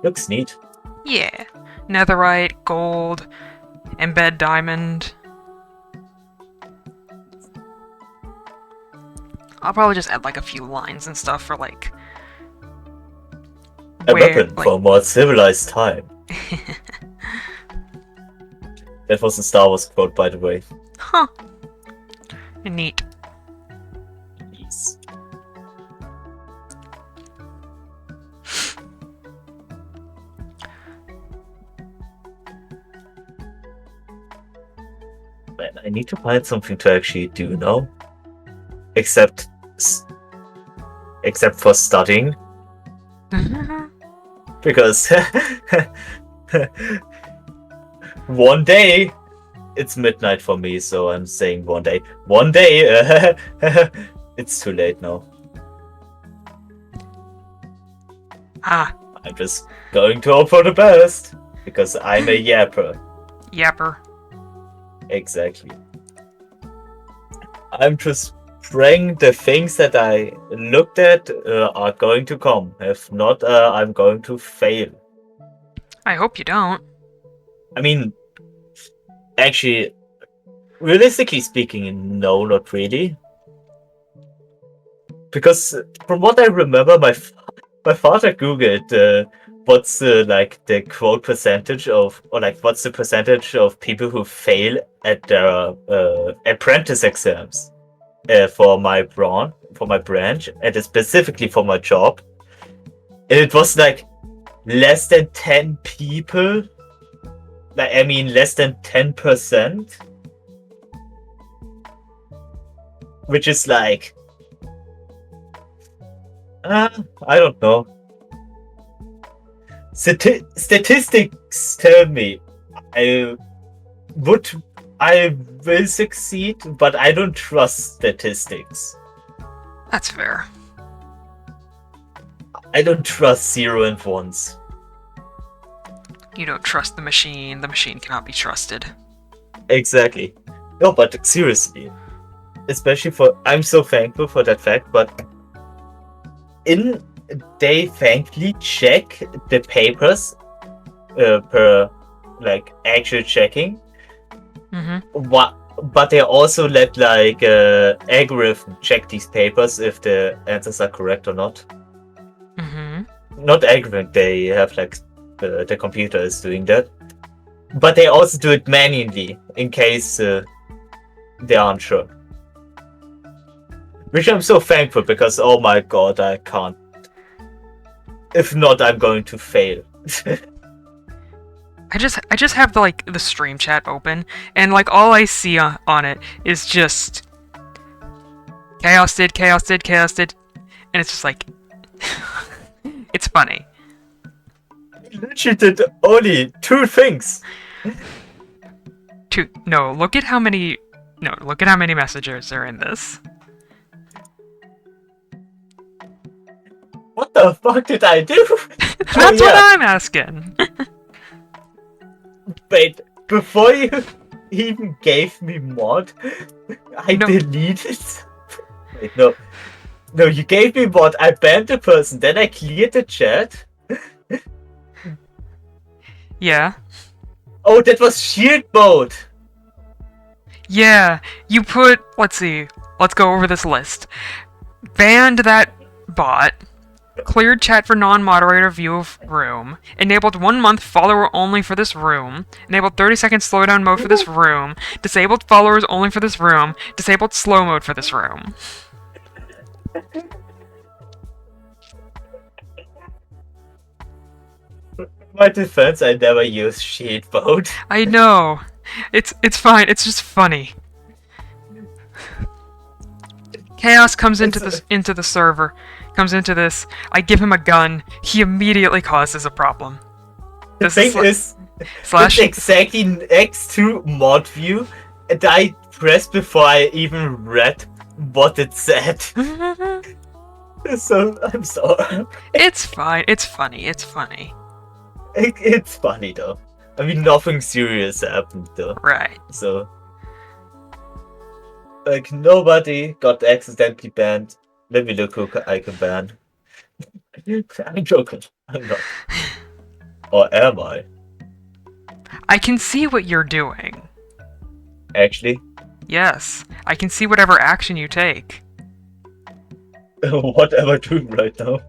Looks neat. Yeah. Netherite, gold, embed diamond. I'll probably just add like a few lines and stuff for like... A weapon for a more civilized time. That was a Star Wars quote, by the way. Huh. Neat. Yes. Man, I need to find something to actually do now. Except for studying. Because one day it's midnight for me, so I'm saying one day. One day it's too late now. Ah. I'm just going to hope for the best because I'm a yapper. Yapper. Exactly. I'm just praying the things that I looked at are going to come. If not, I'm going to fail. I hope you don't. I mean, actually, realistically speaking, no, not really. Because from what I remember, my father googled what's like the quote percentage of, or like what's the percentage of people who fail at their apprentice exams for my branch, and specifically for my job. And it was like less than 10 people. Like, I mean, less than 10%. Which is like, I don't know. Statistics tell me I would I will succeed, but I don't trust statistics. That's fair. I don't trust 0 and 1s. You don't trust the machine cannot be trusted. Exactly. No, but seriously. Especially I'm so thankful for that fact, but they thankfully check the papers per like actual checking. Mm-hmm. But they also let like algorithm check these papers if the answers are correct or not. Mm-hmm. Not algorithm, they have like the computer is doing that. But they also do it manually in case they aren't sure. Which I'm so thankful because oh my god, I can't. If not, I'm going to fail. I just have the stream chat open, and like all I see on it is just chaos did, and it's just like it's funny. I literally did only 2 things. Look at how many messages are in this. What the fuck did I do? That's what I'm asking. Wait, before you even gave me mod, I deleted. Wait, no. No, you gave me mod, I banned the person, then I cleared the chat. Yeah. Oh, that was shield mode! Yeah, you put, let's see, let's go over this list. Banned that bot, cleared chat for non-moderator view of room, enabled 1 month follower only for this room, enabled 30-second slowdown mode for this room, disabled followers only for this room, disabled slow mode for this room. My defense, I never use shield mode. I know. It's fine, it's just funny. Chaos comes into the server. Comes into this. I give him a gun. He immediately causes a problem. The thing is, slash it's exactly next to mod view, and I pressed before I even read what it said. So I'm sorry. It's fine. It's funny. It's funny. It's funny though. I mean, nothing serious happened though. Right. So, like, nobody got accidentally banned. Let me look who I can ban. I'm joking. I'm not. Or am I? I can see what you're doing. Actually? Yes. I can see whatever action you take. What am I doing right now?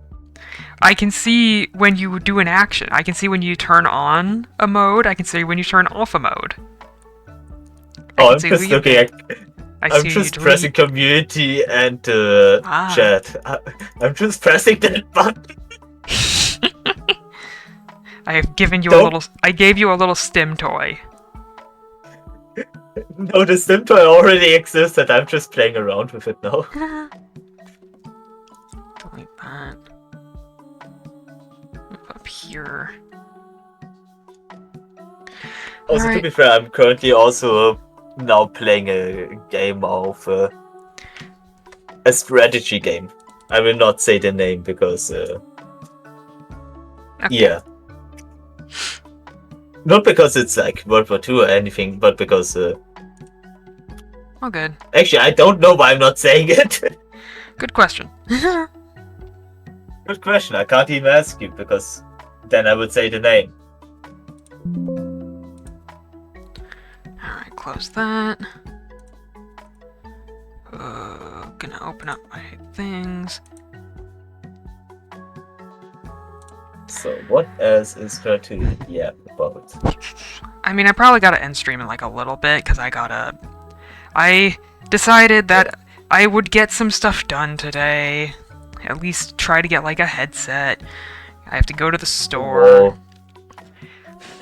I can see when you do an action. I can see when you turn on a mode. I can see when you turn off a mode. I'm just looking at... I'm just you pressing community and chat. I'm just pressing that button. I have given you a little... I gave you a little stim toy. No, the stim toy already existed. I'm just playing around with it now. Delete that. Up here. Also, to be fair, I'm currently also now playing a game of a strategy game. I will not say the name because yeah, not because it's like World War II or anything, but because all good. Actually, I don't know why I'm not saying it. Good question. Good question. I can't even ask you because then I would say the name. Alright, close that. Gonna open up my things. So, what else is there to yap about? I mean, I probably gotta end stream in like a little bit, because I decided that I would get some stuff done today. At least try to get like a headset. I have to go to the store. Whoa.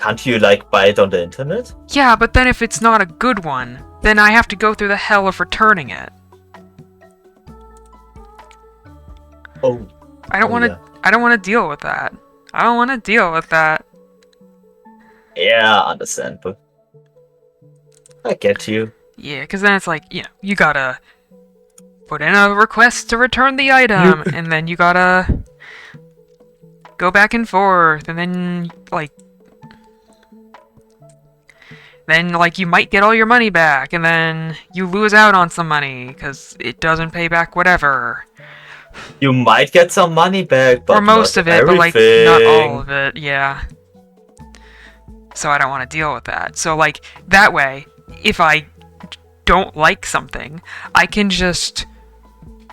Can't you like buy it on the internet? Yeah, but then if it's not a good one, then I have to go through the hell of returning it. Oh. I don't want to deal with that. I don't want to deal with that. Yeah, understandable. I get you. Yeah, because then it's like, you gotta put in a request to return the item, and then you gotta go back and forth, and then, you might get all your money back, and then you lose out on some money, because it doesn't pay back whatever. You might get some money back, but or most not of it, but, everything. not all of it, yeah. So I don't want to deal with that. So, that way, if I don't like something, I can just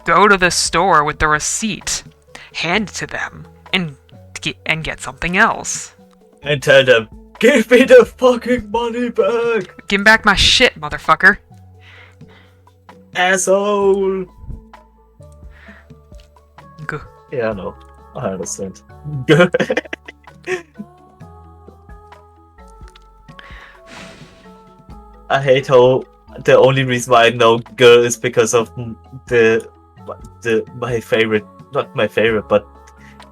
go to the store with the receipt, hand it to them, and get something else. And tell them, give me the fucking money back! Give back my shit, motherfucker. Asshole! Go. Yeah, no. I understand. I hate how the only reason why I know girl is because of my favorite, not my favorite, but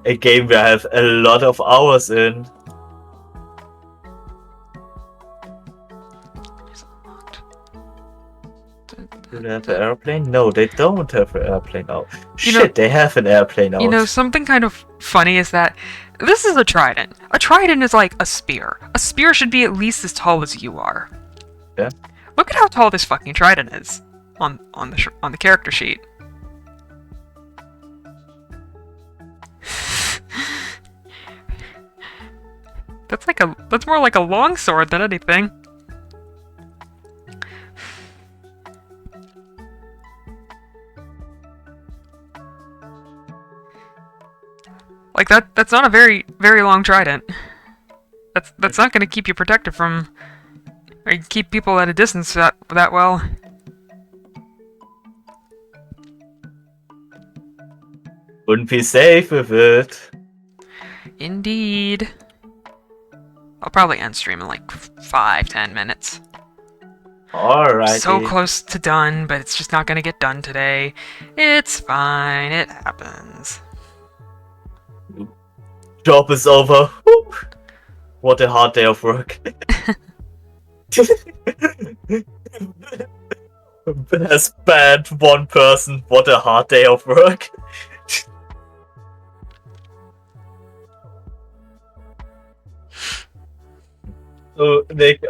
a game where I have a lot of hours in. Do they have an airplane? No, they don't have an airplane now. Shit, they have an airplane now. Something kind of funny is that this is a trident. A trident is like a spear. A spear should be at least as tall as you are. Yeah. Look at how tall this fucking trident is on the character sheet. That's more like a longsword than anything. That's not a very, very long trident. That's not gonna keep you protected from, or keep people at a distance that well. Wouldn't be safe with it. Indeed. I'll probably end stream in 5-10 minutes. Alright. So close to done, but it's just not gonna get done today. It's fine, it happens. Job is over. Woo. What a hard day of work. Has banned one person. What a hard day of work. So, Nick,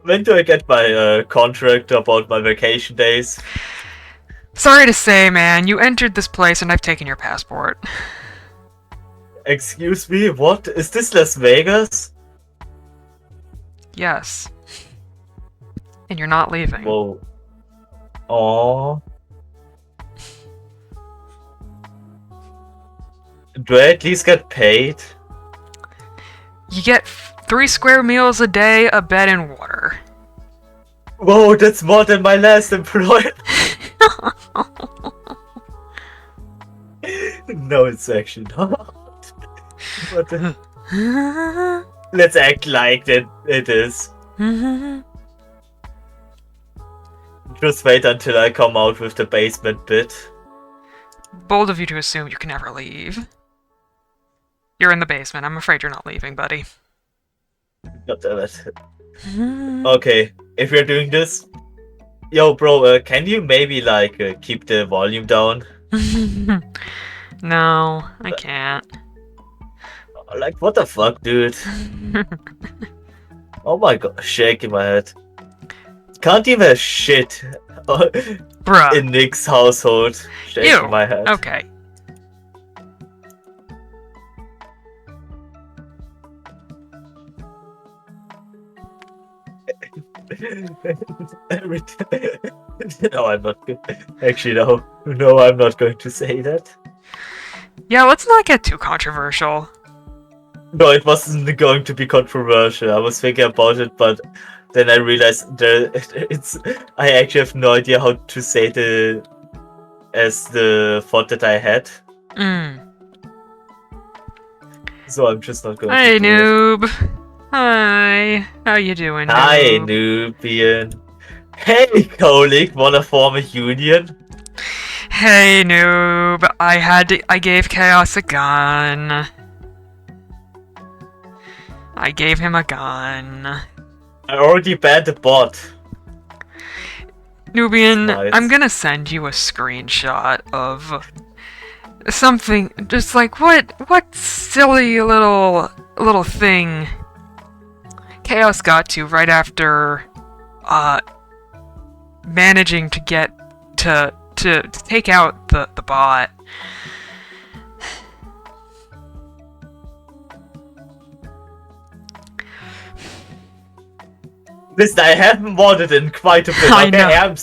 when do I get my contract about my vacation days? Sorry to say, man, you entered this place and I've taken your passport. Excuse me, what? Is this Las Vegas? Yes. And you're not leaving. Whoa. Aww. Do I at least get paid? You get 3 square meals a day, a bed, and water. Whoa, that's more than my last employer. No, it's actually not. What the... Let's act like it is. Just wait until I come out with the basement bit. Bold of you to assume you can never leave. You're in the basement. I'm afraid you're not leaving, buddy. God damn it. Okay, if you're doing this... Yo, bro, can you maybe, keep the volume down? No, I can't. What the fuck, dude? Oh my god, shaking my head. Can't even have shit Bruh. in Nick's household. Shaking my head. Okay. No, I'm not good. Actually, no. No, I'm not going to say that. Yeah, let's not get too controversial. No, it wasn't going to be controversial. I was thinking about it, but then I realized I actually have no idea how to say the thought that I had. So I'm just not going Hey, to do noob. Hi. How you doing, noob? Hi, Nubian. Hey, colleague, wanna form a union? Hey, noob. I gave Chaos a gun. I gave him a gun. I already banned the bot. Nubian, Nice. I'm gonna send you a screenshot of something, just like, what silly little thing Chaos got to right after, managing to get to take out the bot. Listen, I haven't wanted in quite a bit. I Okay, know.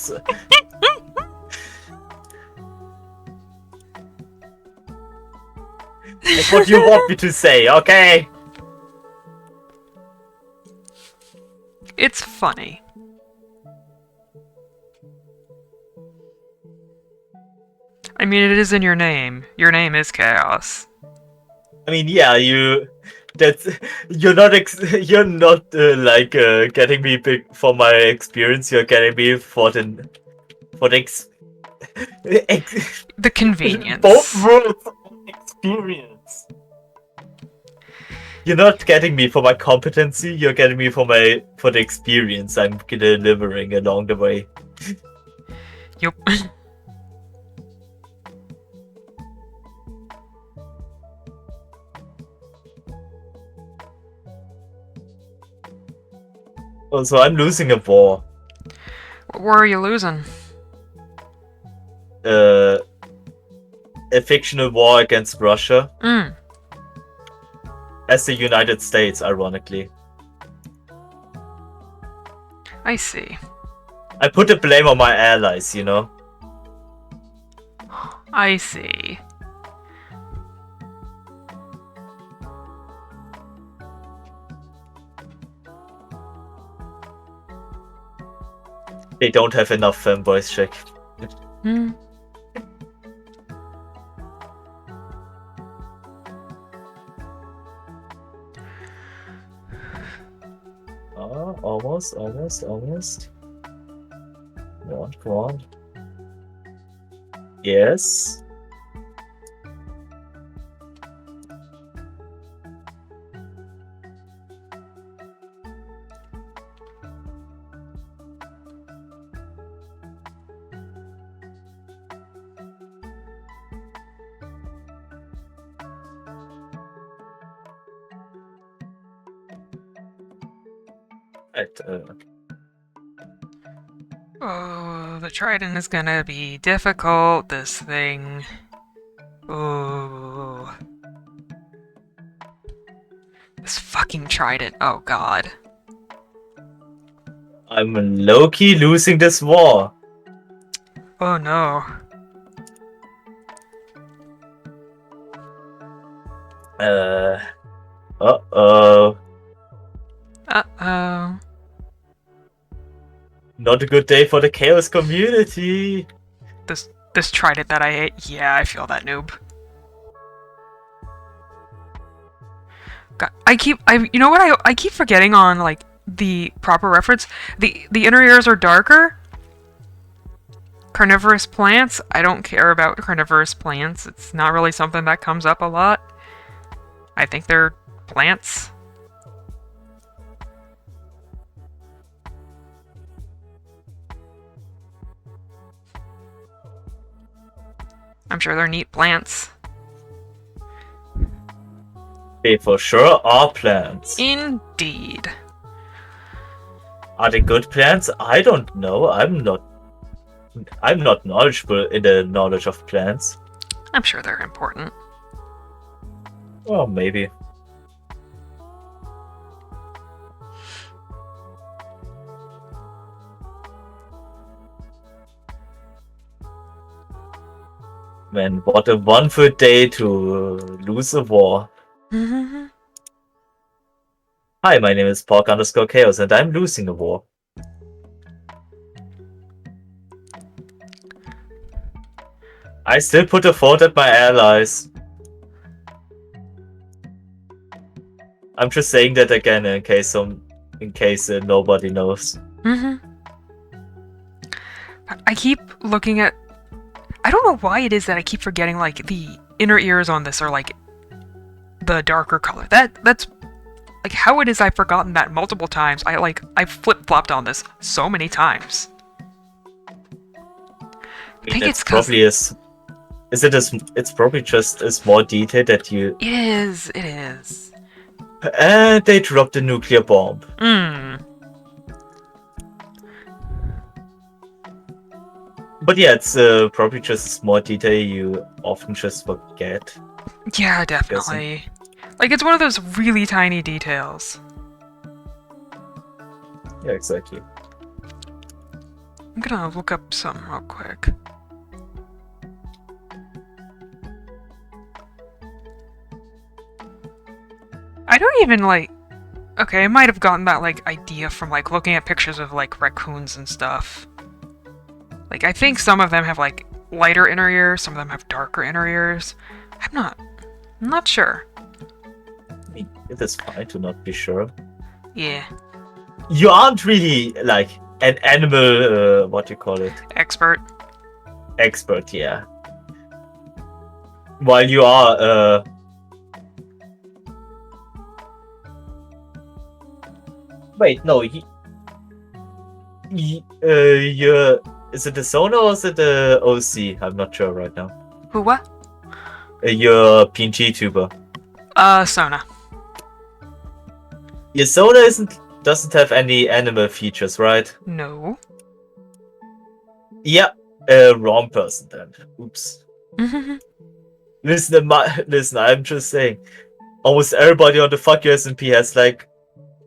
It's what you want me to say, okay? It's funny. I mean, it is in your name. Your name is Chaos. I mean, yeah, you're not like getting me big for my experience. You're getting me for the The convenience. both worlds of experience. You're not getting me for my competency. You're getting me for the experience I'm delivering along the way. Yup. Oh, so I'm losing a war. What war are you losing? A fictional war against Russia. As the United States, ironically. I see. I put the blame on my allies, you know? I see. They don't have enough voice check. Hmm. Oh, almost. Come on. Yes. Right, Oh, the Trident is gonna be difficult, this thing. Oh. This fucking Trident, oh god. I'm low-key losing this war. Oh no. Uh-oh. Uh-oh. Not a good day for the Chaos community. This Trident that I hate, yeah, I feel that, noob. God, you know what, I keep forgetting on, like, the proper reference. The inner ears are darker. Carnivorous plants, I don't care about carnivorous plants. It's not really something that comes up a lot. I think they're plants. I'm sure they're neat plants. They for sure are plants. Indeed. Are they good plants? I don't know. I'm not knowledgeable in the knowledge of plants. I'm sure they're important. Well, maybe. Man, what a wonderful day to lose a war. Hi, my name is Pork_Chaos, and I'm losing a war. I still put a fault at my allies. I'm just saying that again in case nobody knows. I keep looking at... I don't know why it is that I keep forgetting, like, the inner ears on this are, like, the darker color. That's like how it is I've forgotten that multiple times. I flip-flopped on this so many times. I think it's 'cause probably it's probably just a small detail that you. it is. And they dropped a nuclear bomb. But yeah, it's probably just a small detail you often just forget. Yeah, definitely. Like, it's one of those really tiny details. Yeah, exactly. I'm gonna look up something real quick. I don't even, like... Okay, I might have gotten that, like, idea from, like, looking at pictures of, like, raccoons and stuff. Like, I think some of them have, like, lighter inner ears, some of them have darker inner ears. I'm not sure. I mean, it is fine to not be sure. Yeah. You aren't really, like, an animal, what do you call it? Expert. Expert, yeah. While you are, Wait, no, you're... Is it the Sona or is it the OC? I'm not sure right now. Who, what? Your PNG tuber. Sona. Your Sona doesn't have any animal features, right? No. Yeah, wrong person then. Oops. Listen, I'm just saying. Almost everybody on the fuck USMP has like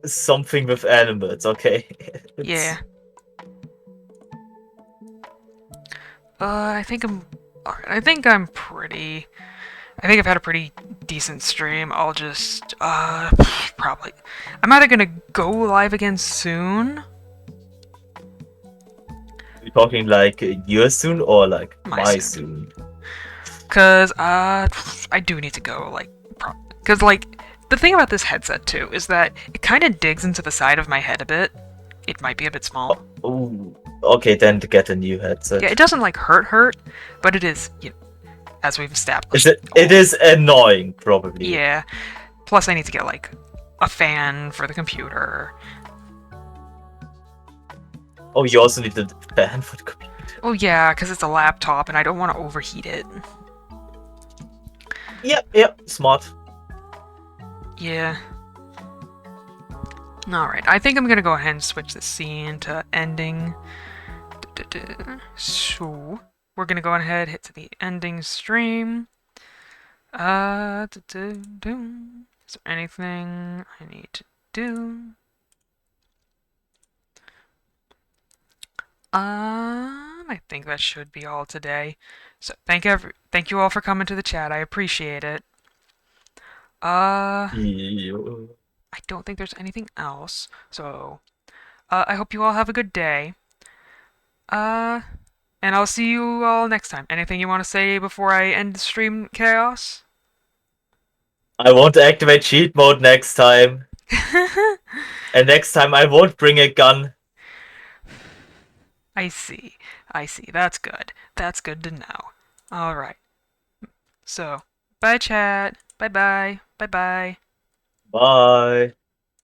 something with animals, okay? Yeah. I think I'm... Alright, I think I've had a pretty decent stream. I'll just, probably... I'm either gonna go live again soon. You're talking like your soon or like My soon? Cause, I do need to go, like, cause, like, the thing about this headset, too, is that it kind of digs into the side of my head a bit. It might be a bit small. Oh, okay, then to get a new headset. Yeah, it doesn't, like, hurt, but it is, you know, as we've established. It is annoying, probably. Yeah. Plus, I need to get, like, a fan for the computer. Oh, you also need a fan for the computer. Oh, yeah, because it's a laptop, and I don't want to overheat it. Yep, smart. Yeah. Alright, I think I'm gonna go ahead and switch the scene to ending. So, we're gonna go ahead, hit to the ending stream. Is there anything I need to do? I think that should be all today. So thank you all for coming to the chat. I appreciate it. I don't think there's anything else. So, I hope you all have a good day. And I'll see you all next time. Anything you want to say before I end the stream, Chaos? I won't activate cheat mode next time. And next time I won't bring a gun. I see. That's good. That's good to know. Alright. So, bye chat. Bye-bye. Bye-bye. Bye.